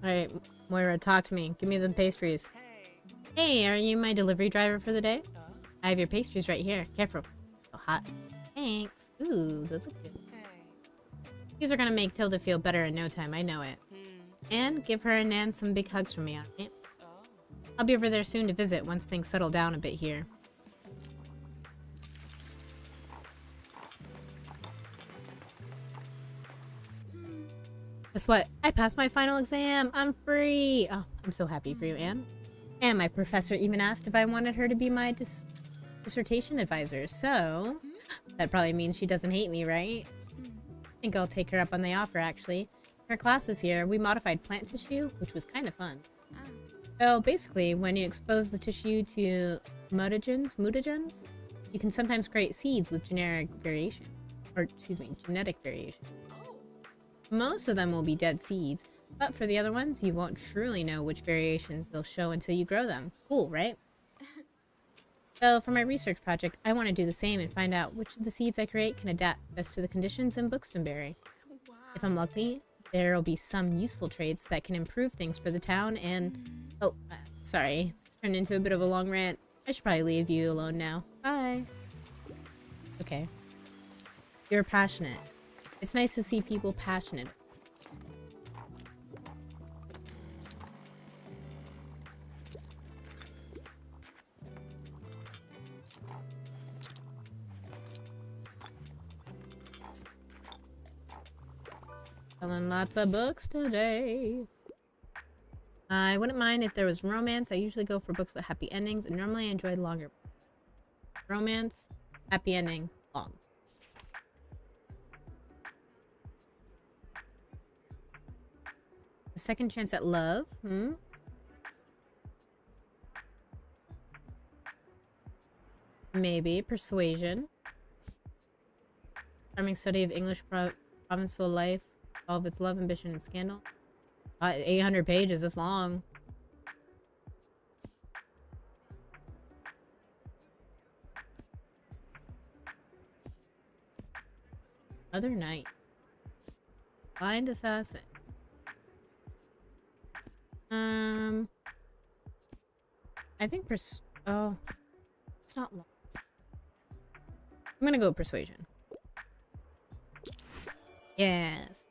S1: Alright, Moira, talk to me. Give me the pastries. Hey, are you my delivery driver for the day? I have your pastries right here. Careful. So hot. Thanks. Ooh, those look good. These are gonna make Tilda feel better in no time, I know it. And give her and Nan some big hugs from me, alright? I'll be over there soon to visit once things settle down a bit here. Guess what? I passed my final exam! I'm free! Oh, I'm so happy for you, Anne. And my professor even asked if I wanted her to be my dissertation advisor, so... That probably means she doesn't hate me, right? I think I'll take her up on the offer, actually. Her class this year, we modified plant tissue, which was kind of fun. So basically, when you expose the tissue to mutagens, you can sometimes create seeds with genetic variation. Most of them will be dead seeds, but for the other ones, you won't truly know which variations they'll show until you grow them. Cool, right? So for my research project, I want to do the same and find out which of the seeds I create can adapt best to the conditions in Buxtonbury. If I'm lucky, there'll be some useful traits that can improve things for the town and... Oh, sorry. It's turned into a bit of a long rant. I should probably leave you alone now. Bye. Okay. You're passionate. It's nice to see people passionate. Selling lots of books today. I wouldn't mind if there was romance. I usually go for books with happy endings, and normally I enjoy longer. Romance, happy ending, long. A second chance at love. Maybe. Persuasion. Charming study of English provincial life. All of its love, ambition, and scandal. 800 pages, that's long. Other night. Blind assassin. I think oh. It's not long. I'm gonna go with persuasion. Yes.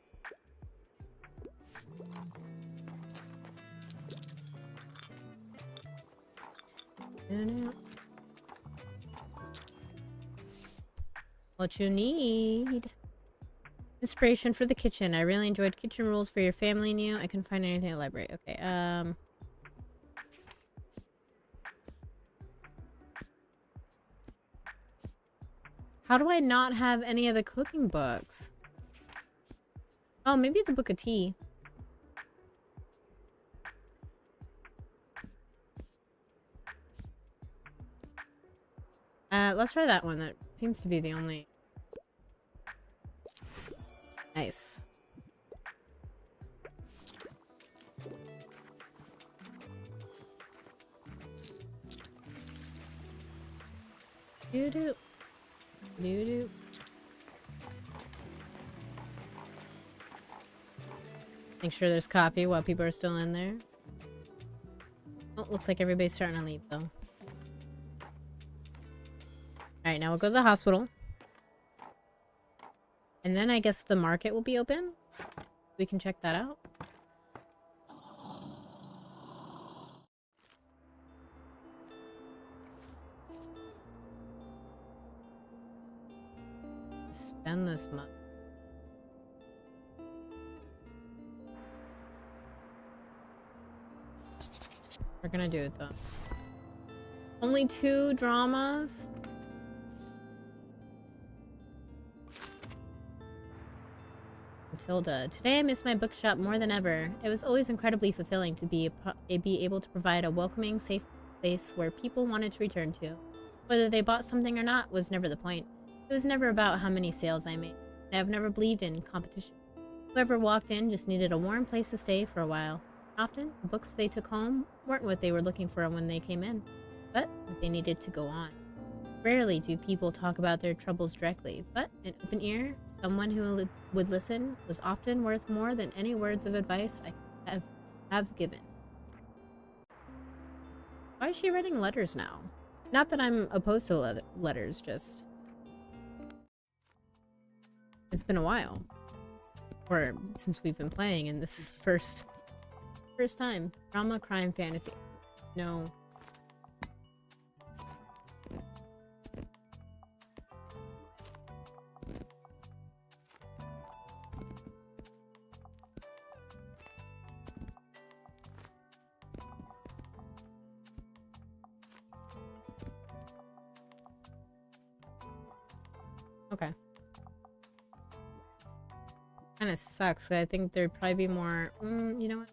S1: What you need. Inspiration for the kitchen. I really enjoyed kitchen rules for your family and you. I couldn't find anything at the library. Okay, how do I not have any of the cooking books? Oh, maybe the book of tea. Let's try that one. That seems to be the only... Nice. Doo-doo. Doo-doo. Make sure there's coffee while people are still in there. Oh, looks like everybody's starting to leave, though. Alright, now we'll go to the hospital. And then I guess the market will be open. We can check that out. Spend this much. We're gonna do it, though. Only 2 dramas? Matilda. Today I miss my bookshop more than ever. It was always incredibly fulfilling to be able to provide a welcoming, safe place where people wanted to return to. Whether they bought something or not was never the point. It was never about how many sales I made. I have never believed in competition. Whoever walked in just needed a warm place to stay for a while. Often, the books they took home weren't what they were looking for when they came in, but they needed to go on. Rarely do people talk about their troubles directly, but an open ear, someone who would listen, was often worth more than any words of advice I have given. Why is she writing letters now? Not that I'm opposed to letters, just... It's been a while. Or since we've been playing, and this is the first time. Drama, crime, fantasy. No. Okay. Kind of sucks. I think there'd probably be more... you know what?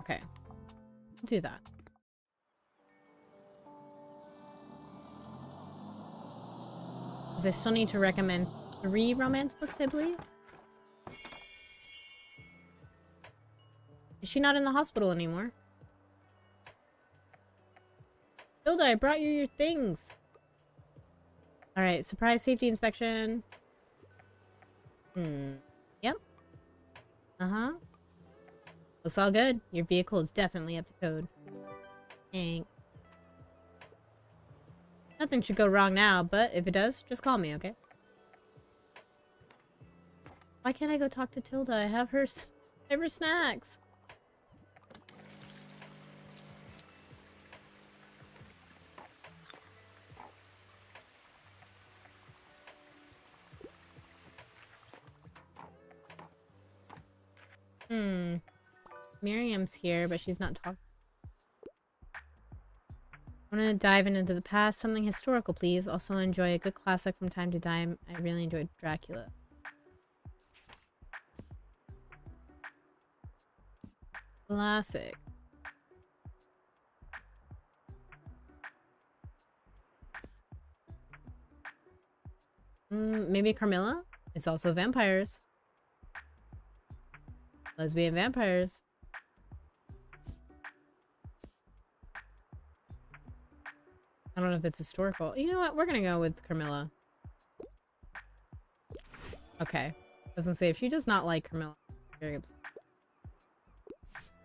S1: Okay. I'll do that. Because I still need to recommend 3 romance books, I believe. Is she not in the hospital anymore? Hilda, I brought you your things. Alright, surprise safety inspection. Yep. Uh-huh. Looks all good. Your vehicle is definitely up to code. Thanks. Nothing should go wrong now, but if it does, just call me, okay? Why can't I go talk to Tilda? I have her snacks. Miriam's here, but she's not talking. I want to dive into the past. Something historical, please. Also enjoy a good classic from time to time. I really enjoyed Dracula. Classic. Maybe Carmilla? It's also vampires. Lesbian vampires. I don't know if it's historical. You know what? We're gonna go with Carmilla. Okay. I was gonna say, if she does not like Carmilla, very upset.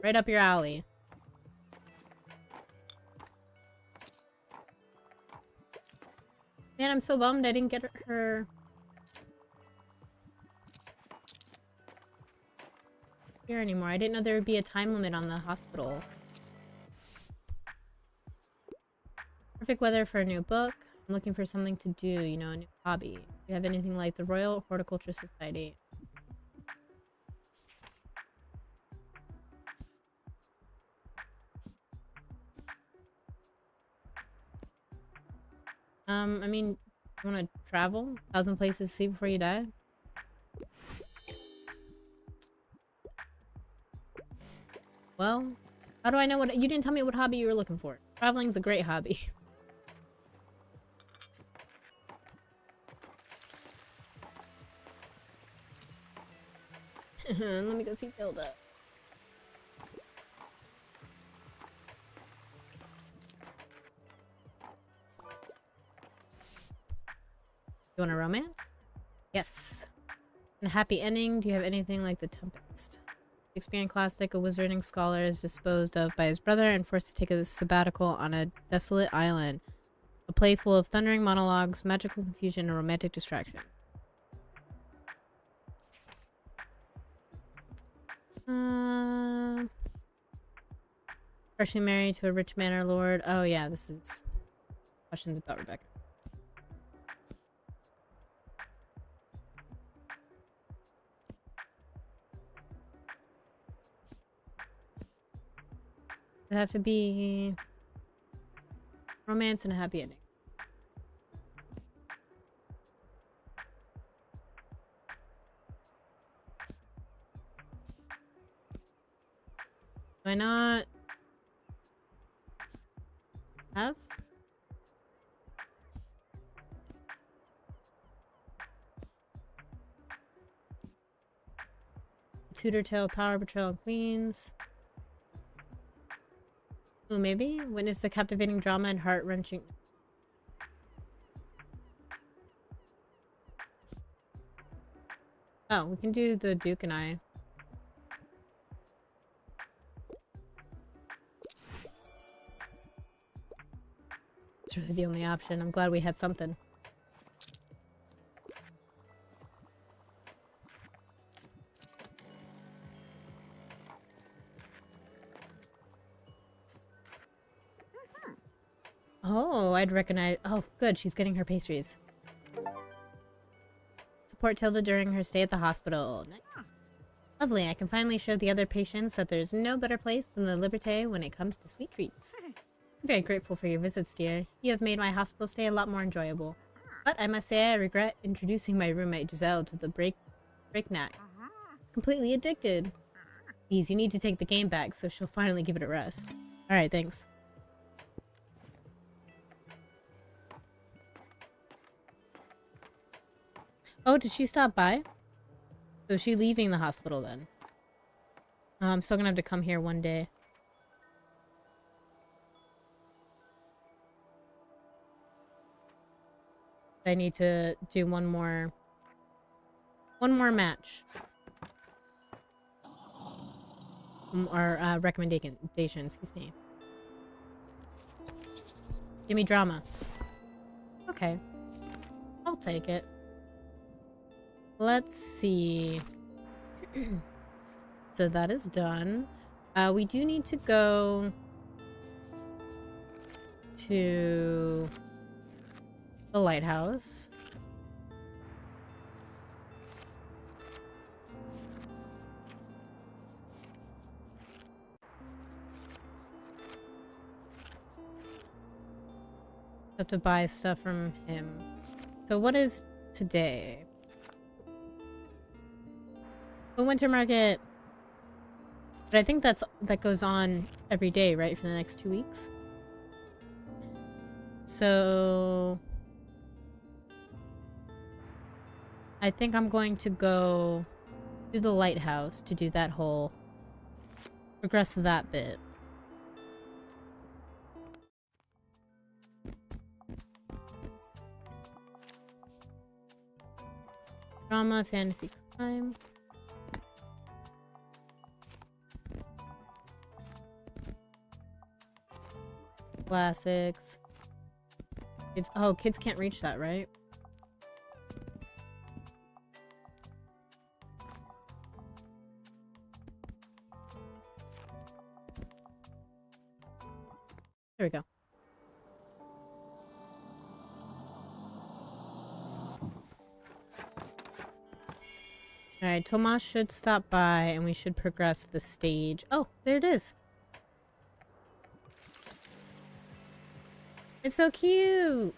S1: Right up your alley. Man, I'm so bummed I didn't get her... here anymore. I didn't know there would be a time limit on the hospital. Perfect weather for a new book. I'm looking for something to do, you know, a new hobby. Do you have anything like the Royal Horticulture Society? I mean, you want to travel? 1,000 places to see before you die? Well, how do I know what... You didn't tell me what hobby you were looking for. Traveling's a great hobby. Let me go see Tilda. You want a romance? Yes. And a happy ending? Do you have anything like The Tempest? Shakespearean classic, a wizarding scholar is disposed of by his brother and forced to take a sabbatical on a desolate island. A play full of thundering monologues, magical confusion, and romantic distraction. Freshly married to a rich manor lord. Oh yeah, this is questions about Rebecca. It have to be romance and a happy ending. Do I not have? Tudor Tale, Power, Betrayal, and Queens. Ooh, maybe? Witness the captivating drama and heart-wrenching... Oh, we can do the Duke and I. It's really the only option. I'm glad we had something. Oh, I'd recognize... Oh, good. She's getting her pastries. Support Tilda during her stay at the hospital. Lovely. I can finally show the other patients that there's no better place than the Liberté when it comes to sweet treats. I'm very grateful for your visits, dear. You have made my hospital stay a lot more enjoyable. But I must say I regret introducing my roommate Giselle to the breakneck. Completely addicted. Please, you need to take the game back so she'll finally give it a rest. Alright, thanks. Oh, did she stop by? So is she leaving the hospital then? Oh, I'm still gonna have to come here one day. I need to do one more match. Or recommendation, excuse me. Give me drama. Okay. I'll take it. Let's see. So that is done. We do need to go to the lighthouse. Have to buy stuff from him. So what is today? The winter market. But I think that goes on every day, right? For the next 2 weeks. So I think I'm going to go to the lighthouse to do that whole progress that bit. Drama, fantasy, crime. Classics. Kids can't reach that, right? There we go. Alright, Tomas should stop by and we should progress the stage. Oh, there it is. It's so cute.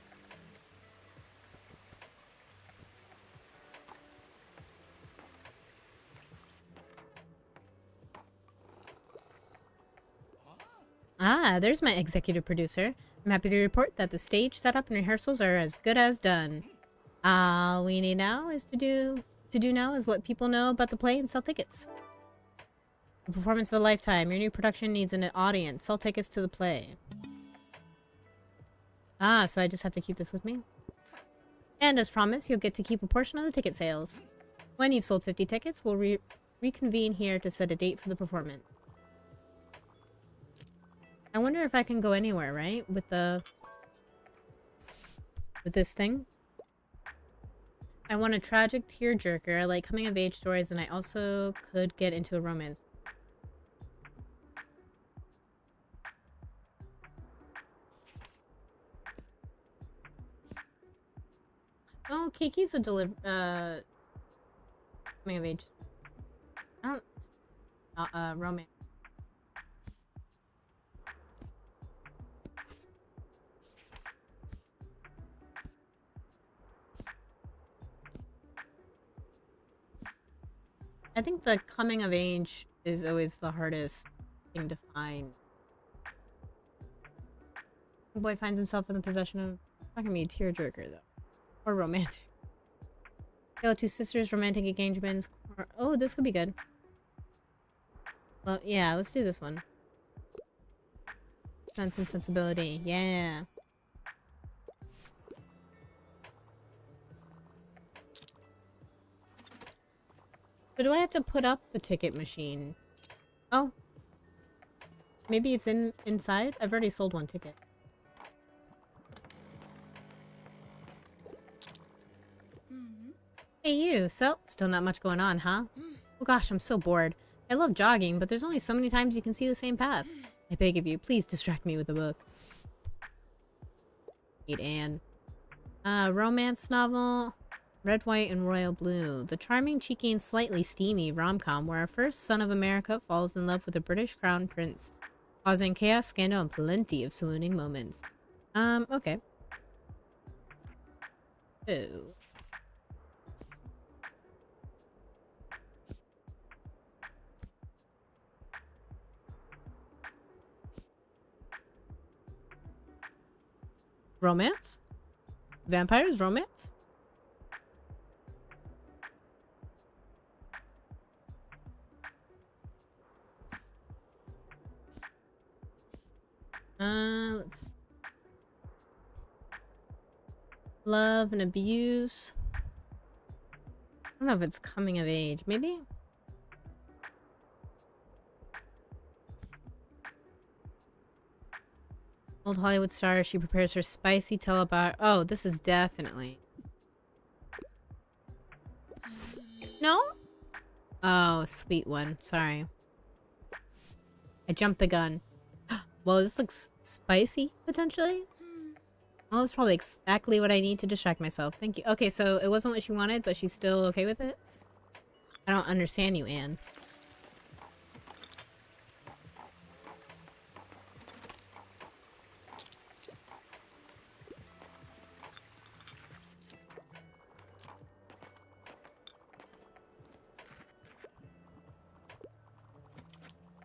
S1: Ah, there's my executive producer. I'm happy to report that the stage setup and rehearsals are as good as done. All we need now is to do now is let people know about the play and sell tickets. A performance of a lifetime. Your new production needs an audience. Sell tickets to the play. Ah, so I just have to keep this with me? And as promised, you'll get to keep a portion of the ticket sales. When you've sold 50 tickets, we'll reconvene here to set a date for the performance. I wonder if I can go anywhere, right? With this thing. I want a tragic tearjerker. I like coming of age stories, and I also could get into a romance. Oh, Kiki's a coming of age. I don't romance. I think the coming of age is always the hardest thing to find. The boy finds himself in the possession of... Not gonna be a tearjerker, though. Or romantic. Hello, two sisters, romantic engagements. Oh, this could be good. Well, yeah, let's do this one. Sense and sensibility. Yeah. But do I have to put up the ticket machine? Oh. Maybe it's inside? I've already sold one ticket. Hey you, so, still not much going on, huh? Oh gosh, I'm so bored. I love jogging, but there's only so many times you can see the same path. I beg of you, please distract me with a book. Eat Anne. Romance novel. Red, white, and royal blue. The charming, cheeky, and slightly steamy rom-com where our first son of America falls in love with a British crown prince, causing chaos, scandal, and plenty of swooning moments. Okay. Oh. Romance? Vampires? Romance? Let's... Love and abuse. I don't know if it's coming of age. Maybe? Old Hollywood star, she prepares her spicy telebar. Oh, this is definitely... No? Oh, sweet one. Sorry. I jumped the gun. Well, this looks spicy, potentially? Well, that's probably exactly what I need to distract myself. Thank you. Okay, so it wasn't what she wanted, but she's still okay with it? I don't understand you, Anne.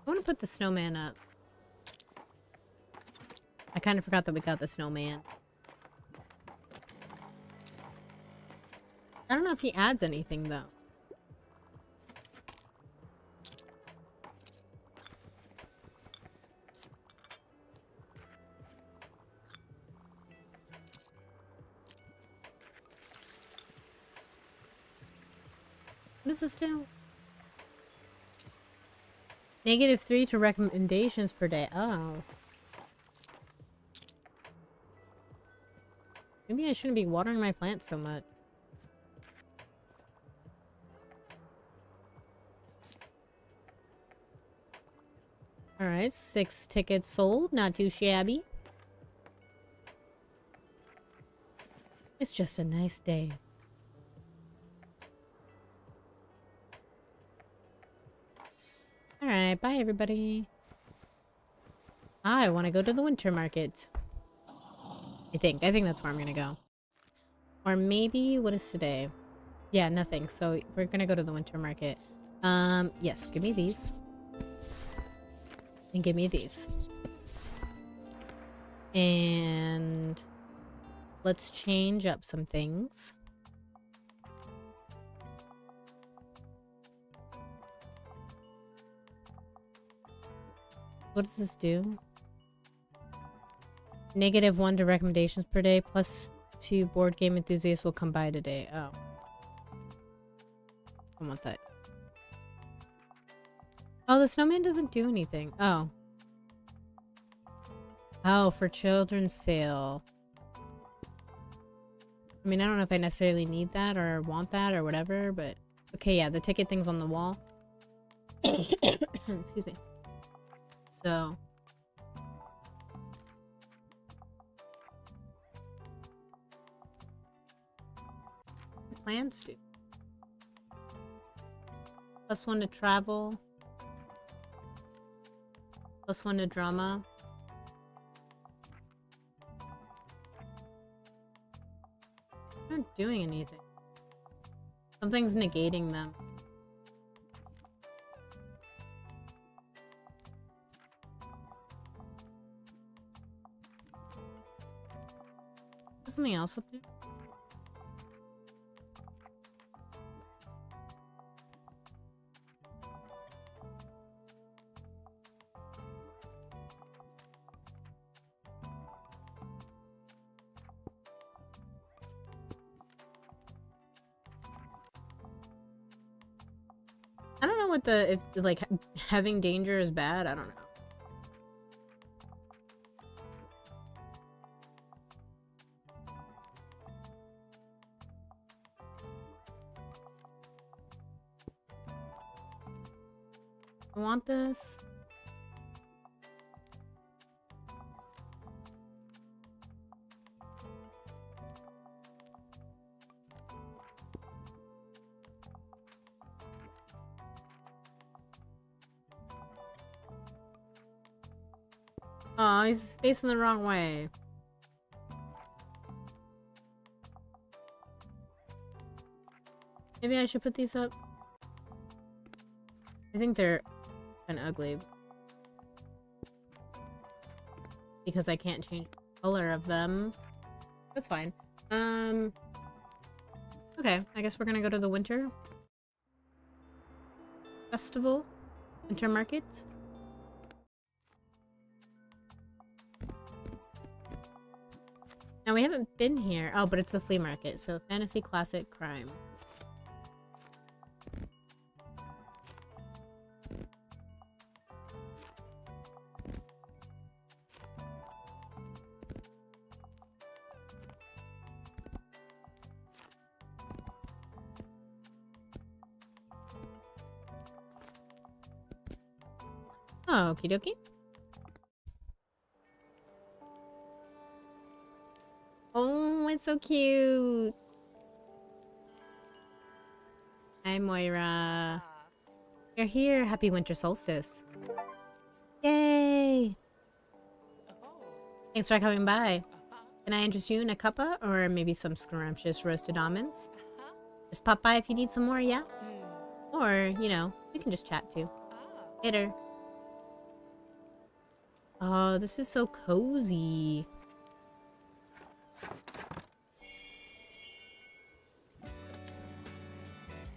S1: I want to put the snowman up. I kind of forgot that we got the snowman. I don't know if he adds anything, though. What does this do? -3 to recommendations per day. Oh. Maybe I shouldn't be watering my plants so much. Alright, 6 tickets sold. Not too shabby. It's just a nice day. Alright, bye everybody. I want to go to the winter market. I think that's where I'm gonna go. Or maybe, what is today? Yeah, nothing. So we're gonna go to the winter market. Yes, give me these. And give me these. And let's change up some things. What does this do? -1 to recommendations per day, +2 board game enthusiasts will come by today. Oh. I want that. Oh, the snowman doesn't do anything. Oh. Oh, for children's sale. I mean, I don't know if I necessarily need that or want that or whatever, but... Okay, yeah, the ticket thing's on the wall. Excuse me. So... plans do. +1 to travel. +1 to drama. They're not doing anything. Something's negating them. Is something else up there? I don't know what the, if like having danger is bad. I don't know. I want this. Oh, he's facing the wrong way. Maybe I should put these up. I think they're kind of ugly. Because I can't change the color of them. That's fine. Okay, I guess we're gonna go to the winter festival. Winter market. Now we haven't been here. Oh, but it's a flea market. So fantasy, classic, crime. Oh, okie dokie. Oh, it's so cute. Hi, Moira. You're here. Happy winter solstice. Yay! Thanks for coming by. Can I interest you in a cuppa or maybe some scrumptious roasted almonds? Just pop by if you need some more, yeah? Or, you know, we can just chat too. Later. Oh, this is so cozy.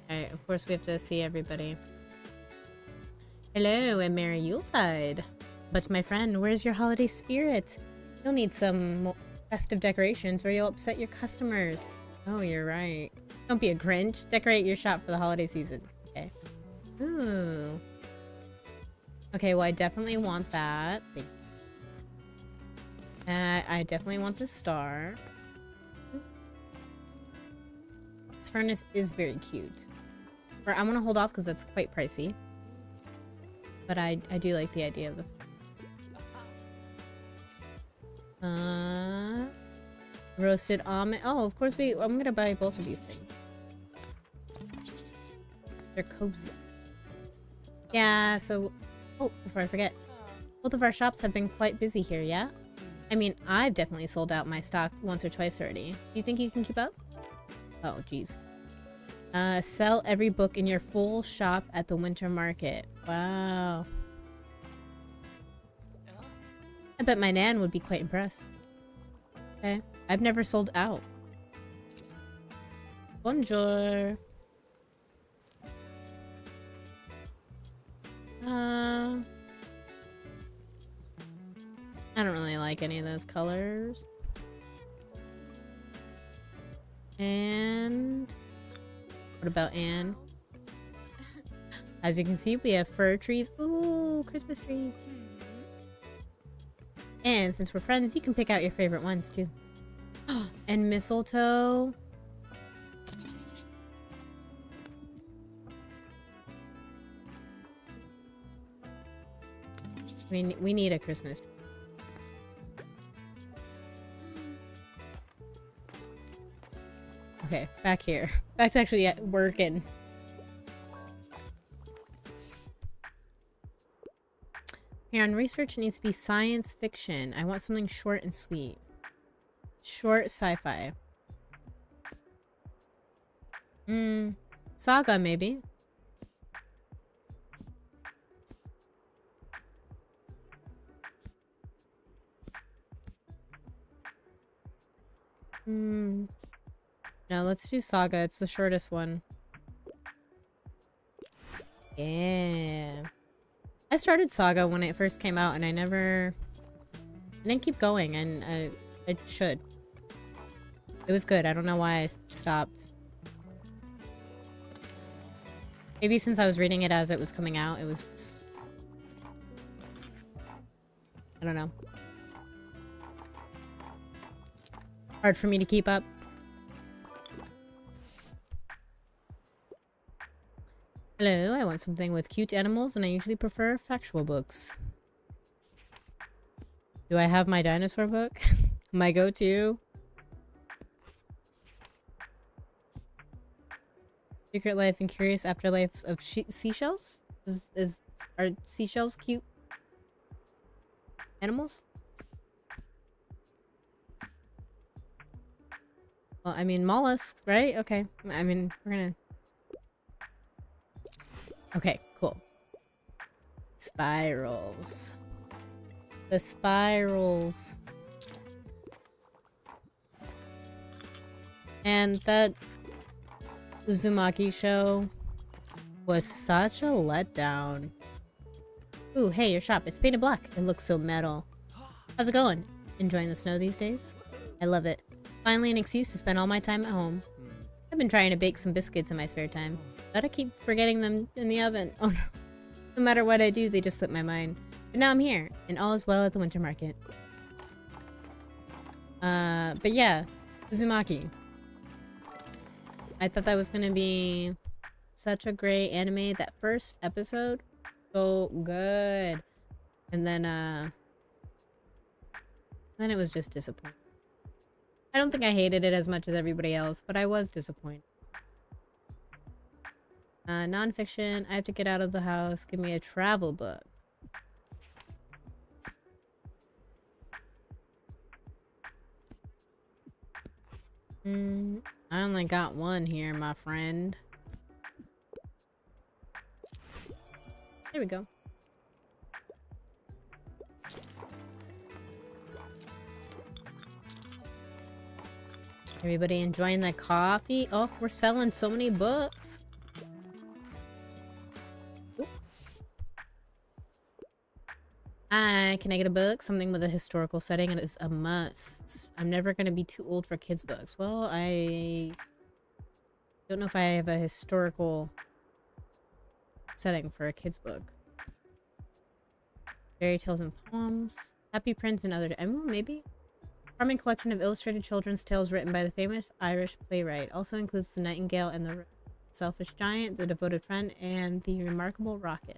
S1: Alright, of course we have to see everybody. Hello and Merry Yuletide. But my friend, where's your holiday spirit? You'll need some more festive decorations or you'll upset your customers. Oh, you're right. Don't be a Grinch. Decorate your shop for the holiday seasons. Okay. Ooh. Okay, well I definitely want that. Thank you. I definitely want the star. This furnace is very cute. Or I want to hold off because that's quite pricey. But I do like the idea of the roasted almond. Oh, of course I'm gonna buy both of these things. They're cozy. Yeah, so oh, before I forget. Both of our shops have been quite busy here, yeah? I mean, I've definitely sold out my stock once or twice already. Do you think you can keep up? Oh, geez. Sell every book in your full shop at the winter market. Wow. I bet my nan would be quite impressed. Okay. I've never sold out. Bonjour. I don't really like any of those colors. And what about Anne? As you can see, we have fir trees. Ooh, Christmas trees. And since we're friends, you can pick out your favorite ones too. And mistletoe. I mean, we need a Christmas tree. Okay, back here. Back to actually working. Here on research, it needs to be science fiction. I want something short and sweet. Short sci-fi. Saga, maybe. No, let's do Saga. It's the shortest one. Yeah. I started Saga when it first came out and I didn't keep going, and I should. It was good. I don't know why I stopped. Maybe since I was reading it as it was coming out, it was just... I don't know. Hard for me to keep up. Hello, I want something with cute animals, and I usually prefer factual books. Do I have my dinosaur book? My go-to? Secret Life and Curious Afterlives of Seashells? Are seashells cute animals? Well, I mean, mollusks, right? Okay. I mean, we're gonna... Okay, cool. Spirals. The spirals. And that Uzumaki show was such a letdown. Ooh, hey, your shop. It's painted black. It looks so metal. How's it going? Enjoying the snow these days? I love it. Finally an excuse to spend all my time at home. I've been trying to bake some biscuits in my spare time, but I keep forgetting them in the oven. Oh no. No matter what I do, they just slip my mind. But now I'm here, and all is well at the winter market. But yeah, Uzumaki. I thought that was gonna be such a great anime. That first episode, so good. And then it was just disappointing. I don't think I hated it as much as everybody else, but I was disappointed. Non-fiction. I have to get out of the house. Give me a travel book. I only got one here, my friend. There we go. Everybody enjoying the coffee? Oh, we're selling so many books. Oop. Hi, can I get a book? Something with a historical setting. It is a must. I'm never going to be too old for kids' books. Well, I don't know if I have a historical setting for a kid's book. Fairy tales and poems. Happy Prince and other... maybe? Charming collection of illustrated children's tales written by the famous Irish playwright. Also includes The Nightingale and the Selfish Giant, The Devoted Friend, and The Remarkable Rocket.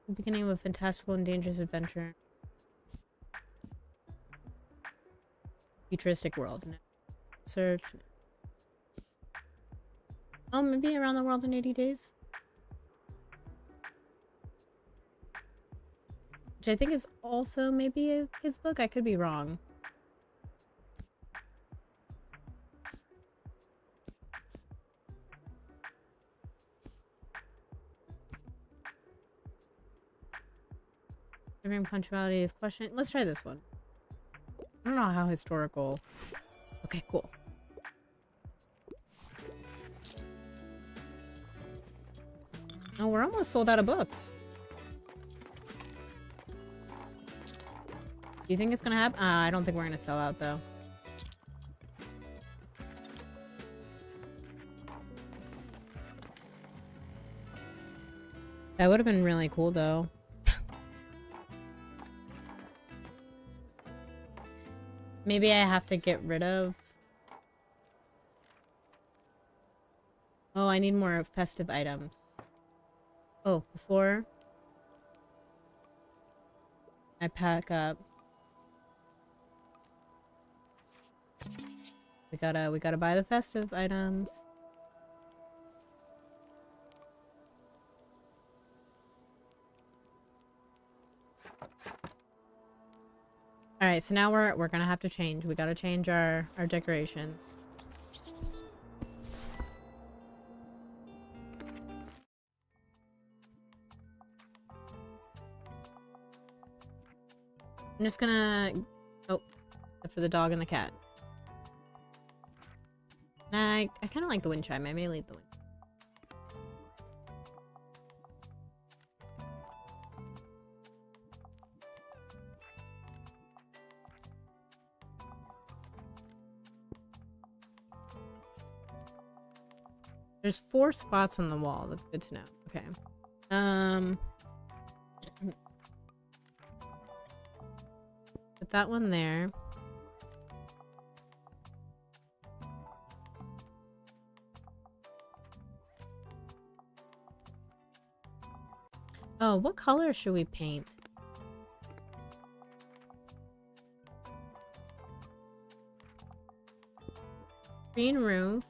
S1: The beginning of a fantastical and dangerous adventure. Futuristic world. Search. Oh, maybe Around the World in 80 Days? Which I think is also maybe a kid's book. I could be wrong. Serving punctuality is questioned. Let's try this one. I don't know how historical. Okay, cool. Oh, we're almost sold out of books. Do you think it's gonna happen? I don't think we're gonna sell out though. That would have been really cool though. Maybe I have to get rid of... Oh, I need more festive items. Oh, before I pack up, we gotta buy the festive items. All right, so now we're gonna have to change. We gotta change our decoration. I'm just gonna... Oh, except for the dog and the cat. I kind of like the wind chime. I may leave the wind. There's 4 spots on the wall. That's good to know. Okay. Put that one there. Oh, what color should we paint? Green roof.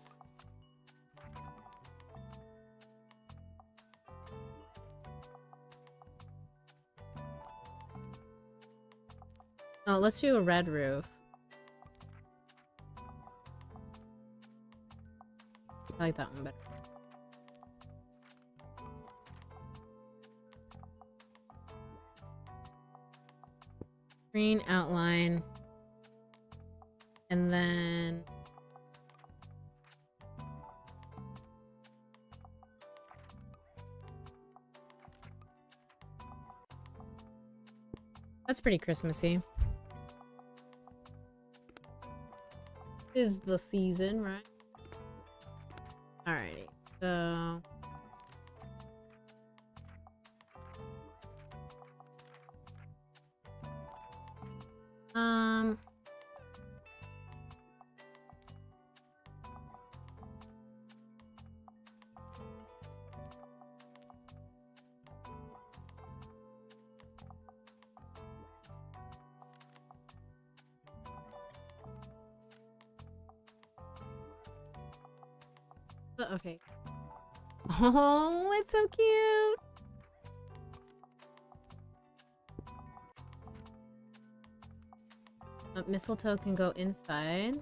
S1: Oh, let's do a red roof. I like that one better. Green outline. And then... That's pretty Christmassy. Is the season, right? Alrighty. So... Okay. Oh, it's so cute! Mistletoe can go inside.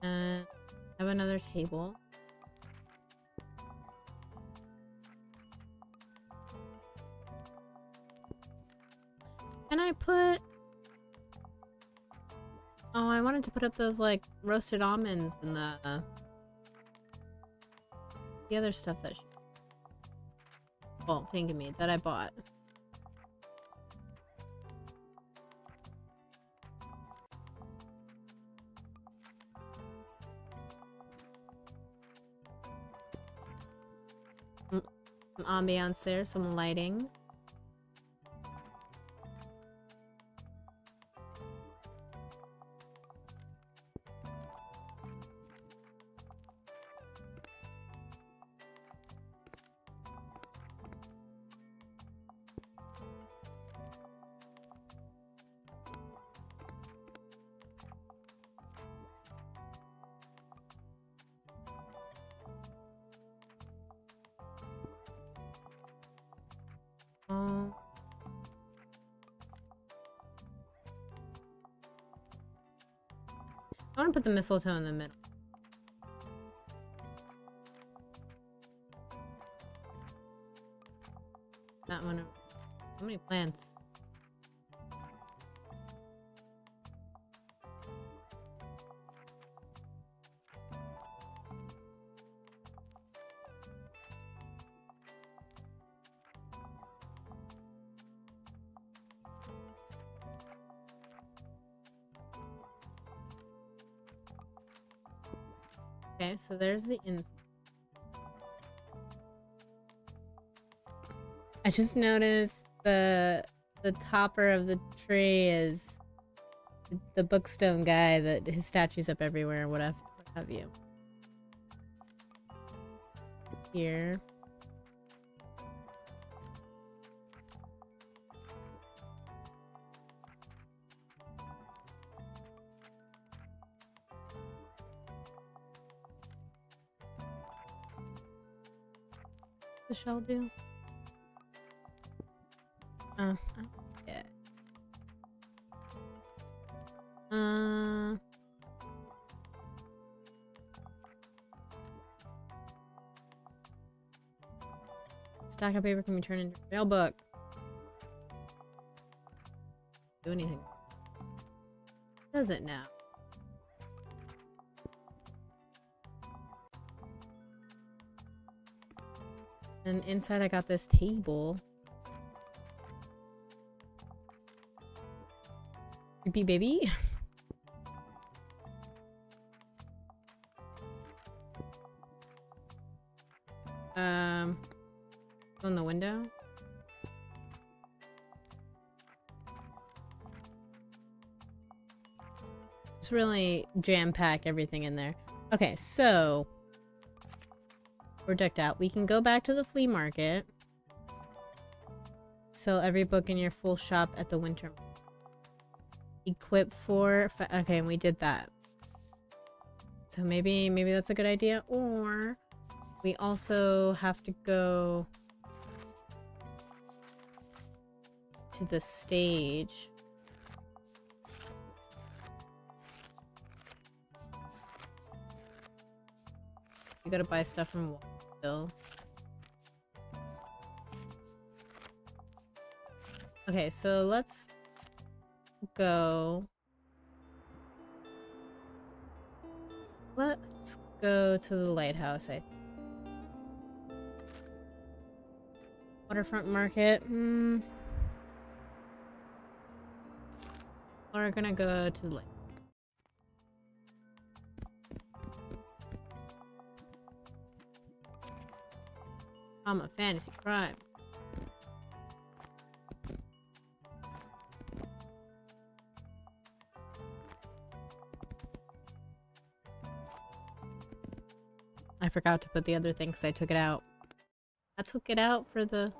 S1: Have another table. Can I put... Oh, I wanted to put up those, like, roasted almonds and the other stuff that well, think of me, that I bought. Some ambiance there, some lighting. I want to put the mistletoe in the middle. That one. So many plants. Okay, so there's the inside. I just noticed the topper of the tree is the bookstone guy that his statue's up everywhere, what have you. Here. The shell do? I forget. Stack of paper can be turned into a mail book. Do anything. Does it now? And inside I got this table. Creepy baby. Go in the window. Just really jam-pack everything in there. Okay, so we're decked out. We can go back to the flea market. Sell every book in your full shop at the winter. Equip for... Okay, and we did that. So maybe that's a good idea. Or we also have to go to the stage. You gotta buy stuff from Bill. Okay, so let's go. Let's go to the lighthouse, I think. Waterfront market. We're gonna go to the lake. I'm a fantasy crime. I forgot to put the other thing because I took it out. I took it out for the...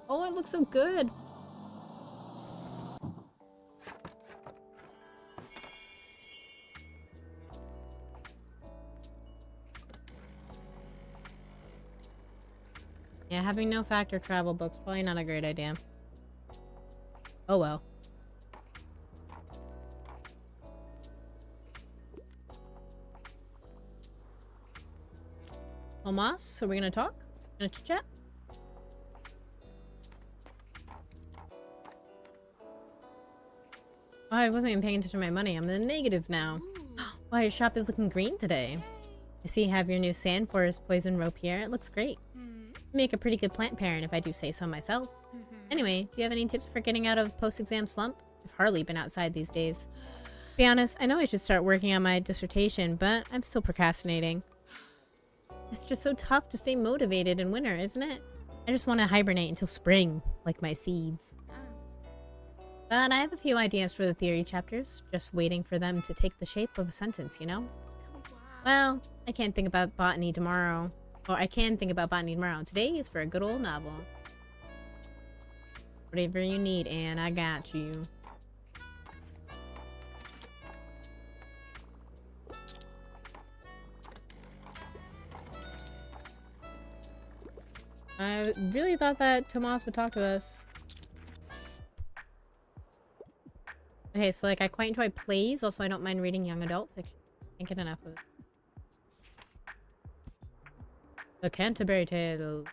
S1: Oh, it looks so good! Yeah, having no factor travel books, probably not a great idea. Oh well. Tomas, so we're gonna talk? Gonna chit-chat? Oh, I wasn't even paying attention to my money. I'm in the negatives now. Wow, your shop is looking green today. I see you have your new sand forest poison rope here. It looks great. You make a pretty good plant parent if I do say so myself. Anyway, do you have any tips for getting out of post-exam slump? I've hardly been outside these days. To be honest, I know I should start working on my dissertation, but I'm still procrastinating. It's just so tough to stay motivated in winter, isn't it? I just want to hibernate until spring, like my seeds. But I have a few ideas for the theory chapters, just waiting for them to take the shape of a sentence, you know? Well, I can't think about botany tomorrow. Or I can think about botany tomorrow. Today is for a good old novel. Whatever you need, Anne, I got you. I really thought that Tomas would talk to us. Okay, so like I quite enjoy plays, also I don't mind reading young adult fiction. Can't get enough of it. The Canterbury Tales.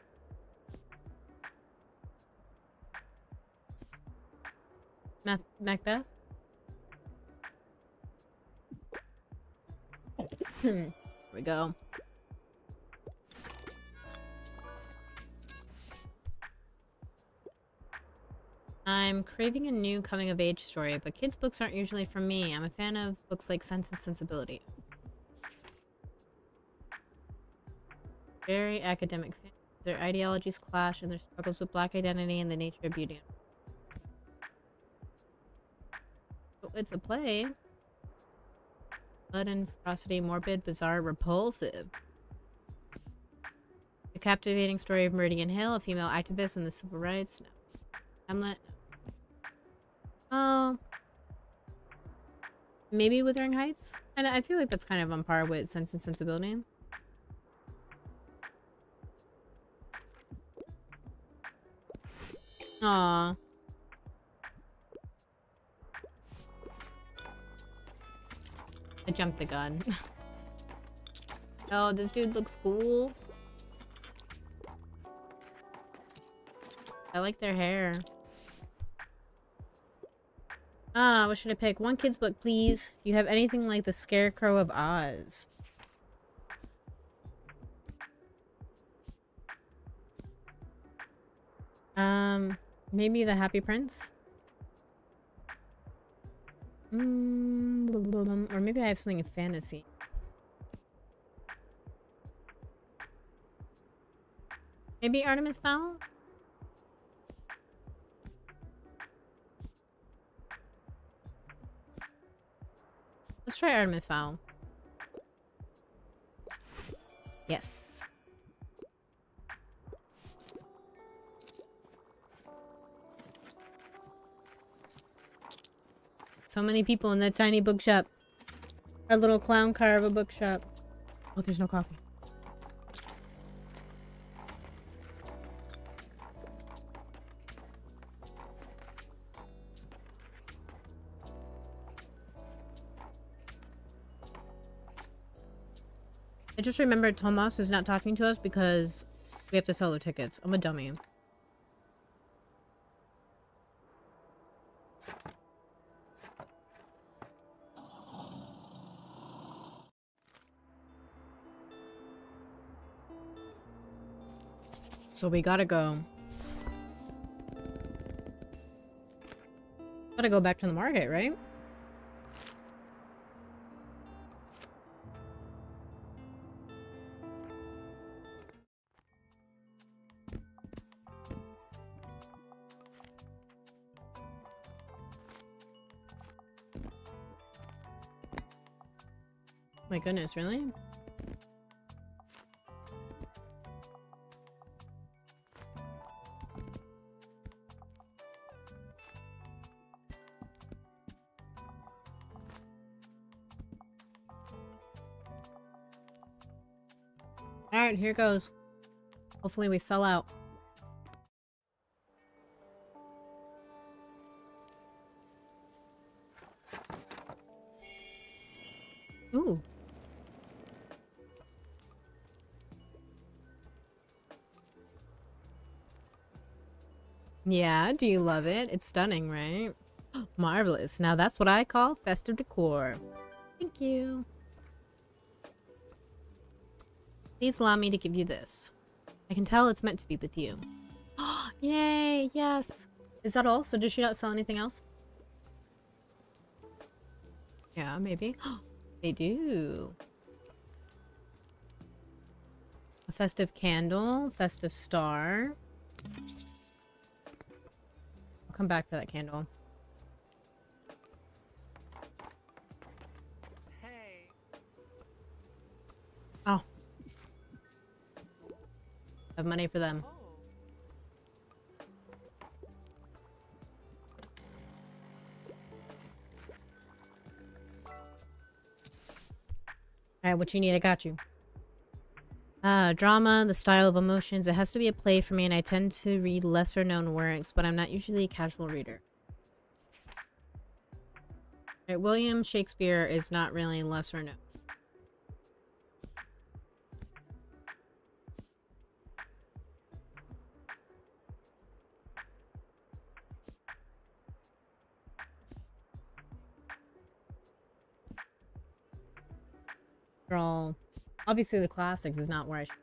S1: Macbeth? Here we go. I'm craving a new coming-of-age story, but kids' books aren't usually for me. I'm a fan of books like Sense and Sensibility. Very academic fan. Their ideologies clash and their struggles with black identity and the nature of beauty. Oh, it's a play. Blood and ferocity, morbid, bizarre, repulsive. A captivating story of Meridian Hill, a female activist in the civil rights. No. Hamlet. Oh. Maybe Wuthering Heights? And I feel like that's kind of on par with Sense and Sensibility. Aww. I jumped the gun. Oh, this dude looks cool. I like their hair. Ah, what should I pick? One kid's book, please. You have anything like The Scarecrow of Oz? Maybe The Happy Prince? Or maybe I have something in fantasy. Maybe Artemis Fowl? Let's try Artemis Fowl. Yes. So many people in that tiny bookshop. Our little clown car of a bookshop. Oh, there's no coffee. I just remembered Tomas is not talking to us because we have to sell the tickets. I'm a dummy. So we gotta go. Gotta go back to the market, right? My goodness, really? Alright, here goes. Hopefully we sell out. Ooh. Yeah, do you love it? It's stunning, right? Marvelous. Now that's what I call festive decor. Thank you. Please allow me to give you this. I can tell it's meant to be with you. Yay, yes. Is that all? So does she not sell anything else? Yeah, maybe. They do. A festive candle, festive star. I'll come back for that candle.
S2: Hey.
S1: Oh. I have money for them.
S2: Oh.
S1: Alright, what you need, I got you. Drama, the style of emotions. It has to be a play for me, and I tend to read lesser known works, but I'm not usually a casual reader. Alright, William Shakespeare is not really lesser known. They're all... Obviously the classics is not where I should...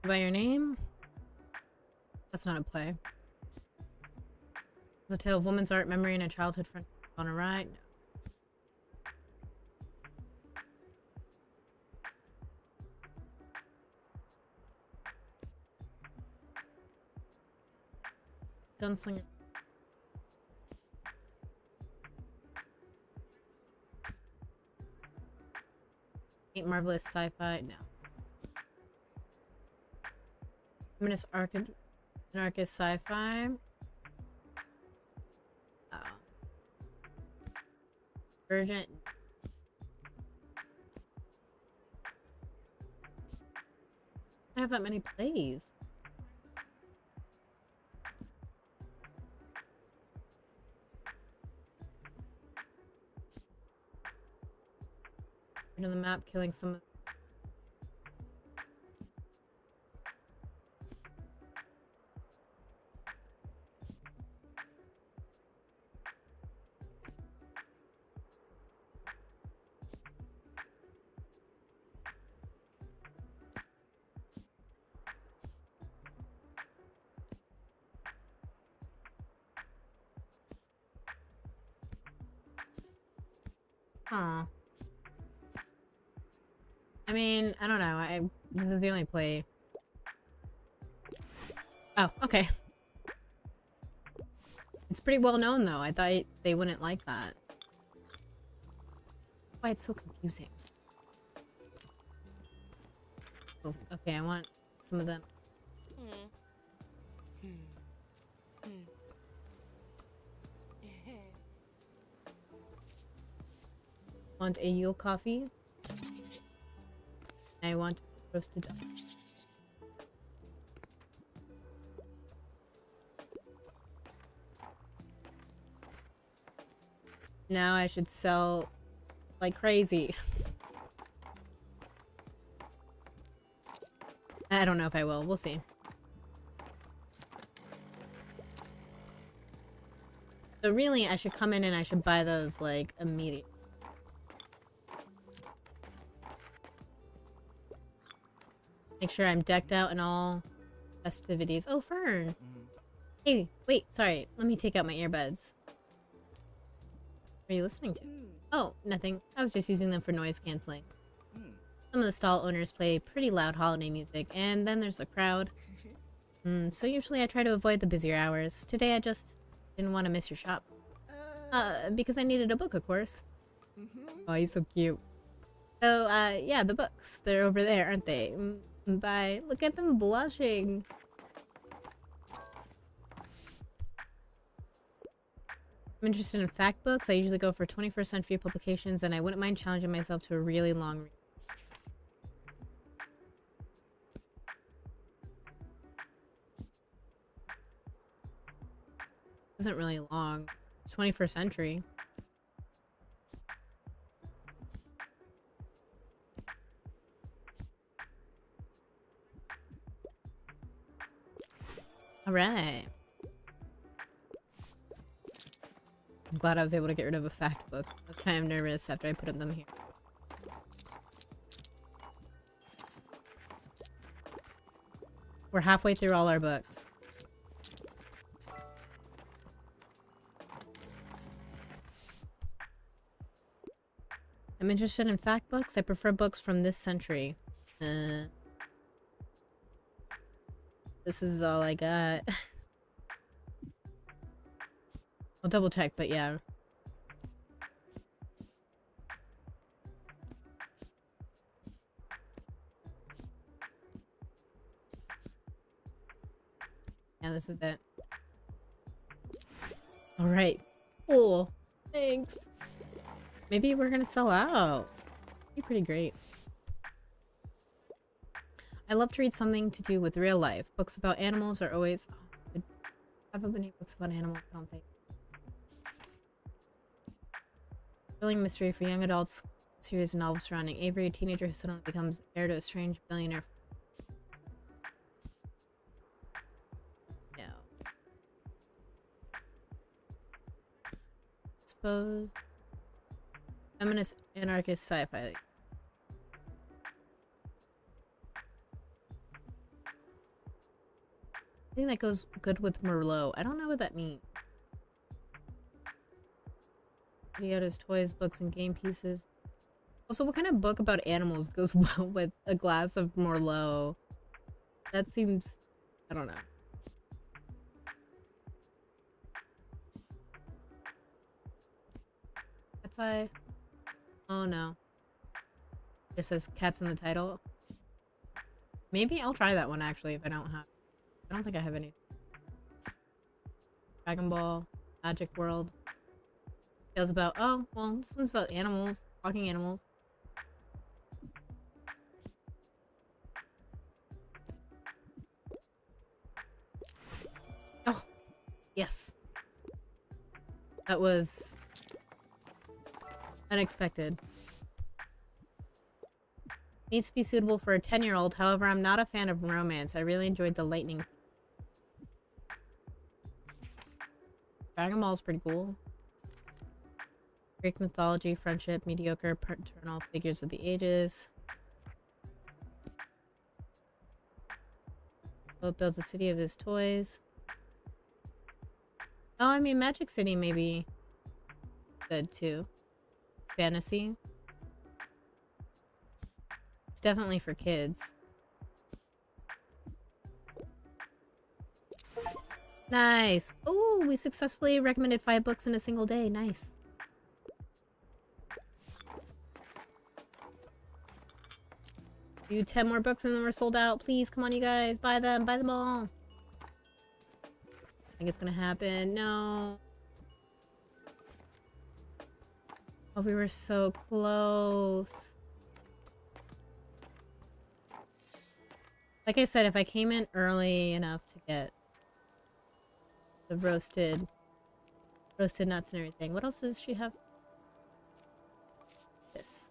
S1: By your name? That's not a play. It's a tale of woman's art, memory, and a childhood friend on a ride. No. Gunslinger. Ain't marvelous sci-fi. No. Feminist anarchist sci-fi. Urgent. I have that many plays. On the map, killing some. Huh. I mean, I don't know. This is the only play. Oh, okay. It's pretty well known though. I thought they wouldn't like that. Why it's so confusing. Oh, okay, I want some of them. Want a Yule coffee? I want roasted duck. Now I should sell like crazy. I don't know if I will. We'll see. So really, I should come in and I should buy those like immediately. Make sure I'm decked out in all festivities. Oh, Fern! Hey, wait, sorry. Let me take out my earbuds. What are you listening to? Oh, nothing. I was just using them for noise canceling. Some of the stall owners play pretty loud holiday music, and then there's a crowd. So usually I try to avoid the busier hours. Today I just didn't want to miss your shop. Because I needed a book, of course. Oh, he's so cute. So, yeah, the books. They're over there, aren't they? Bye. Look at them blushing. I'm interested in fact books. I usually go for 21st century publications, and I wouldn't mind challenging myself to a really long read. This isn't really long. It's 21st century. Alright. I'm glad I was able to get rid of a fact book. I was kind of nervous after I put them here. We're halfway through all our books. I'm interested in fact books. I prefer books from this century. This is all I got. I'll double check, but yeah. Yeah, this is it. Alright. Cool. Thanks. Maybe we're gonna sell out. Be pretty great. I love to read something to do with real life. Books about animals are always... Oh, I haven't been any books about animals, I don't think. Thrilling mystery for young adults. Series of novels surrounding Avery, a teenager who suddenly becomes heir to a strange billionaire. No. suppose. Feminist, anarchist, sci-fi. I think that goes good with Merlot. I don't know what that means. Videos, toys, books, and game pieces. Also, what kind of book about animals goes well with a glass of Merlot? That seems... I don't know. Cat's eye. Oh no. It just says cats in the title. Maybe I'll try that one actually if I don't have... I don't think I have any. Dragon Ball. Magic World. Tales about... Oh, well, this one's about animals. Talking animals. Oh, yes. That was unexpected. Needs to be suitable for a 10-year-old. However, I'm not a fan of romance. I really enjoyed the lightning. Dragon Ball is pretty cool. Greek mythology, friendship, mediocre, paternal figures of the ages. Boat builds a city of his toys. Oh, I mean, Magic City may be good too. Fantasy. It's definitely for kids. Nice. Oh, we successfully recommended 5 books in a single day. Nice. Do 10 more books and then we're sold out. Please, come on, you guys. Buy them. Buy them all. I think it's gonna happen. No. Oh, we were so close. Like I said, if I came in early enough to get the roasted nuts and everything. What else does she have? This.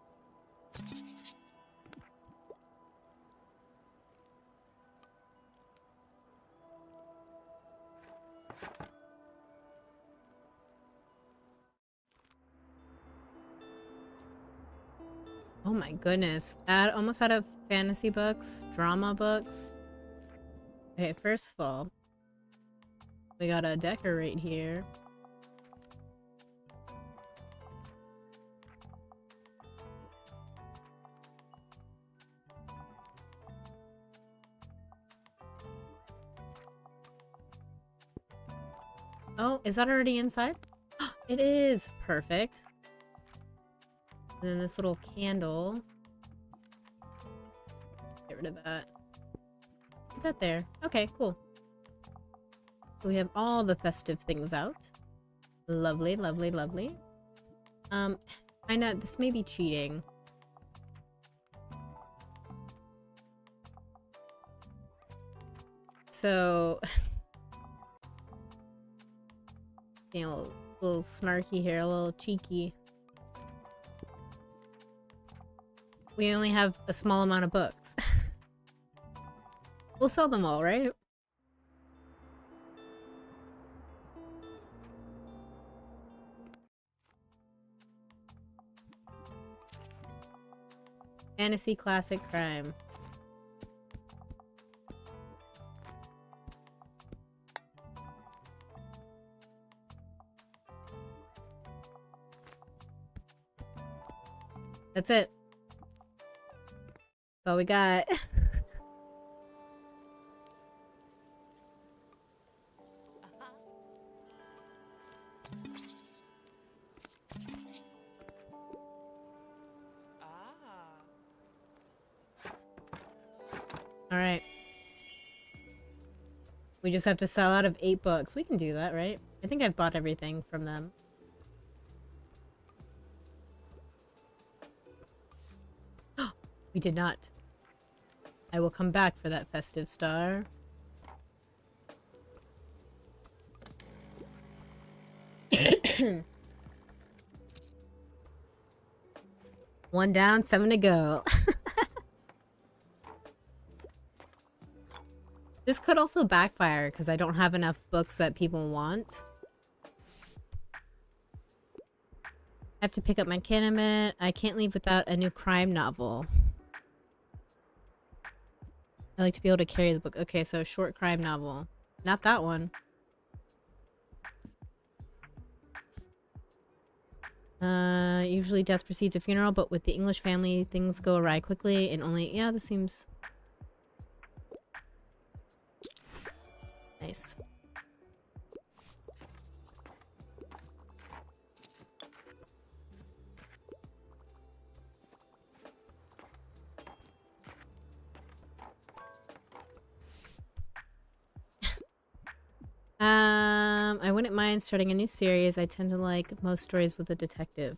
S1: Oh my goodness. Almost out of fantasy books, drama books. Okay, first of all, we gotta decorate here. Oh, is that already inside? It is! Perfect. And then this little candle. Get rid of that. Put that there. Okay, cool. So we have all the festive things out. Lovely, lovely, lovely. I know this may be cheating. So, you know, a little snarky here, a little cheeky. We only have a small amount of books. We'll sell them all, right? Fantasy, classic, crime. That's it. That's all we got. All right. We just have to sell out of 8 books. We can do that, right? I think I've bought everything from them. We did not. I will come back for that festive star. One down, 7 to go. This could also backfire because I don't have enough books that people want. have to pick up my cannabis. I can't leave without a new crime novel. I like to be able to carry the book. Okay, so a short crime novel. Not that one. Usually death precedes a funeral, but with the English family, things go awry quickly and only... Yeah, this seems... nice. I wouldn't mind starting a new series. I tend to like most stories with a detective.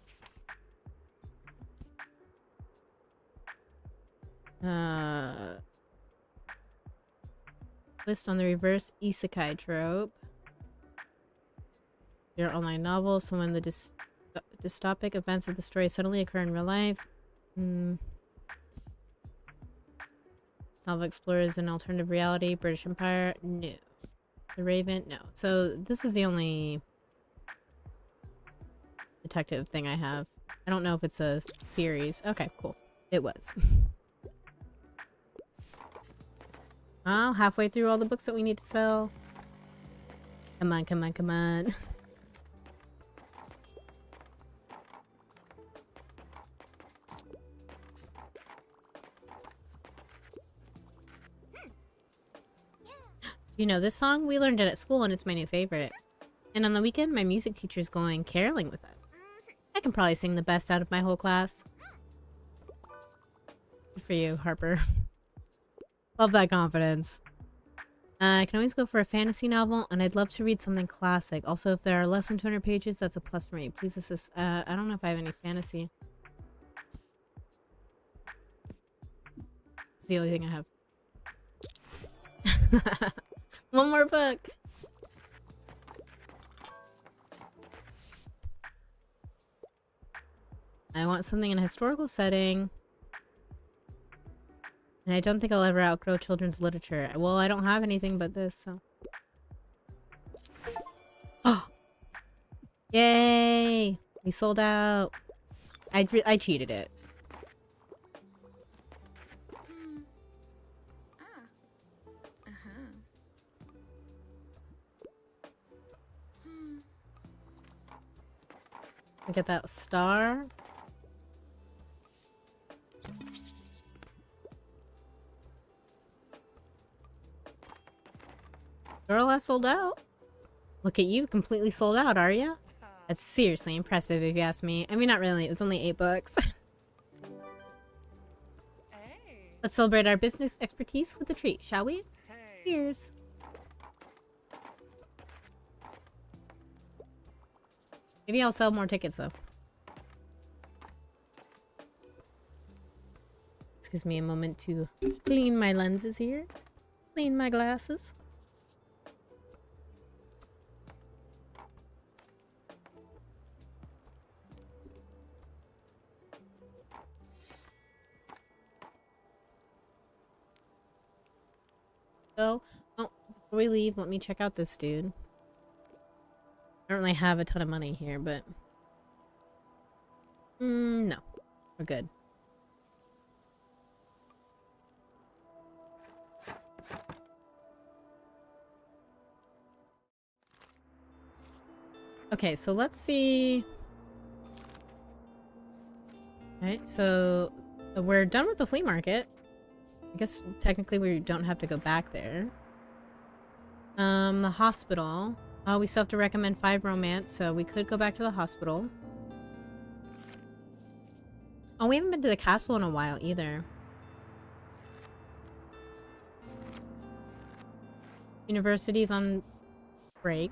S1: Twist on the reverse isekai trope. Your online novel, so when the dystopic events of the story suddenly occur in real life. This novel explores an alternative reality. British Empire? No. The Raven? No. So this is the only detective thing I have. I don't know if it's a series. Okay, cool. It was. Oh, halfway through all the books that we need to sell. Come on, come on, come on. You know this song? We learned it at school and it's my new favorite. And on the weekend, my music teacher's going caroling with us. I can probably sing the best out of my whole class. Good for you, Harper. Love that confidence. I can always go for a fantasy novel, and I'd love to read something classic. Also, if there are less than 200 pages, that's a plus for me. Please assist. I don't know if I have any fantasy. It's the only thing I have. One more book! I want something in a historical setting. And I don't think I'll ever outgrow children's literature. Well, I don't have anything but this, so... Oh! Yay! We sold out. I cheated it. I get that star. Girl, I sold out. Look at you, completely sold out, are ya? That's seriously impressive if you ask me. I mean, not really. It was only 8 books. Let's celebrate our business expertise with a treat, shall we? Cheers. Maybe I'll sell more tickets, though. Excuse me a moment to clean my lenses here. Clean my glasses. So, oh, before we leave, let me check out this dude. I don't really have a ton of money here, but... no. We're good. Okay, so let's see... Alright, so... we're done with the flea market. I guess technically we don't have to go back there. The hospital. Oh, we still have to recommend 5 romance, so we could go back to the hospital. Oh, we haven't been to the castle in a while either. University's on break.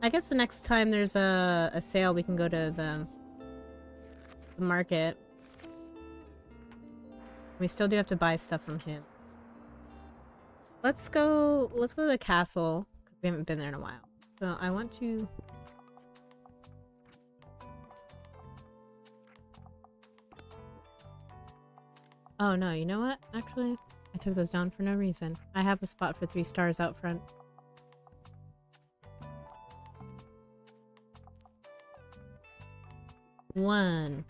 S1: I guess the next time there's a sale, we can go to the market. We still do have to buy stuff from him. Let's go to the castle, because we haven't been there in a while. So I want to... Oh no, you know what? Actually, I took those down for no reason. I have a spot for 3 stars out front. 1.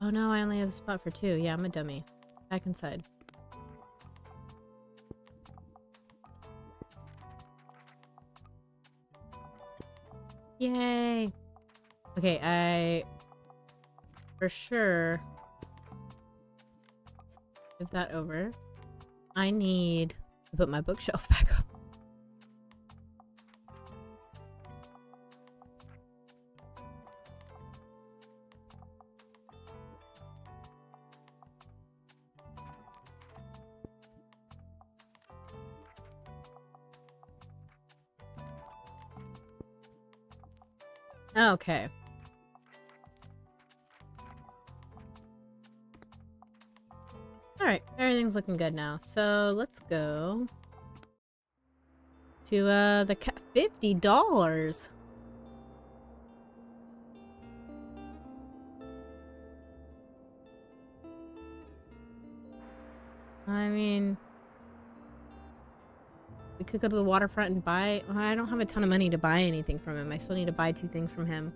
S1: Oh no, I only have a spot for 2. Yeah, I'm a dummy. Back inside. Yay! Okay, I for sure move that over. I need to put my bookshelf back up. Okay. Alright, everything's looking good now. So let's go to the $50. I mean, we could go to the waterfront and buy. Well, I don't have a ton of money to buy anything from him. I still need to buy 2 things from him.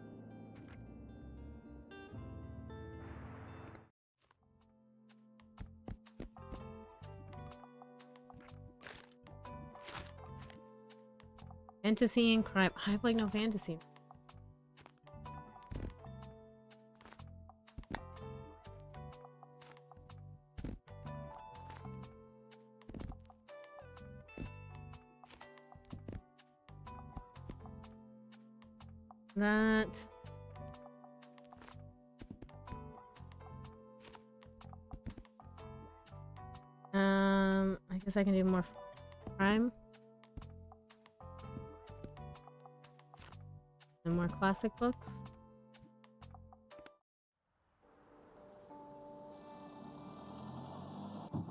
S1: Fantasy and crime. I have like no fantasy. That. I guess I can do more crime. And more classic books.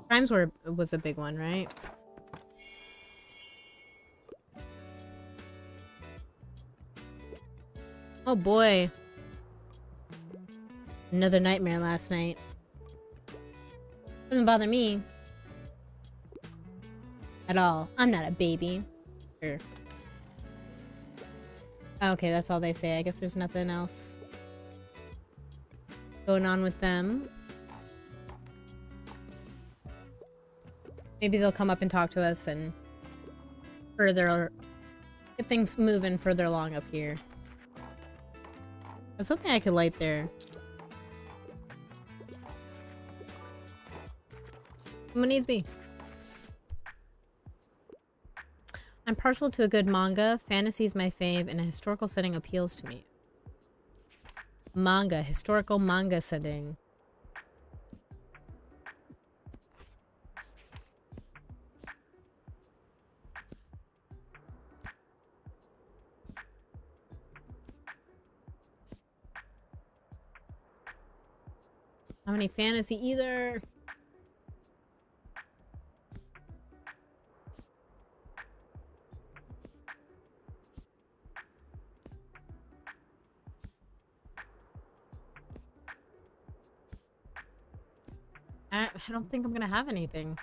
S1: Crimes was a big one, right? Oh boy. Another nightmare last night. Doesn't bother me. At all. I'm not a baby. Sure. Okay, that's all they say. I guess there's nothing else going on with them. Maybe they'll come up and talk to us and further get things moving further along up here. I was hoping I could light there. Someone needs me. I'm partial to a good manga. Fantasy's my fave, and a historical setting appeals to me. Manga. Historical manga setting. Not any fantasy either. I don't think I'm gonna have anything.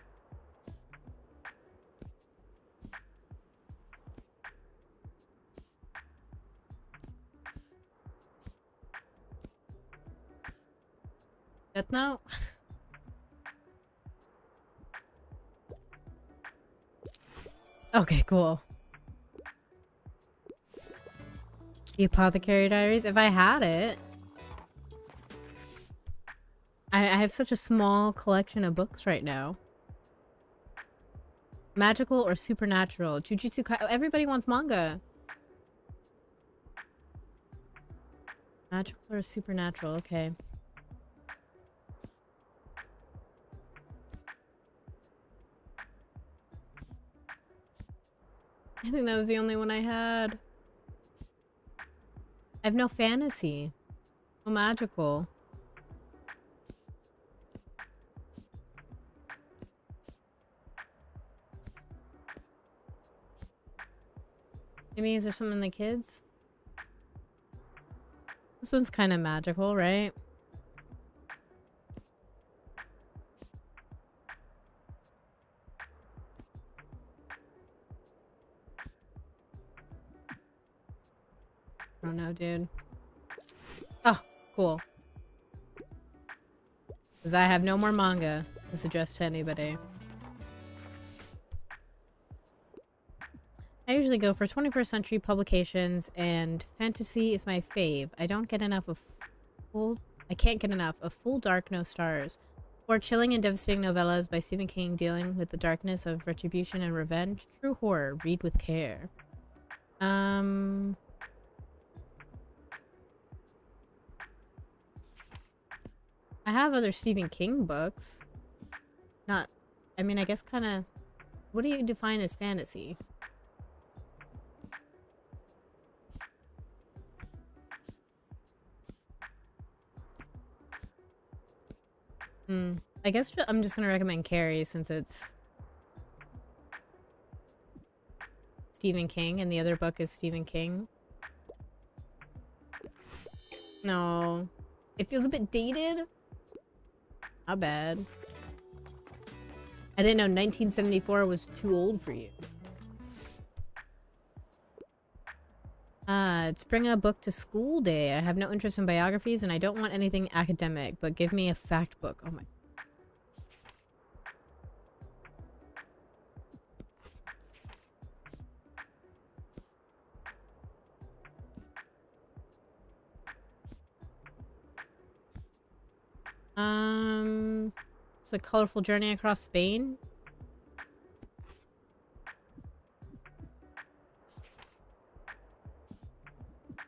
S1: Death Note? Okay, cool. The Apothecary Diaries? If I had it. I have such a small collection of books right now. Magical or supernatural? Jujutsu Kaisen. Everybody wants manga. Magical or supernatural? Okay. I think that was the only one I had. I have no fantasy. No magical. Maybe is there something in the kids? This one's kind of magical, right? I don't know, dude. Oh, cool. Because I have no more manga to suggest to anybody. I usually go for 21st century publications, and fantasy is my fave. I don't get enough of I can't get enough of Full Dark, No Stars, or chilling and devastating novellas by Stephen King dealing with the darkness of retribution and revenge. True horror. Read with care. I have other Stephen King books. Not, I mean, I guess kind of, what do you define as fantasy? I guess I'm just gonna recommend Carrie since it's Stephen King and the other book is Stephen King. No. It feels a bit dated. Not bad. I didn't know 1974 was too old for you. It's bring a book to school day. I have no interest in biographies and I don't want anything academic, but give me a fact book. Oh my. It's a colorful journey across Spain.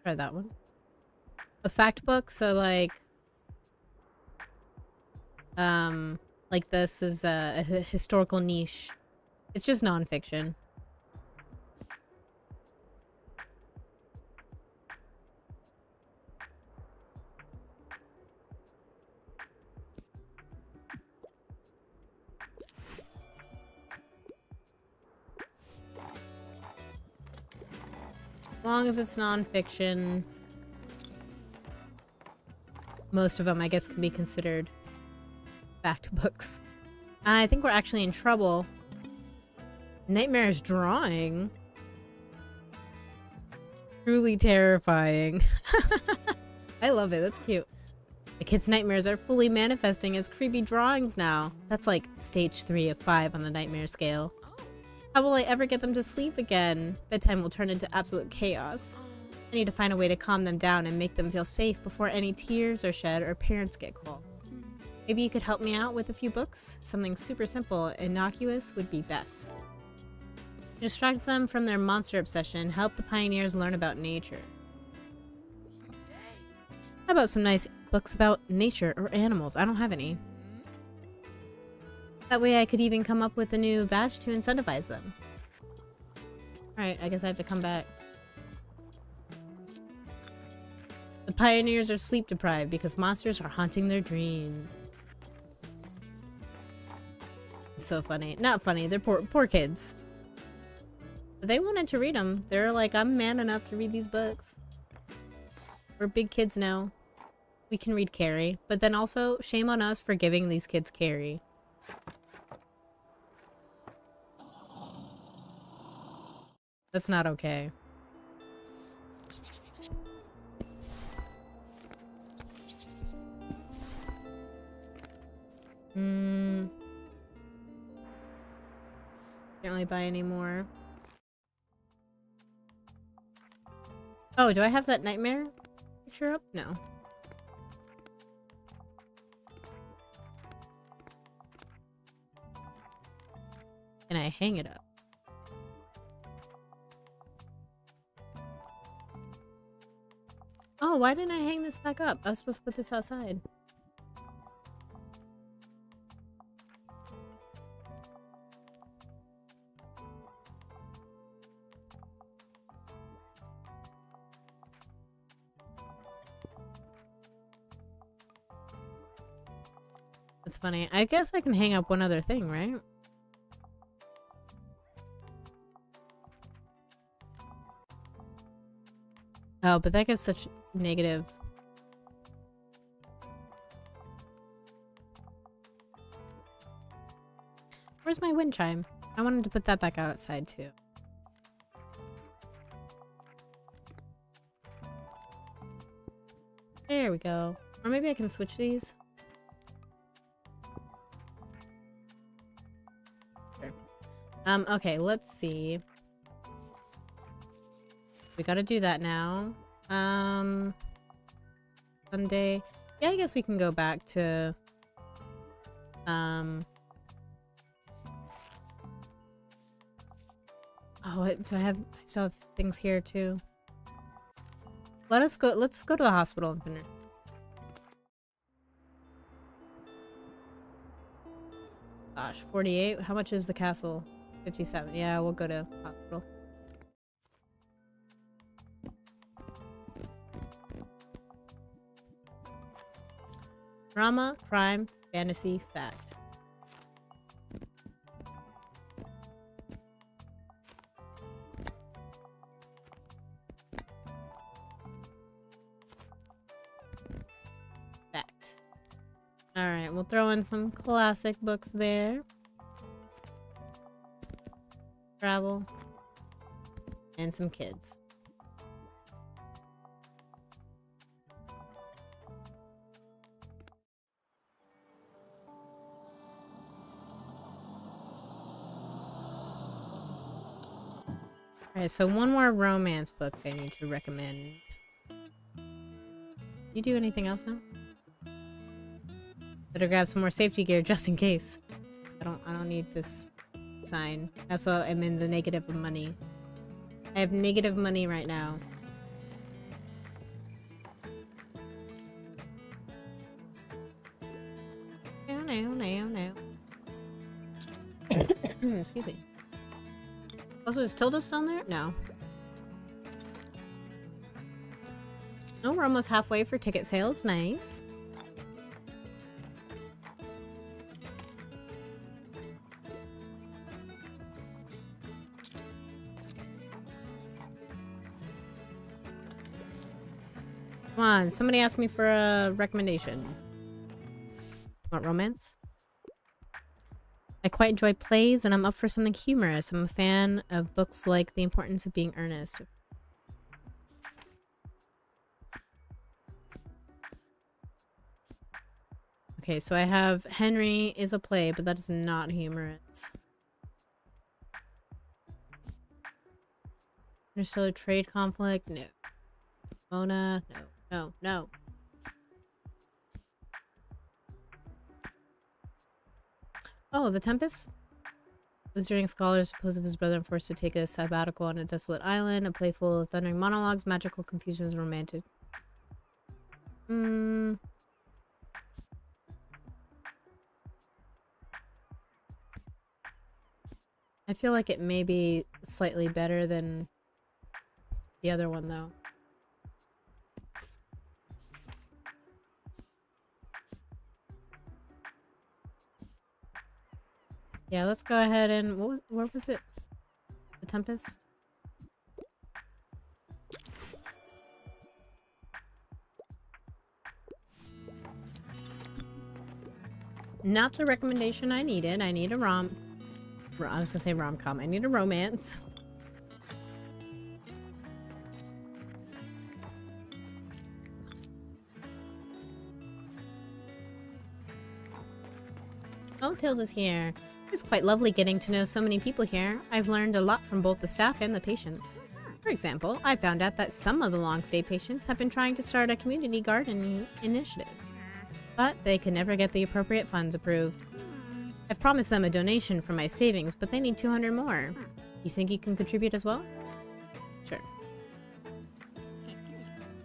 S1: Try that one. A fact book, so like this is a historical niche. It's just nonfiction. As long as it's nonfiction, most of them, I guess, can be considered fact books. I think we're actually in trouble. Nightmare's drawing. Truly terrifying. I love it. That's cute. The kid's nightmares are fully manifesting as creepy drawings now. That's like stage 3 of 5 on the nightmare scale. How will I ever get them to sleep again? Bedtime will turn into absolute chaos. I need to find a way to calm them down and make them feel safe before any tears are shed or parents get called. Maybe you could help me out with a few books? Something super simple, innocuous would be best. To distract them from their monster obsession, help the pioneers learn about nature. How about some nice books about nature or animals? I don't have any. That way I could even come up with a new badge to incentivize them. Alright, I guess I have to come back. The pioneers are sleep deprived because monsters are haunting their dreams. It's so funny. Not funny, they're poor kids. But they wanted to read them. They're like, I'm man enough to read these books. We're big kids now. We can read Carrie. But then also, shame on us for giving these kids Carrie. That's not okay. Can't really buy any more. Oh, do I have that nightmare picture up? No. Can I hang it up? Oh, why didn't I hang this back up? I was supposed to put this outside. That's funny. I guess I can hang up one other thing, right? Oh, but that gives such negative. Where's my wind chime? I wanted to put that back outside too. we go. Or maybe I can switch these. Sure. Okay, let's see. We gotta do that now. Sunday. Yeah, I guess we can go back to oh, do I still have things here too? Let's go to the hospital and finish. Gosh, 48. How much is the castle? 57. Yeah, we'll go to hospital. Drama, crime, fantasy, fact. Fact. Alright, we'll throw in some classic books there. Travel. And some kids. Alright, so one more romance book I need to recommend. You do anything else now? Better grab some more safety gear just in case. I don't need this sign. Also, I'm in the negative of money. I have negative money right now. No. Excuse me. Also, is Tilda still there? No. Oh, we're almost halfway for ticket sales. Nice. Come on, somebody asked me for a recommendation. Want romance? I quite enjoy plays, and I'm up for something humorous. I'm a fan of books like The Importance of Being Earnest. Okay, so I have Henry is a play, but that is not humorous. There's still a trade conflict? No. Mona? No. Oh, The Tempest? Wizarding scholars suppose of his brother and forced to take a sabbatical on a desolate island, a play full of thundering monologues, magical confusions, romantic. I feel like it may be slightly better than the other one, though. Yeah, let's go ahead and... What was it? The Tempest? Not the recommendation I needed. I need a I was gonna say rom-com. I need a romance. Oh, Tilda's here. It's quite lovely getting to know so many people here. I've learned a lot from both the staff and the patients. For example, I found out that some of the long-stay patients have been trying to start a community garden initiative, but they could never get the appropriate funds approved. I've promised them a donation from my savings, but they need 200 more. You think you can contribute as well? Sure.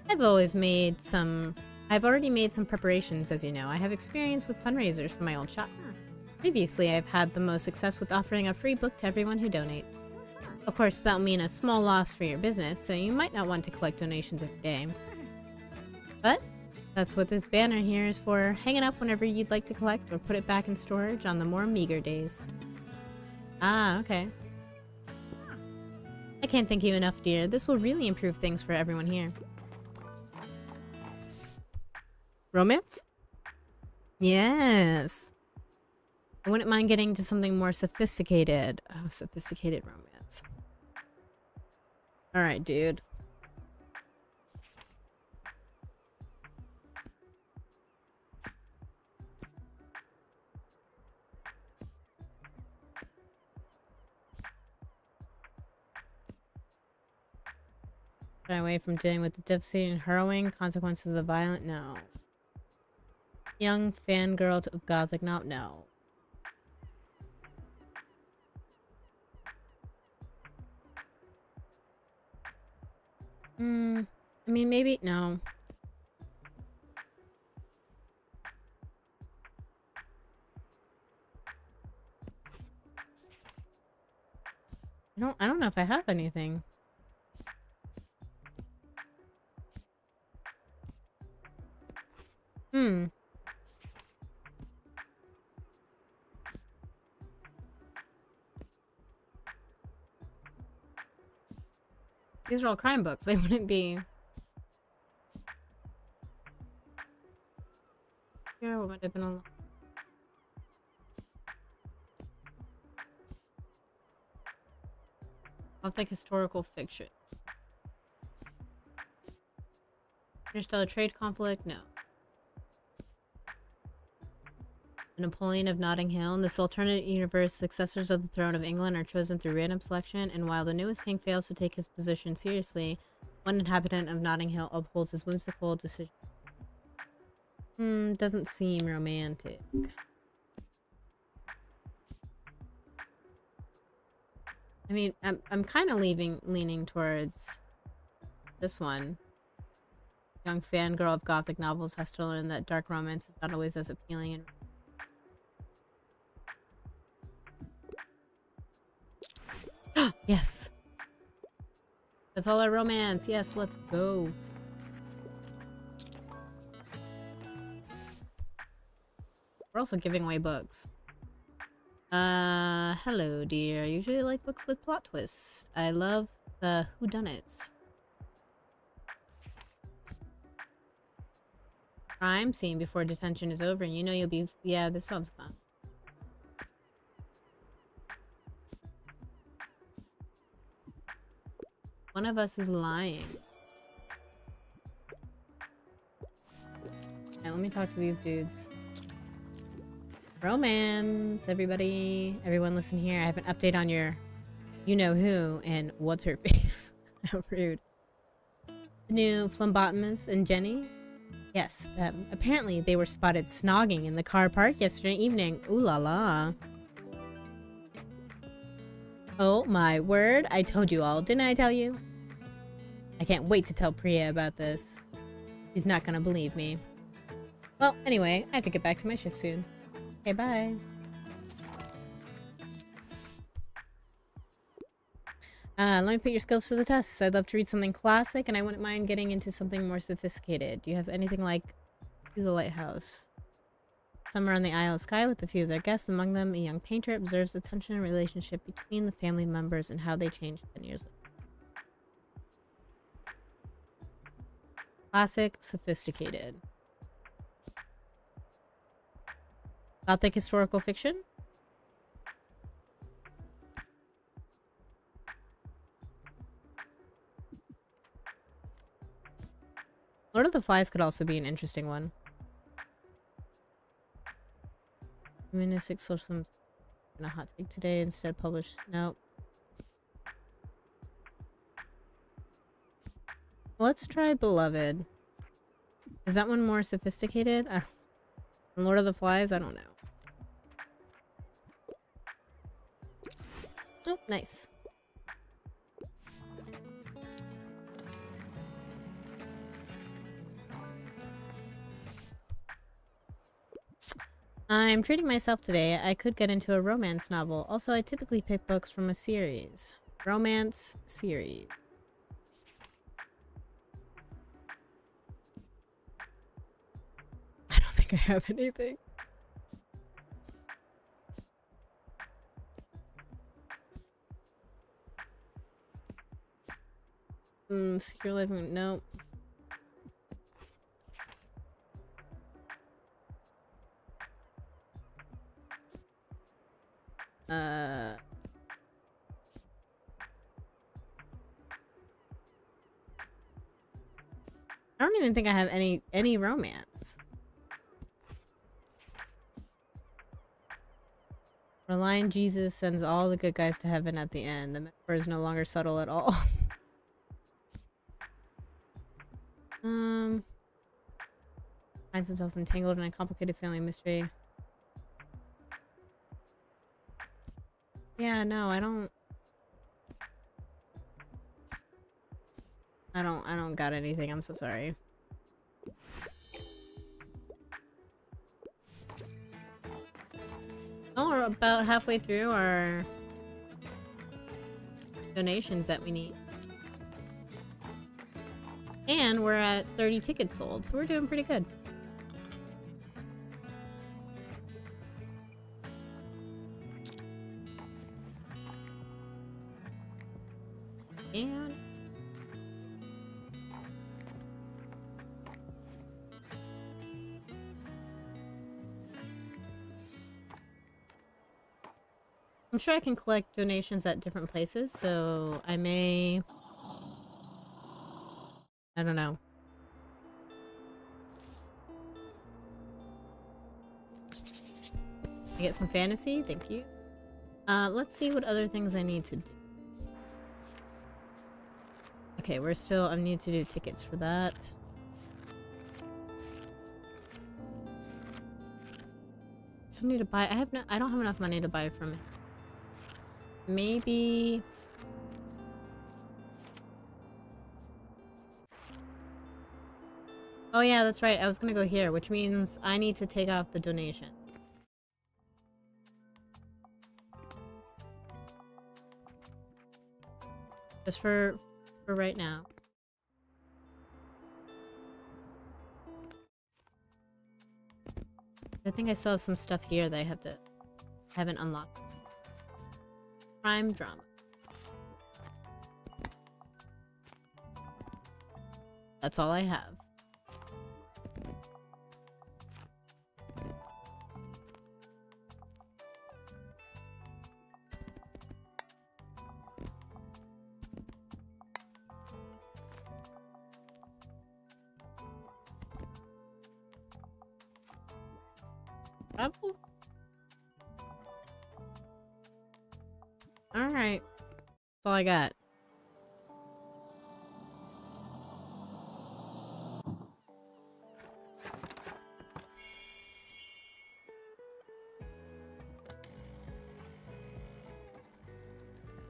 S1: I've already made some preparations, as you know. I have experience with fundraisers from my old shop. Previously, I've had the most success with offering a free book to everyone who donates. Of course, that'll mean a small loss for your business, so you might not want to collect donations every day. But that's what this banner here is for, hanging up whenever you'd like to collect or put it back in storage on the more meager days. Ah, okay. I can't thank you enough, dear. This will really improve things for everyone here. Romance? Yes. I wouldn't mind getting to something more sophisticated. Oh, sophisticated romance. Alright, dude. Shy away from dealing with the devastating and harrowing consequences of the violent? No. Young fangirl of gothic? Not no. I mean, maybe no. I don't know if I have anything. These are all crime books. They wouldn't be. Here, what might have been on. Gothic historical fiction. Interstellar trade conflict? No. The Napoleon of Notting Hill. In this alternate universe, successors of the throne of England are chosen through random selection, and while the newest king fails to take his position seriously, one inhabitant of Notting Hill upholds his whimsical decision. Doesn't seem romantic. I mean, I'm kind of leaning towards this one. Young fangirl of gothic novels has to learn that dark romance is not always as appealing and yes. That's all our romance. Yes, let's go. We're also giving away books. Hello, dear. I usually like books with plot twists. I love the whodunits. Crime scene before detention is over, and you know you'll be. Yeah, this sounds fun. One of us is lying. Alright, let me talk to these dudes. Romance, everybody. Everyone listen here. I have an update on your you-know-who and what's-her-face. How rude. The new Phlebotomist and Jenny. Yes, apparently they were spotted snogging in the car park yesterday evening. Ooh la la. Oh my word, I told you all, didn't I tell you? I can't wait to tell Priya about this. She's not gonna believe me. Well, anyway, I have to get back to my shift soon. Okay, bye. Let me put your skills to the test. I'd love to read something classic, and I wouldn't mind getting into something more sophisticated. Do you have anything like To the Lighthouse? Somewhere on the Isle of Skye with a few of their guests. Among them, a young painter observes the tension and relationship between the family members and how they changed 10 years later. Classic, sophisticated. Gothic historical fiction? Lord of the Flies could also be an interesting one. Humanistic socialism in a hot take today, instead published. Nope. Let's try Beloved. Is that one more sophisticated? Lord of the Flies? I don't know. Oh, nice. I'm treating myself today. I could get into a romance novel. Also, I typically pick books from a series. Romance series. I don't think I have anything. Secure living. Nope. I don't even think I have any romance. Relying Jesus sends all the good guys to heaven at the end. The metaphor is no longer subtle at all. Finds himself entangled in a complicated family mystery. Yeah, no, I don't got anything. I'm so sorry. Oh, we're about halfway through our donations that we need. And we're at 30 tickets sold, so we're doing pretty good. And I'm sure I can collect donations at different places, so I may... I don't know. I get some fantasy, thank you. Let's see what other things I need to do. Okay, I need to do tickets for that. Still need to buy, I don't have enough money to buy from it. Maybe... Oh yeah, that's right, I was gonna go here, which means I need to take off the donation. Just for right now. I think I still have some stuff here that I haven't unlocked. Crime drama. That's all I have. Travel? Alright. That's all I got.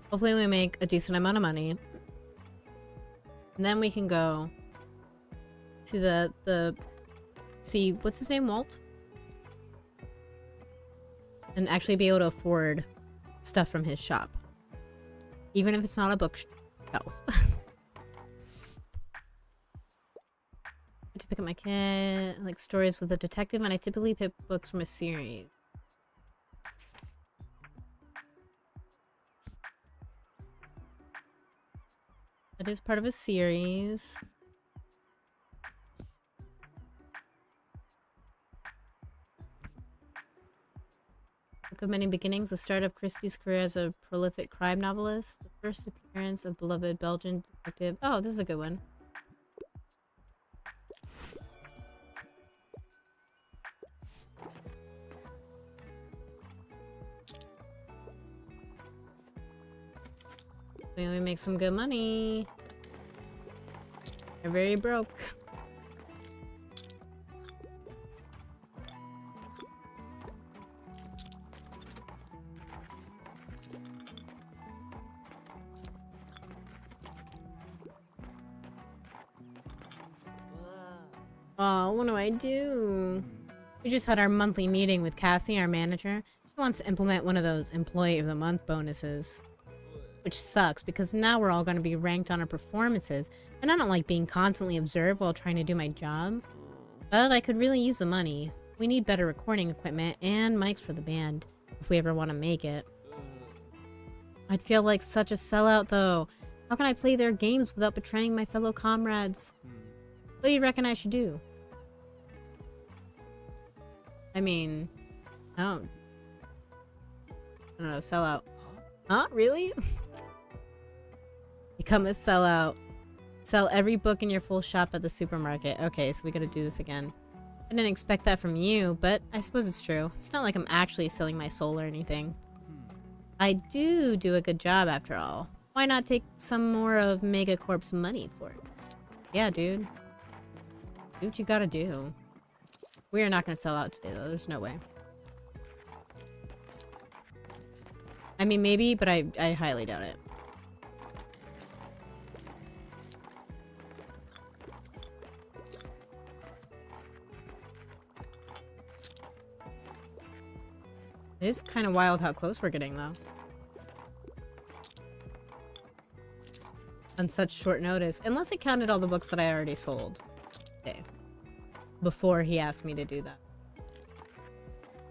S1: Hopefully we make a decent amount of money. And then we can go to the see, what's his name? Walt? And actually be able to afford stuff from his shop. Even if it's not a bookshelf. To pick up my kit, like stories with a detective, and I typically pick books from a series. That is part of a series. Book of Many Beginnings, the start of Christie's career as a prolific crime novelist. The first appearance of beloved Belgian detective. Oh, this is a good one. We make some good money. They're very broke. Oh, what do I do? We just had our monthly meeting with Cassie, our manager. She wants to implement one of those Employee of the Month bonuses. Which sucks, because now we're all going to be ranked on our performances, and I don't like being constantly observed while trying to do my job. But I could really use the money. We need better recording equipment and mics for the band, if we ever want to make it. I'd feel like such a sellout, though. How can I play their games without betraying my fellow comrades? What do you reckon I should do? I mean, I don't know, sellout. Huh? Really? Become a sellout. Sell every book in your full shop at the supermarket. Okay, so we gotta do this again. I didn't expect that from you, but I suppose it's true. It's not like I'm actually selling my soul or anything. I do a good job after all. Why not take some more of Megacorp's money for it? Yeah, dude. Do what you gotta do. We are not going to sell out today, though. There's no way. I mean, maybe, but I highly doubt it. It is kind of wild how close we're getting, though. On such short notice. Unless I counted all the books that I already sold. Okay. Before he asked me to do that.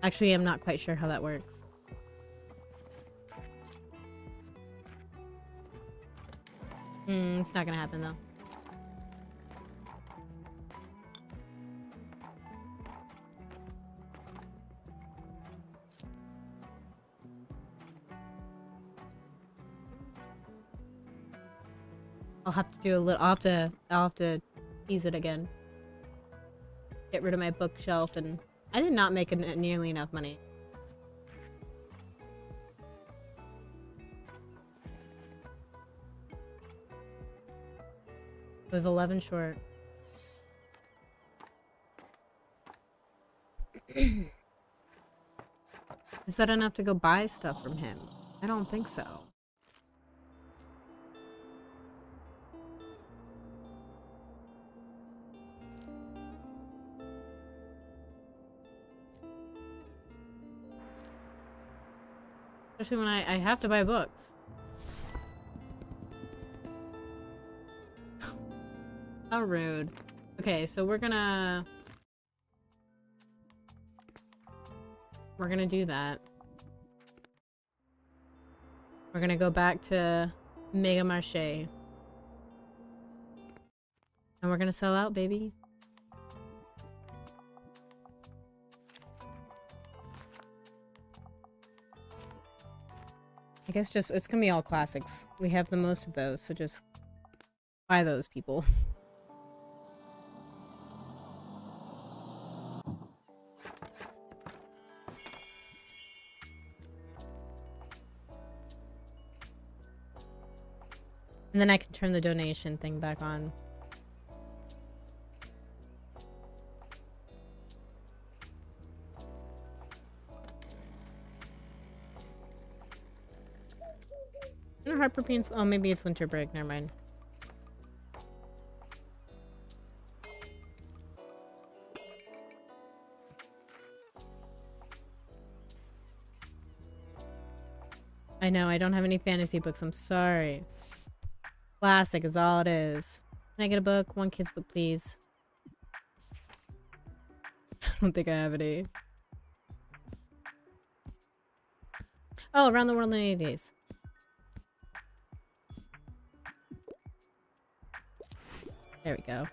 S1: Actually, I'm not quite sure how that works. It's not gonna happen, though. I'll have to do a little. I'll have to tease it again. Get rid of my bookshelf, and I did not make nearly enough money. It was 11 short. Is that enough to go buy stuff from him? I don't think so. Especially when I have to buy books. How rude. Okay, so we're gonna do that. We're gonna go back to Mega Marché. And we're gonna sell out, baby. I guess just, it's gonna be all classics. We have the most of those, so just buy those, people. And then I can turn the donation thing back on. And Harper Beans. Oh, maybe it's winter break. Never mind. I know, I don't have any fantasy books. I'm sorry. Classic is all it is. Can I get a book? One kid's book, please. I don't think I have any. Oh, Around the World in 80 Days. There we go.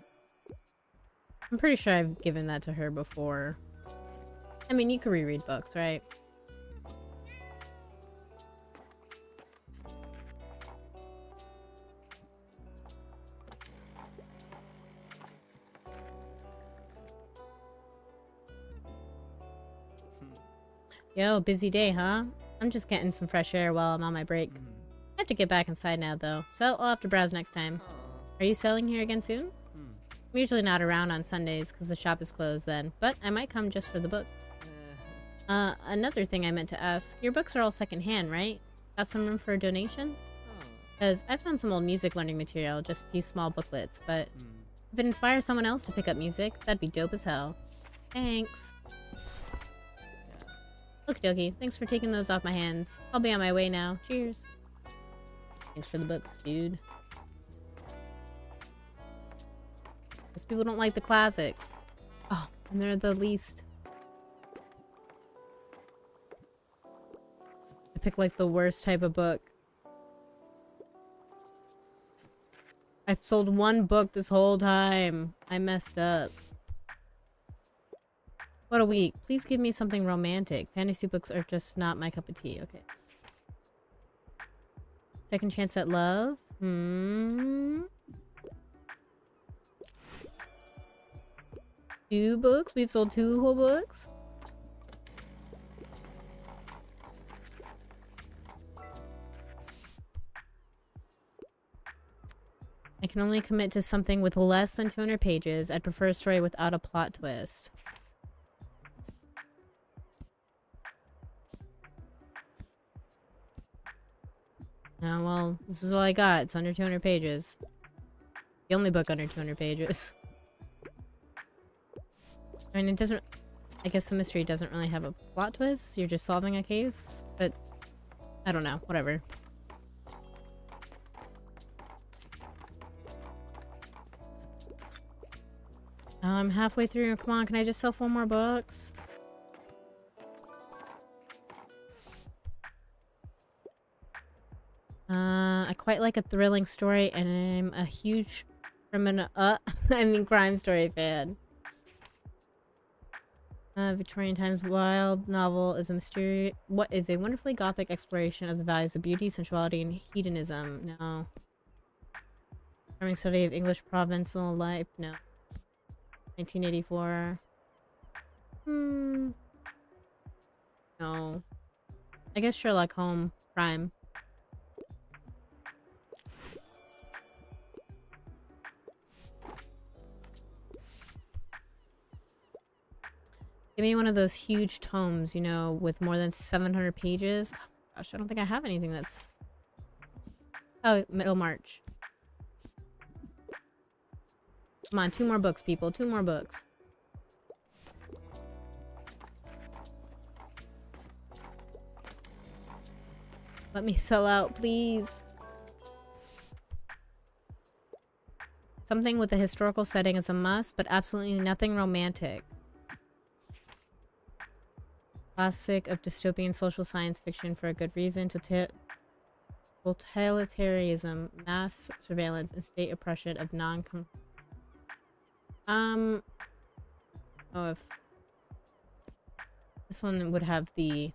S1: I'm pretty sure I've given that to her before. I mean, you could reread books, right? Yo, busy day, huh? I'm just getting some fresh air while I'm on my break. I have to get back inside now, though, so I'll have to browse next time. Are you selling here again soon? I'm usually not around on Sundays because the shop is closed then, but I might come just for the books. Another thing I meant to ask. Your books are all secondhand, right? Got some room for a donation? Because I found some old music learning material, just a few small booklets, but if it inspires someone else to pick up music, that'd be dope as hell. Thanks. Okie dokie, thanks for taking those off my hands. I'll be on my way now. Cheers. Thanks for the books, dude. Because people don't like the classics. Oh, and they're the least. I picked like the worst type of book. I've sold one book this whole time. I messed up. What a week. Please give me something romantic. Fantasy books are just not my cup of tea. Okay. Second chance at love? Two books? We've sold 2 whole books? I can only commit to something with less than 200 pages. I'd prefer a story without a plot twist. Oh, well, this is all I got. It's under 200 pages. The only book under 200 pages. I mean, it doesn't... I guess the mystery doesn't really have a plot twist. You're just solving a case. But, I don't know. Whatever. Oh, I'm halfway through. Come on, can I just sell 4 more books? I quite like a thrilling story, and I'm a huge criminal... crime story fan. Victorian Times Wild novel is a wonderfully gothic exploration of the values of beauty, sensuality, and hedonism. No. Charming study of English provincial life. No. 1984. No. I guess Sherlock Holmes. Crime. Give me one of those huge tomes, you know, with more than 700 pages. Oh, gosh, I don't think I have anything that's... Oh, Middlemarch. Come on, 2 more books, people. 2 more books. Let me sell out, please. Something with a historical setting is a must, but absolutely nothing romantic. Classic of dystopian social science fiction for a good reason. Totalitarianism, mass surveillance, and state oppression of oh, if this one would have the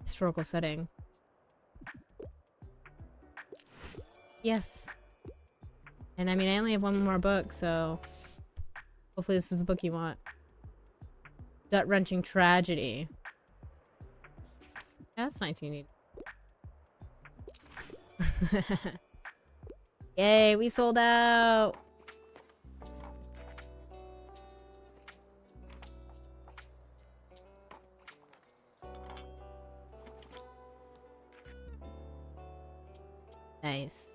S1: historical setting. Yes. And I mean, I only have 1 more book, so hopefully this is the book you want. Gut-wrenching tragedy. Yeah, that's 1980. Yay, we sold out! Nice.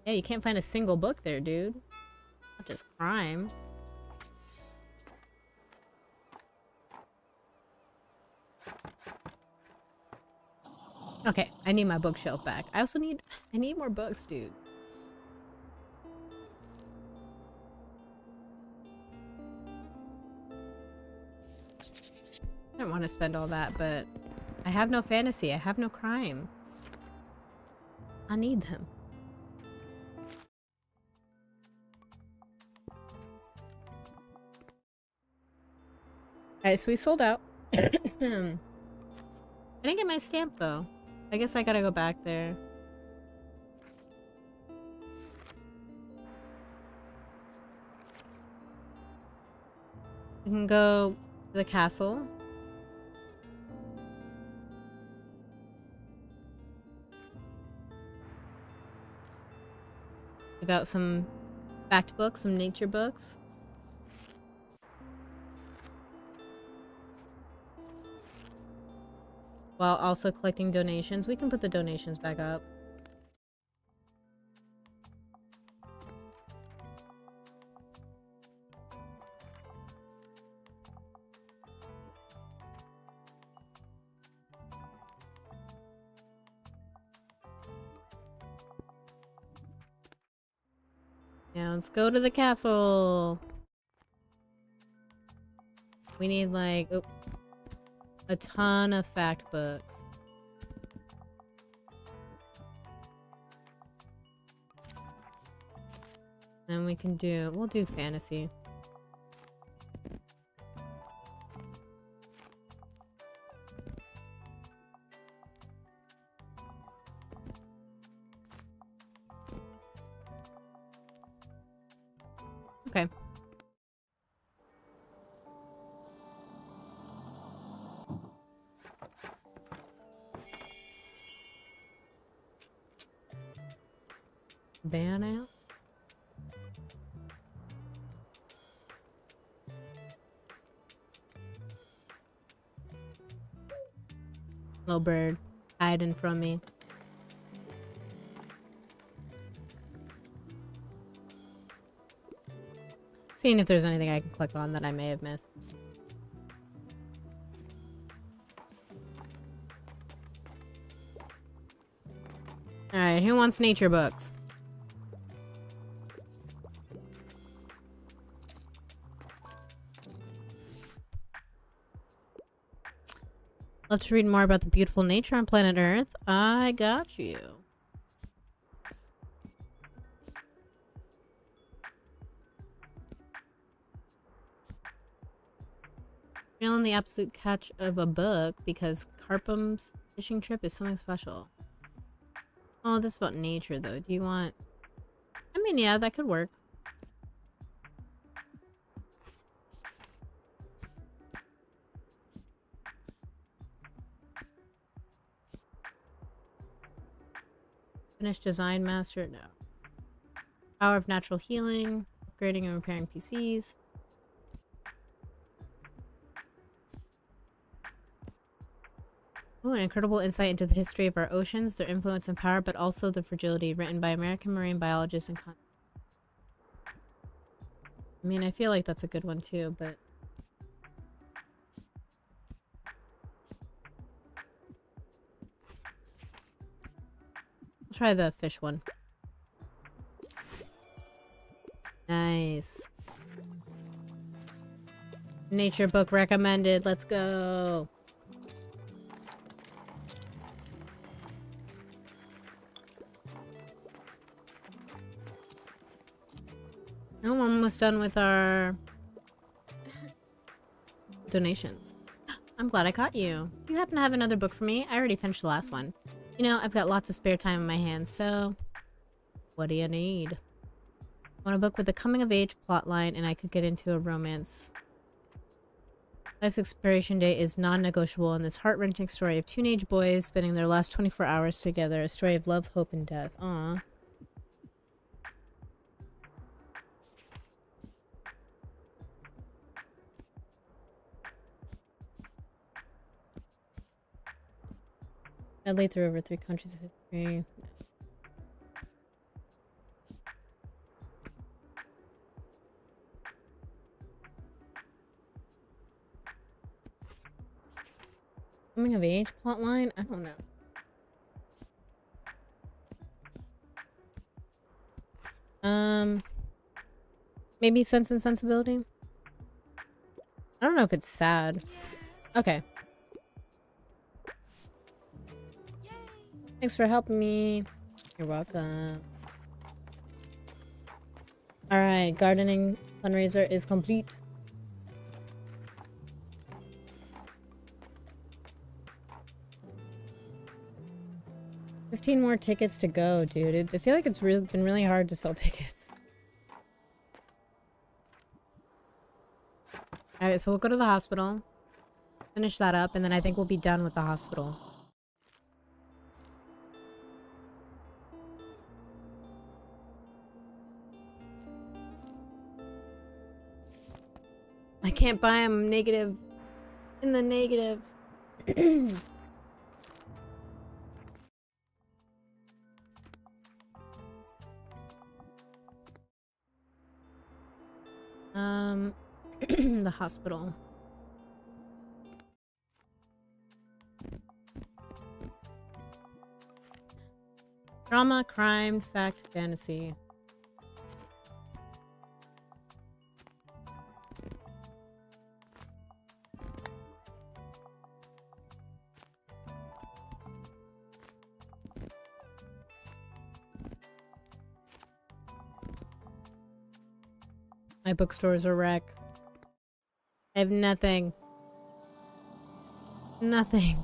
S1: Yeah, you can't find a single book there, dude. Not just crime. Okay, I need my bookshelf back. I need more books, dude. I don't want to spend all that, but I have no fantasy. I have no crime. I need them. Alright, so we sold out. I didn't get my stamp, though. I guess I gotta go back there. We can go to the castle. Give out some fact books, some nature books. While also collecting donations. We can put the donations back up. Yeah, let's go to the castle. We need like a ton of fact books. Then we'll do fantasy. Okay. Ban out? Little bird hiding from me. Seeing if there's anything I can click on that I may have missed. Alright, who wants nature books? Love to read more about the beautiful nature on planet Earth. I got you. Feeling the absolute catch of a book because Carpum's fishing trip is something special. Oh, this is about nature though. Do you want... I mean, yeah, that could work. Finish design master? No. Power of natural healing. Upgrading and repairing PCs. Ooh, an incredible insight into the history of our oceans, their influence and power, but also the fragility, written by American marine biologists and I mean, I feel like that's a good one too, but... I'll try the fish one. Nice. Nature book recommended. Let's go. Oh, I'm almost done with our donations. I'm glad I caught you. Do you happen to have another book for me? I already finished the last one. You know, I've got lots of spare time on my hands, so... What do you need? I want a book with a coming-of-age plotline, and I could get into a romance. Life's expiration date is non-negotiable in this heart-wrenching story of teenage boys spending their last 24 hours together. A story of love, hope, and death. Aww. Medley through over 3 countries of history. Coming of age plotline? I don't know. Maybe Sense and Sensibility? I don't know if it's sad. Okay. Thanks for helping me. You're welcome. Alright, gardening fundraiser is complete. $15 more tickets to go, dude. I feel like it's been really hard to sell tickets. Alright, so we'll go to the hospital. Finish that up, and then I think we'll be done with the hospital. I can't buy them negative. In the negatives. The hospital. Drama, crime, fact, fantasy. My bookstore's a wreck. I have nothing. Nothing.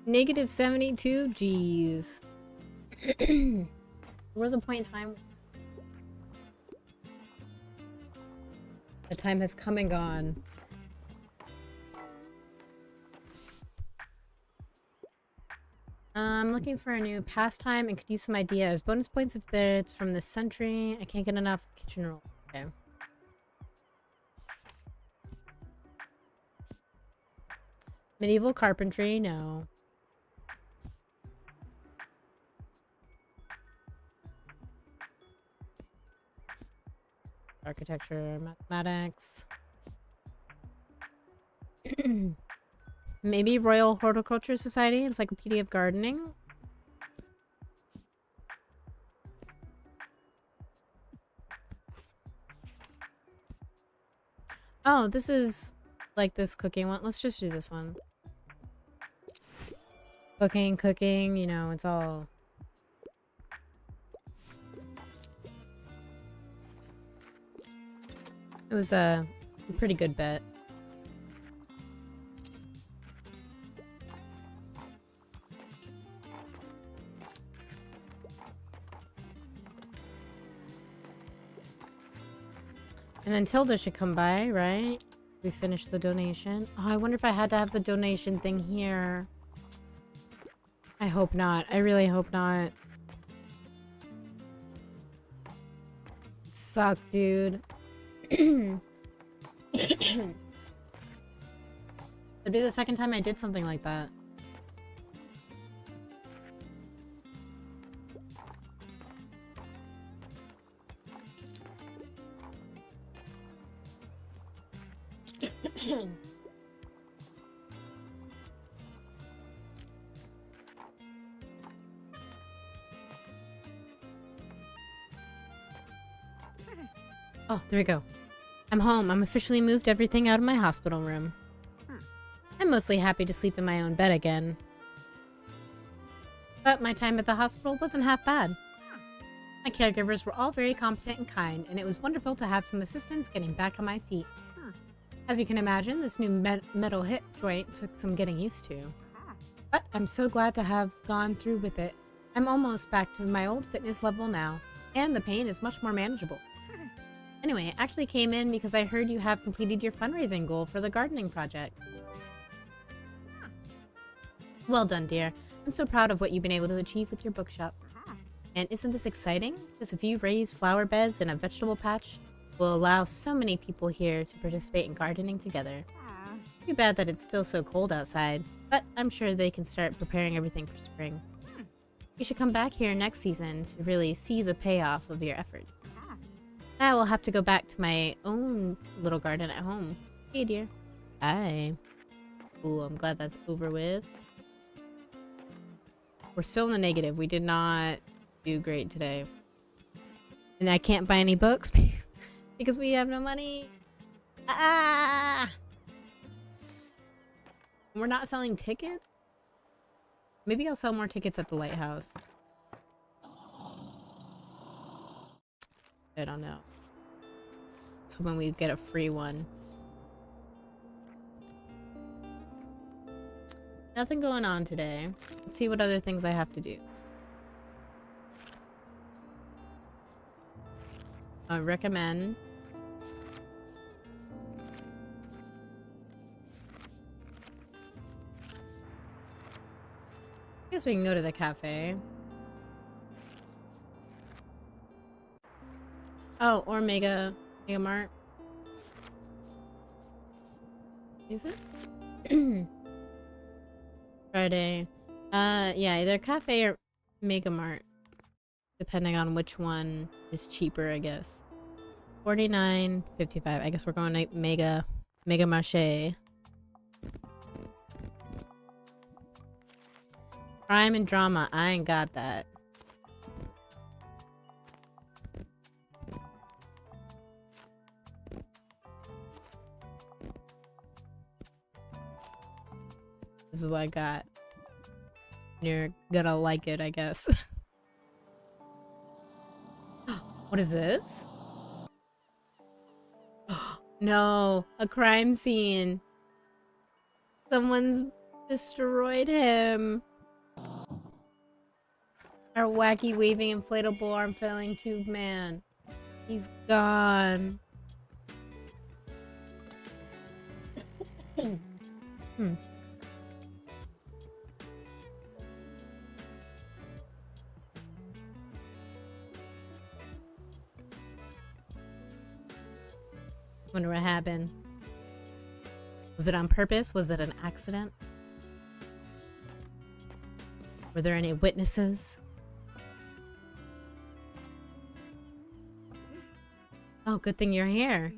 S1: Negative 72 G's. There was a point in time. The time has come and gone. looking for a new pastime and could use some ideas. Bonus points if it's from this century. I can't get enough kitchen roll. Okay. Medieval carpentry, no. Architecture, mathematics. Maybe Royal Horticulture Society, Encyclopedia of Gardening. Oh, this is like this cooking one. Let's just do this one. Cooking, you know, it's all... It was a pretty good bet. And then Tilda should come by, right? We finished the donation. Oh, I wonder if I had to have the donation thing here. I hope not. I really hope not. Suck, dude. It'd be the second time I did something like that. Oh, there we go. I'm home. I'm officially moved everything out of my hospital room. I'm mostly happy to sleep in my own bed again. But my time at the hospital wasn't half bad. My caregivers were all very competent and kind, and it was wonderful to have some assistance getting back on my feet. As you can imagine, this new metal hip joint took some getting used to. But I'm so glad to have gone through with it. I'm almost back to my old fitness level now, and the pain is much more manageable. Anyway, I actually came in because I heard you have completed your fundraising goal for the gardening project. Well done, dear. I'm so proud of what you've been able to achieve with your bookshop. And isn't this exciting? Just a few raised flower beds and a vegetable patch will allow so many people here to participate in gardening together. Too bad that it's still so cold outside, but I'm sure they can start preparing everything for spring. You should come back here next season to really see the payoff of your efforts. Now I will have to go back to my own little garden at home. Hey, dear. Hi. Ooh, I'm glad that's over with. We're still in the negative. We did not do great today. And I can't buy any books because we have no money. Ah! We're not selling tickets? Maybe I'll sell more tickets at the lighthouse. I don't know. I was hoping we'd get a free one. Nothing going on today. Let's see what other things I have to do. I recommend. I guess we can go to the cafe. Oh, or Mega Mart. Is it? Friday. Yeah, either cafe or Mega Mart. Depending on which one is cheaper, I guess. $49.55. I guess we're going to Mega Marché. Crime and drama. I ain't got that. This is what I got. You're gonna like it, I guess. What is this? No, a crime scene. Someone's destroyed him. Our wacky waving inflatable arm flailing tube man. He's gone. Wonder what happened. Was it on purpose? Was it an accident? Were there any witnesses? Oh, good thing you're here.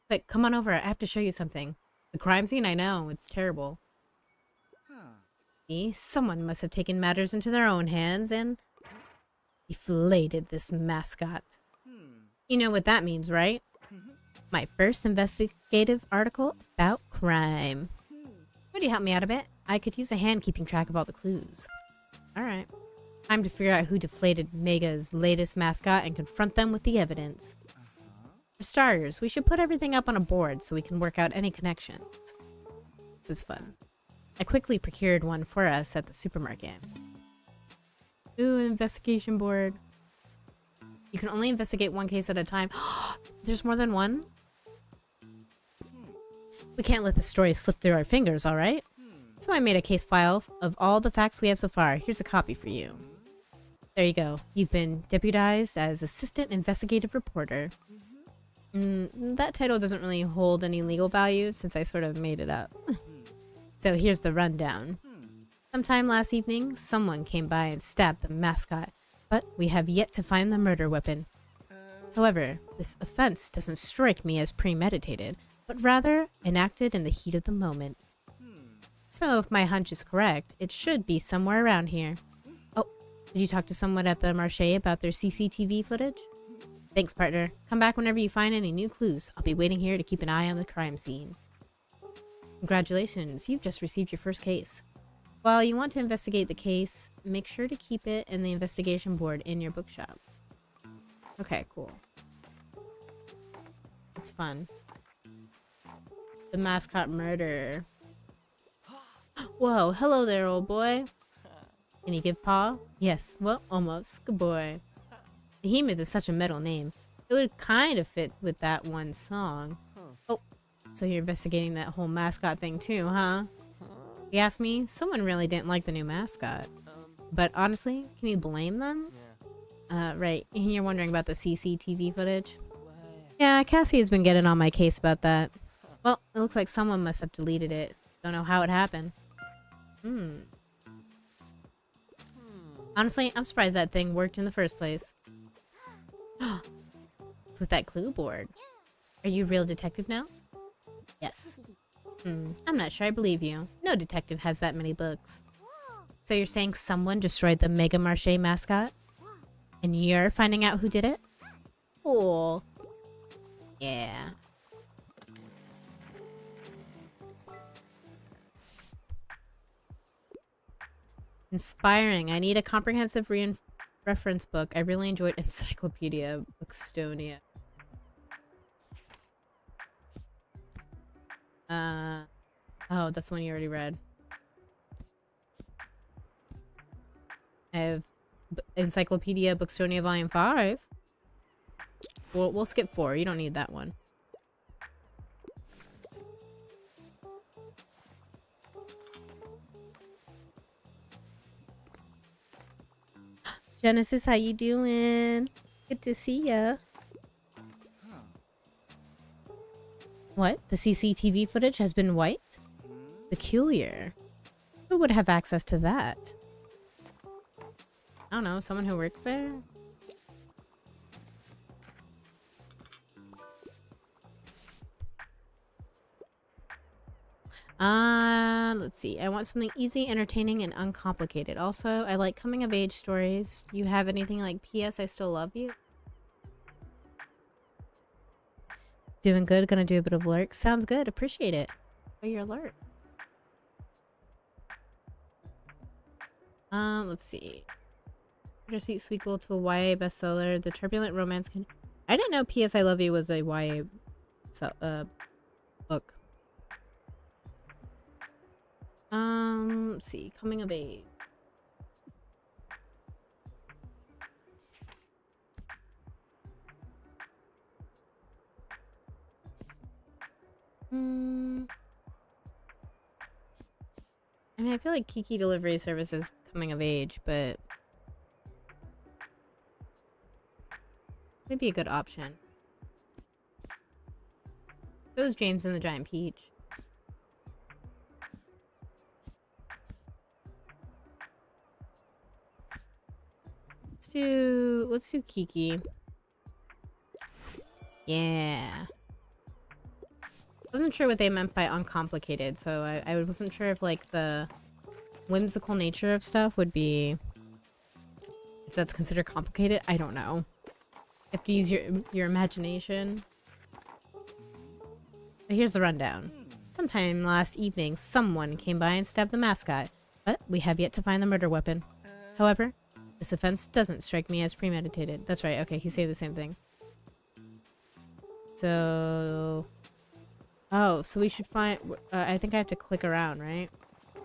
S1: But come on over. I have to show you something. The crime scene? I know. It's terrible. See? Someone must have taken matters into their own hands and deflated this mascot. You know what that means, right? My first investigative article about crime. Would you help me out a bit? I could use a hand keeping track of all the clues. Alright. Time to figure out who deflated Mega's latest mascot and confront them with the evidence. For starters, we should put everything up on a board so we can work out any connections. This is fun. I quickly procured one for us at the supermarket. Ooh, an investigation board. You can only investigate one case at a time. There's more than one? We can't let the story slip through our fingers, alright? So I made a case file of all the facts we have so far. Here's a copy for you. There you go. You've been deputized as Assistant Investigative Reporter. That title doesn't really hold any legal value since I sort of made it up. So here's the rundown. Sometime last evening, someone came by and stabbed the mascot, but we have yet to find the murder weapon. However, this offense doesn't strike me as premeditated, but rather enacted in the heat of the moment. So if my hunch is correct, it should be somewhere around here. Oh, did you talk to someone at the marché about their CCTV footage? Thanks, partner. Come back whenever you find any new clues. I'll be waiting here to keep an eye on the crime scene. Congratulations, you've just received your first case. While you want to investigate the case, make sure to keep it in the investigation board in your bookshop. Okay, cool. It's fun. The mascot murder. Whoa, hello there, old boy. Can you give paw? Yes, well, almost. Good boy. Behemoth is such a metal name. It would kind of fit with that one song. Oh, so you're investigating that whole mascot thing too, huh? If you ask me, someone really didn't like the new mascot. But honestly, can you blame them? Right. You're wondering about the CCTV footage? Yeah, Cassie has been getting on my case about that. Well, it looks like someone must have deleted it. Don't know how it happened. Honestly, I'm surprised that thing worked in the first place. With that clue board. Are you a real detective now? Yes. I'm not sure I believe you. No detective has that many books. So you're saying someone destroyed the Mega Marché mascot? And you're finding out who did it? Cool. Yeah. Inspiring. I need a comprehensive reference book. I really enjoyed Encyclopedia Bookstonia. Oh, that's one you already read. I have Encyclopedia Bookstonia Volume 5. We'll skip 4. You don't need that one. Genesis, how you doing? Good to see ya. What? The CCTV footage has been wiped? Peculiar. Who would have access to that? I don't know, someone who works there? Let's see. I want something easy, entertaining, and uncomplicated. Also, I like coming of age stories. Do you have anything like P.S. I Still Love You? Doing good. Gonna do a bit of lurk. Sounds good. Appreciate it. For your alert. Let's see. Bittersweet Sweetquel to a YA bestseller. The turbulent romance can... I didn't know P.S. I Love You was a YA book. Let's see. Coming of age. I mean, I feel like Kiki Delivery Service is coming of age, but maybe a good option. So is James and the Giant Peach. Let's do Kiki. Yeah. Wasn't sure what they meant by uncomplicated, so I wasn't sure if like the whimsical nature of stuff would be, if that's considered complicated. I don't know. You have to use your imagination. But here's the rundown. Sometime last evening, someone came by and stabbed the mascot, but we have yet to find the murder weapon. However, this offense doesn't strike me as premeditated. That's right, okay, he's saying the same thing. So... Oh, so we should find... I think I have to click around, right?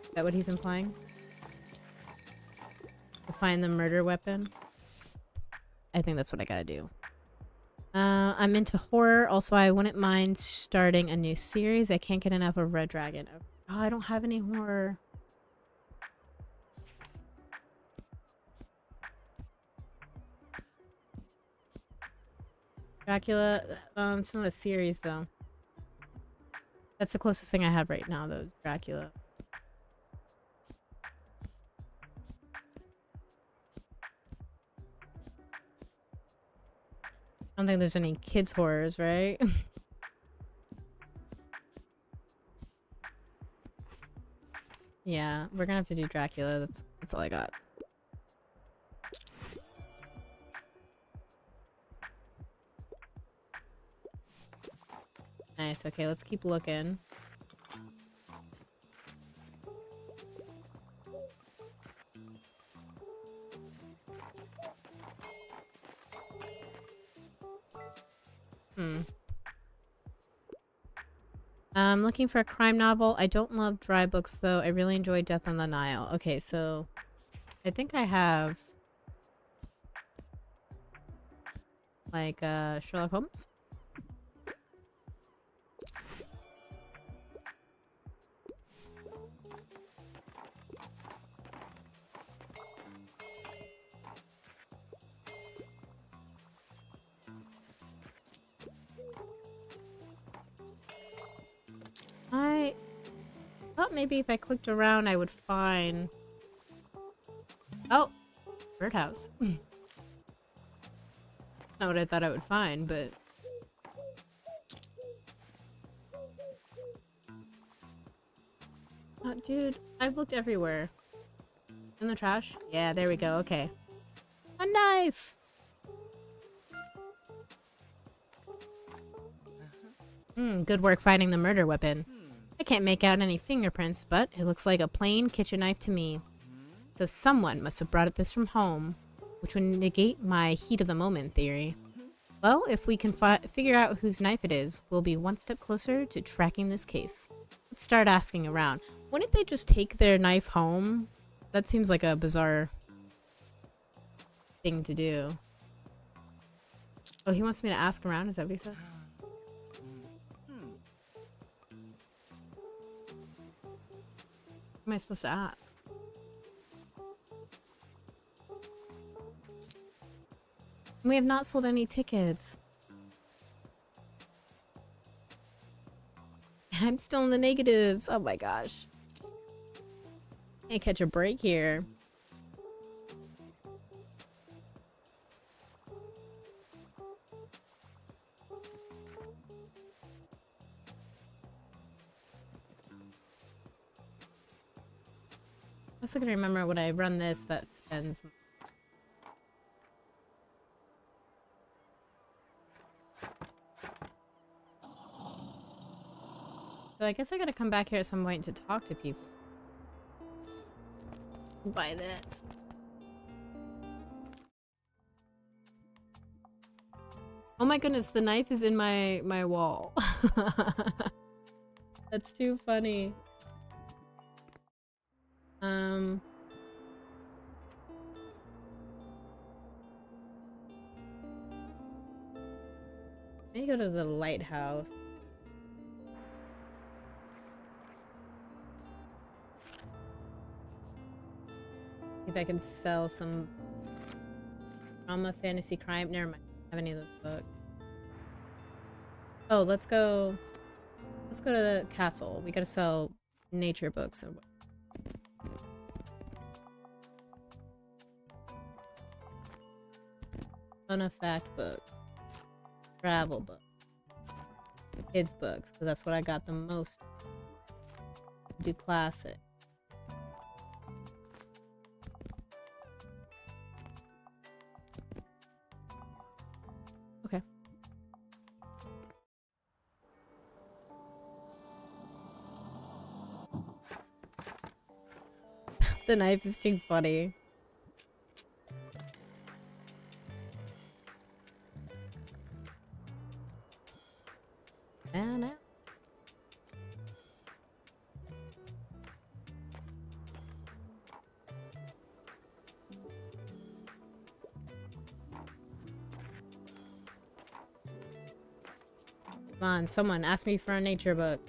S1: Is that what he's implying? To find the murder weapon? I think that's what I gotta do. I'm into horror. Also, I wouldn't mind starting a new series. I can't get enough of Red Dragon. Oh, I don't have any horror. Dracula. It's not a series, though. That's the closest thing I have right now, though. Dracula. I don't think there's any kids horrors, right? Yeah, we're gonna have to do Dracula. That's all I got. Nice. Okay, let's keep looking. I'm looking for a crime novel. I don't love dry books, though. I really enjoy Death on the Nile. Okay, so I think I have like Sherlock Holmes. I thought maybe if I clicked around I would find... Oh! Birdhouse. Not what I thought I would find, but... Oh, dude, I've looked everywhere. In the trash? Yeah, there we go, okay. A knife! Good work finding the murder weapon. I can't make out any fingerprints, but it looks like a plain kitchen knife to me. So someone must have brought this from home, which would negate my heat of the moment theory. Well, if we can figure out whose knife it is, we'll be one step closer to tracking this case. Let's start asking around. Wouldn't they just take their knife home? That seems like a bizarre thing to do. Oh, he wants me to ask around? Is that what he said? What am I supposed to ask? We have not sold any tickets. I'm still in the negatives. Oh my gosh. Can't catch a break here. I'm also gonna remember when I run this that spends... So I guess I gotta come back here at some point to talk to people. Buy this. Oh my goodness, the knife is in my wall. That's too funny. Let me go to the lighthouse. See if I can sell some drama, fantasy, crime. Never mind. I don't have any of those books. Oh, let's go. Let's go to the castle. We gotta sell nature books. Fun of fact books. Travel books. Kids books, because that's what I got the most. Do classic. Okay. The knife is too funny. And out. Come on, someone ask me for a nature book.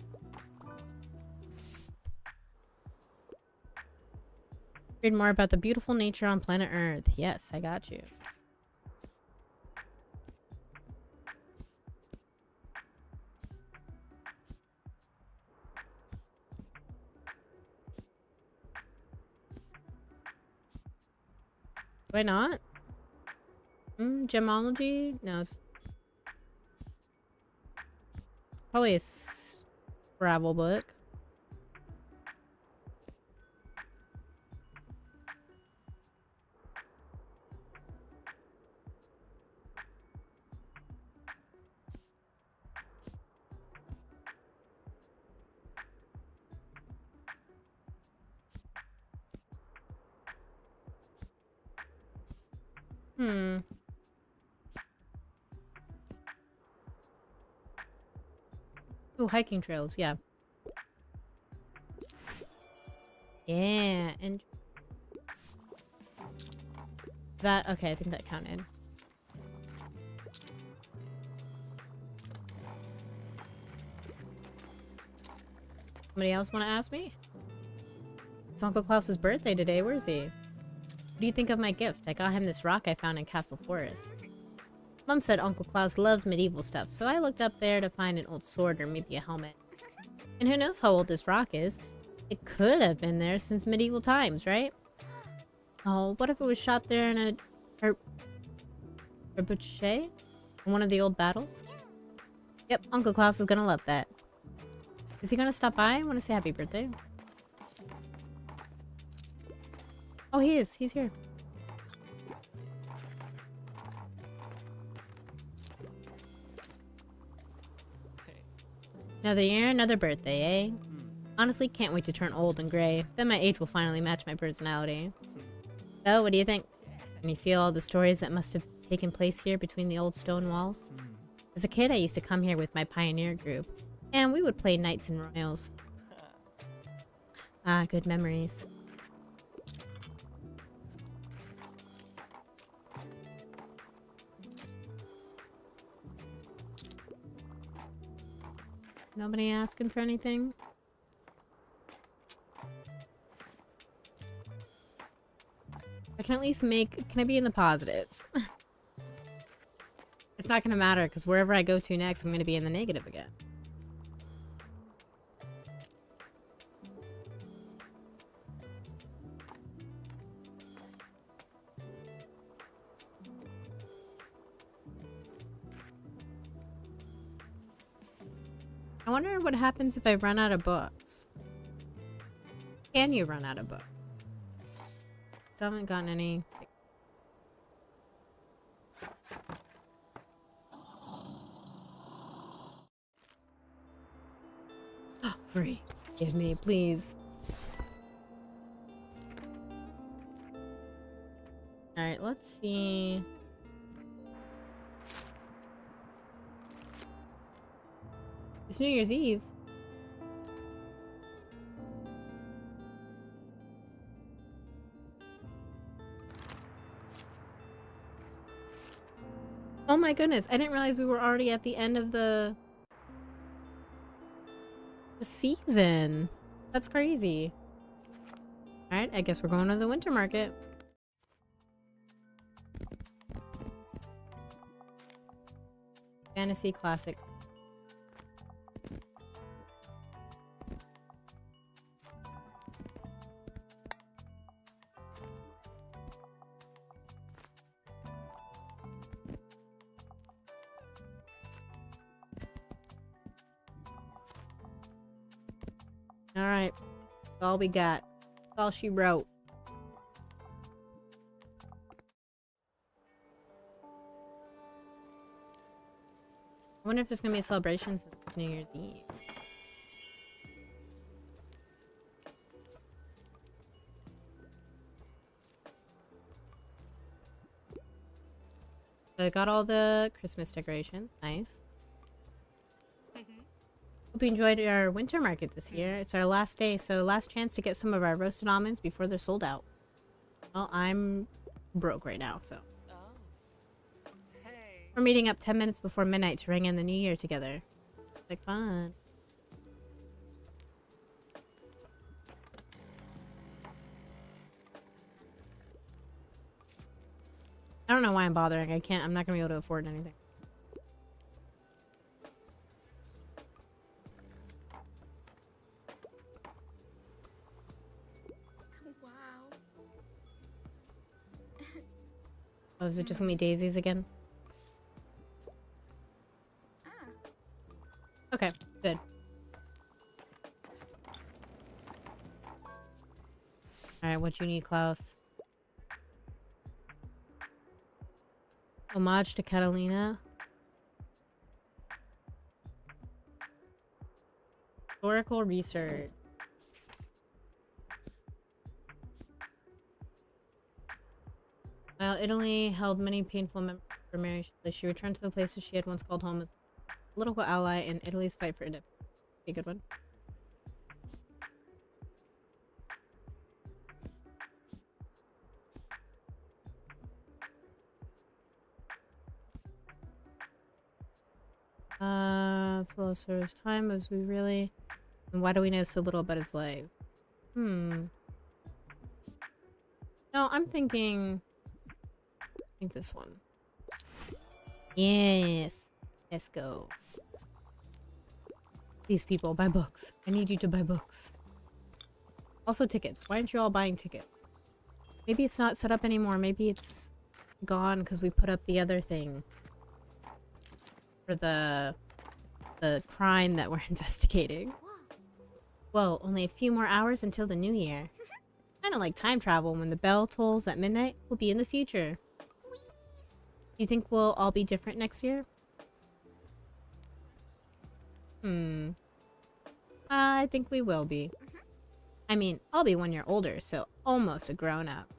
S1: Read more about the beautiful nature on planet Earth. Yes, I got you. Why not? Gemology? No, it's probably a Scrabble book. Oh, hiking trails, yeah. Yeah, and that, okay, I think that counted. Somebody else want to ask me? It's Uncle Klaus's birthday today. Where is he? What do you think of my gift? I got him this rock I found in Castle Forest. Mom said Uncle Klaus loves medieval stuff, so I looked up there to find an old sword or maybe a helmet. And who knows how old this rock is? It could have been there since medieval times, right? Oh, what if it was shot there in a trebuchet? In one of the old battles? Yep, Uncle Klaus is gonna love that. Is he gonna stop by? I want to say happy birthday. Oh, he is. He's here. Another year, another birthday, eh? Honestly, can't wait to turn old and gray. Then my age will finally match my personality. So, what do you think? Can you feel all the stories that must have taken place here between the old stone walls? As a kid, I used to come here with my pioneer group, and we would play knights and royals. Ah, good memories. Nobody asking for anything? I can at least make... Can I be in the positives? It's not gonna matter, because wherever I go to next, I'm gonna be in the negative again. I wonder what happens if I run out of books. Can you run out of books? So I haven't gotten any... Free. Give me, please. Alright, let's see... It's New Year's Eve. Oh my goodness, I didn't realize we were already at the end of the season. That's crazy. Alright, I guess we're going to the winter market. Fantasy classic. Alright. That's all we got. That's all she wrote. I wonder if there's gonna be a celebration since it's New Year's Eve. So I got all the Christmas decorations. Nice. Hope you enjoyed our winter market this year. It's our last day, so last chance to get some of our roasted almonds before they're sold out. Well, I'm broke right now, so. We're meeting up 10 minutes before midnight to ring in the new year together. Like fun. I don't know why I'm bothering. I'm not gonna be able to afford anything.
S2: Wow.
S1: Oh, is it just gonna be daisies again? Okay, good. Alright, what you need, Klaus? Homage to Catalina. Historical research. While Italy held many painful memories for Mary Shelley, she returned to the places she had once called home as a political ally in Italy's fight for independence. Be a good one. Philosopher's time as we really... And why do we know so little about his life? No, I'm thinking... I think this one. Yes! Let's go. These people, buy books. I need you to buy books. Also tickets. Why aren't you all buying tickets? Maybe it's not set up anymore. Maybe it's gone because we put up the other thing. For the crime that we're investigating. Well, only a few more hours until the new year. Kind of like time travel. When the bell tolls at midnight, we'll be in the future. Do you think we'll all be different next year? I think we will be. I mean, I'll be 1 year older, so almost a grown-up.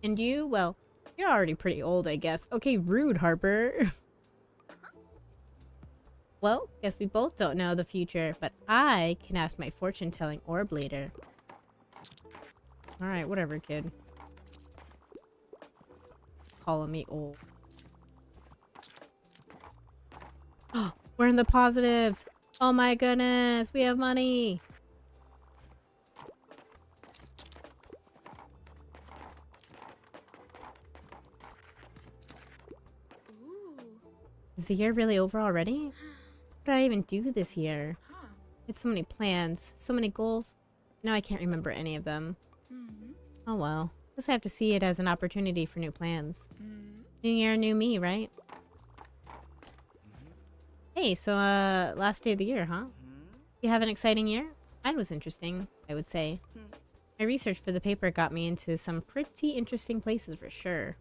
S1: And you? Well, you're already pretty old, I guess. Okay, rude, Harper. Well, guess we both don't know the future, but I can ask my fortune-telling orb later. Alright, whatever, kid. Calling me old. Oh, we're in the positives! Oh my goodness, we have money!
S2: Ooh.
S1: Is the year really over already? What did I even do this year?
S2: Huh.
S1: I had so many plans, so many goals. Now I can't remember any of them. Oh well. Guess I have to see it as an opportunity for new plans. New year, new me, right? Hey, so last day of the year, huh? You have an exciting year? Mine was interesting, I would say. My research for the paper got me into some pretty interesting places for sure.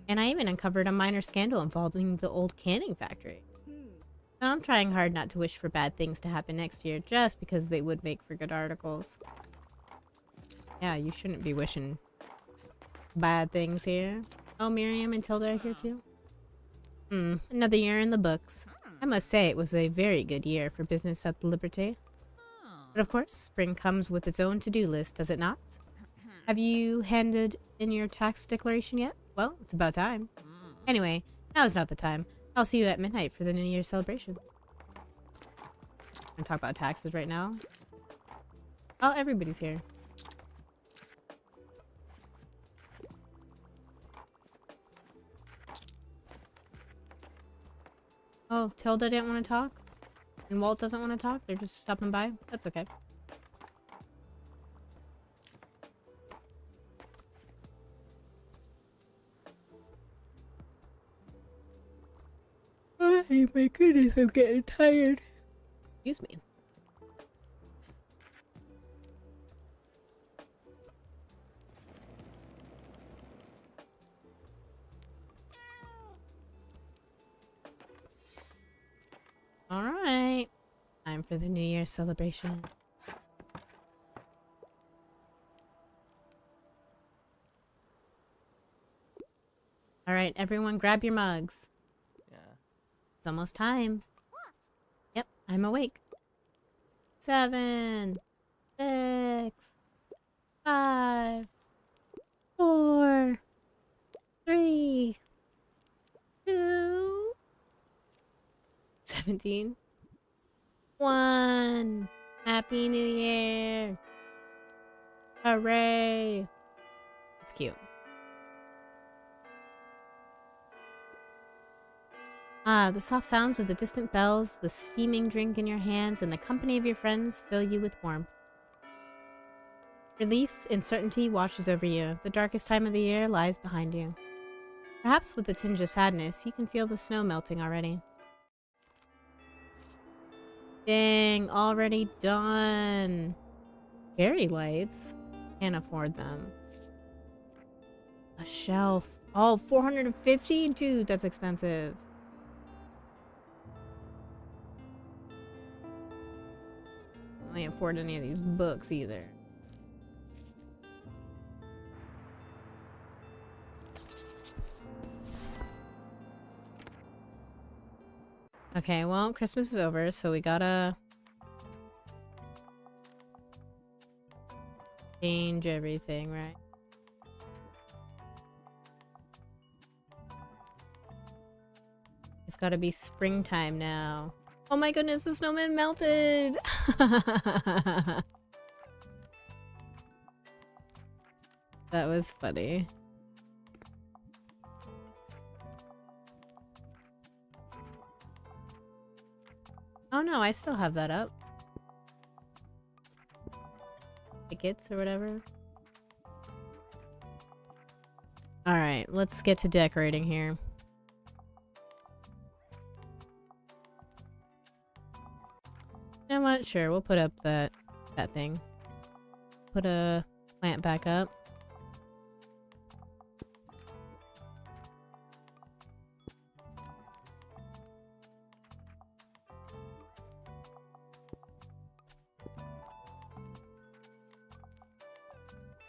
S1: And I even uncovered a minor scandal involving the old canning factory. So I'm trying hard not to wish for bad things to happen next year, just because they would make for good articles. Yeah, you shouldn't be wishing bad things here. Oh, Miriam and Tilda are here too? Another year in the books. I must say it was a very good year for business at the Liberté. But of course, spring comes with its own to-do list, does it not? Have you handed in your tax declaration yet? Well, it's about time. Anyway, now is not the time. I'll see you at midnight for the New Year's celebration. I'm gonna talk about taxes right now. Oh, everybody's here. Oh, Tilda didn't want to talk? And Walt doesn't want to talk? They're just stopping by? That's okay. Oh my goodness, I'm getting tired. Excuse me. for the New Year's celebration. All right, everyone grab your mugs.
S3: Yeah.
S1: It's almost time. Yep, I'm awake. 7, 6, 5, 4, 3, 2, 17, 1. Happy New Year. Hooray. It's cute. Ah, the soft sounds of the distant bells, the steaming drink in your hands, and the company of your friends fill you with warmth. Relief and certainty washes over you. The darkest time of the year lies behind you. Perhaps with a tinge of sadness, you can feel the snow melting already. Dang, already done. Fairy lights? Can't afford them. A shelf. Oh, 450? Dude, that's expensive. Can't afford any of these books either. Okay, well, Christmas is over, so we gotta change everything, right? It's gotta be springtime now. Oh my goodness, the snowman melted! That was funny. Oh no, I still have that up. Tickets or whatever. Alright, let's get to decorating here. You know what? Sure, we'll put up that thing. Put a plant back up.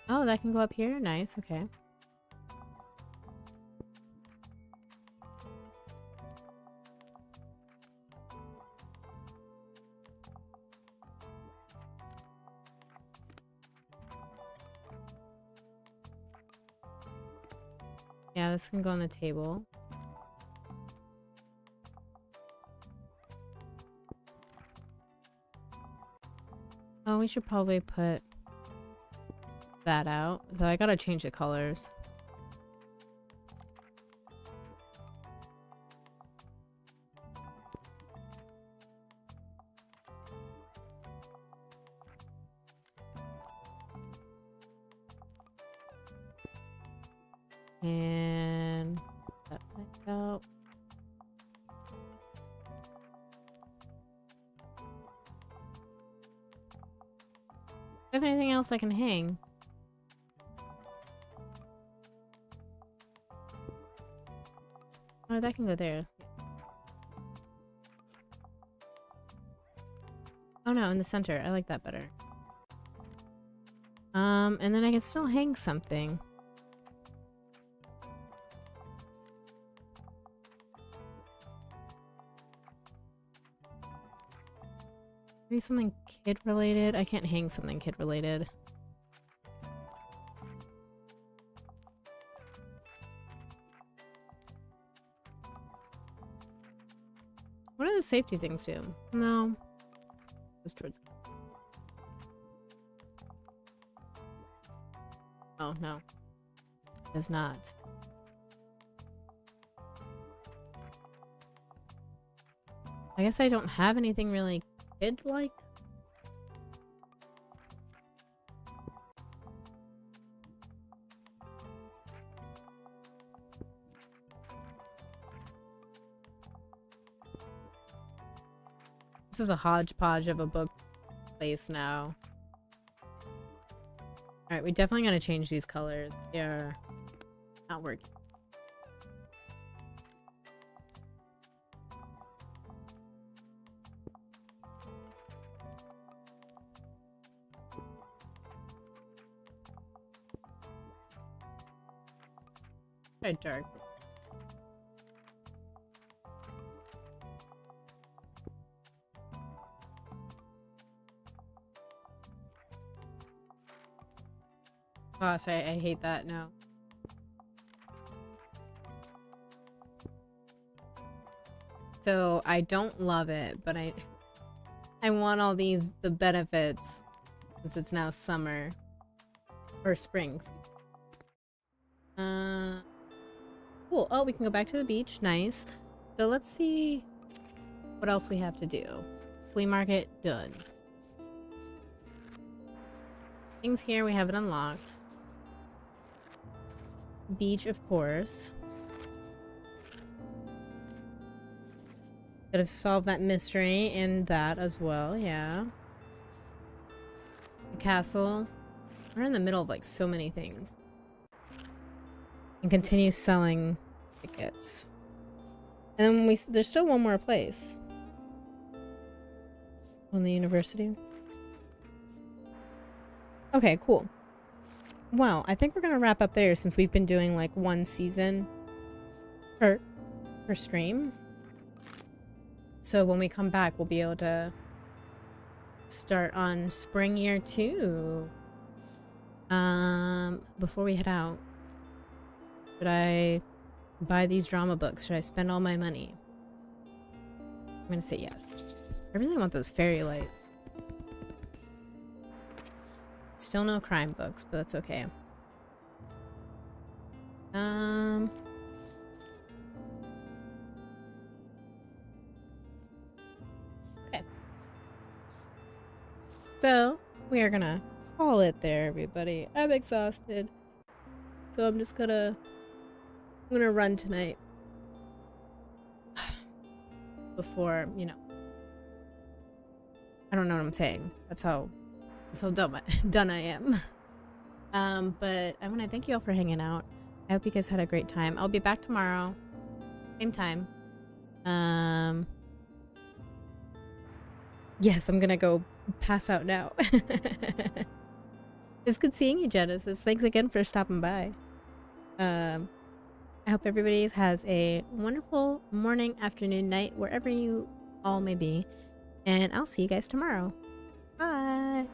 S1: Oh, that can go up here? Nice, okay. Yeah, this can go on the table. Oh, we should probably put that out. Though I gotta change the colors. And that blanked out. Do I have anything else I can hang? Oh, that can go there. Oh no, in the center. I like that better. And then I can still hang something. Maybe something kid related? I can't hang something kid related. What do the safety things do? No. Just towards... Oh, no. It does not. I guess I don't have anything really kid-like. This is a hodgepodge of a book place now. Alright, we definitely gotta change these colors. They're not working. Quite dark. Oh, sorry, I hate that. No. So I don't love it, but I want all the benefits since it's now summer or spring. Cool. Oh, we can go back to the beach. Nice. So let's see what else we have to do. Flea market done. Things here we haven't unlocked. Beach, of course. Could have solved that mystery and that as well, yeah. The castle. We're in the middle of like so many things. And continue selling tickets. And then there's still one more place. On the university. Okay, cool. Well, I think we're gonna wrap up there since we've been doing like one season per stream. So when we come back, we'll be able to start on spring year 2. Before we head out, should I buy these drama books? Should I spend all my money? I'm gonna say yes. I really want those fairy lights. Still no crime books, but that's okay. Okay. So, we are gonna call it there, everybody. I'm exhausted. So I'm gonna run tonight. Before, you know. I don't know what I'm saying. That's how done I am. But I want to thank you all for hanging out. I hope you guys had a great time. I'll be back tomorrow. Same time. Yes, I'm gonna go pass out now. It's good seeing you, Genesis. Thanks again for stopping by. I hope everybody has a wonderful morning, afternoon, night, wherever you all may be. And I'll see you guys tomorrow. Bye!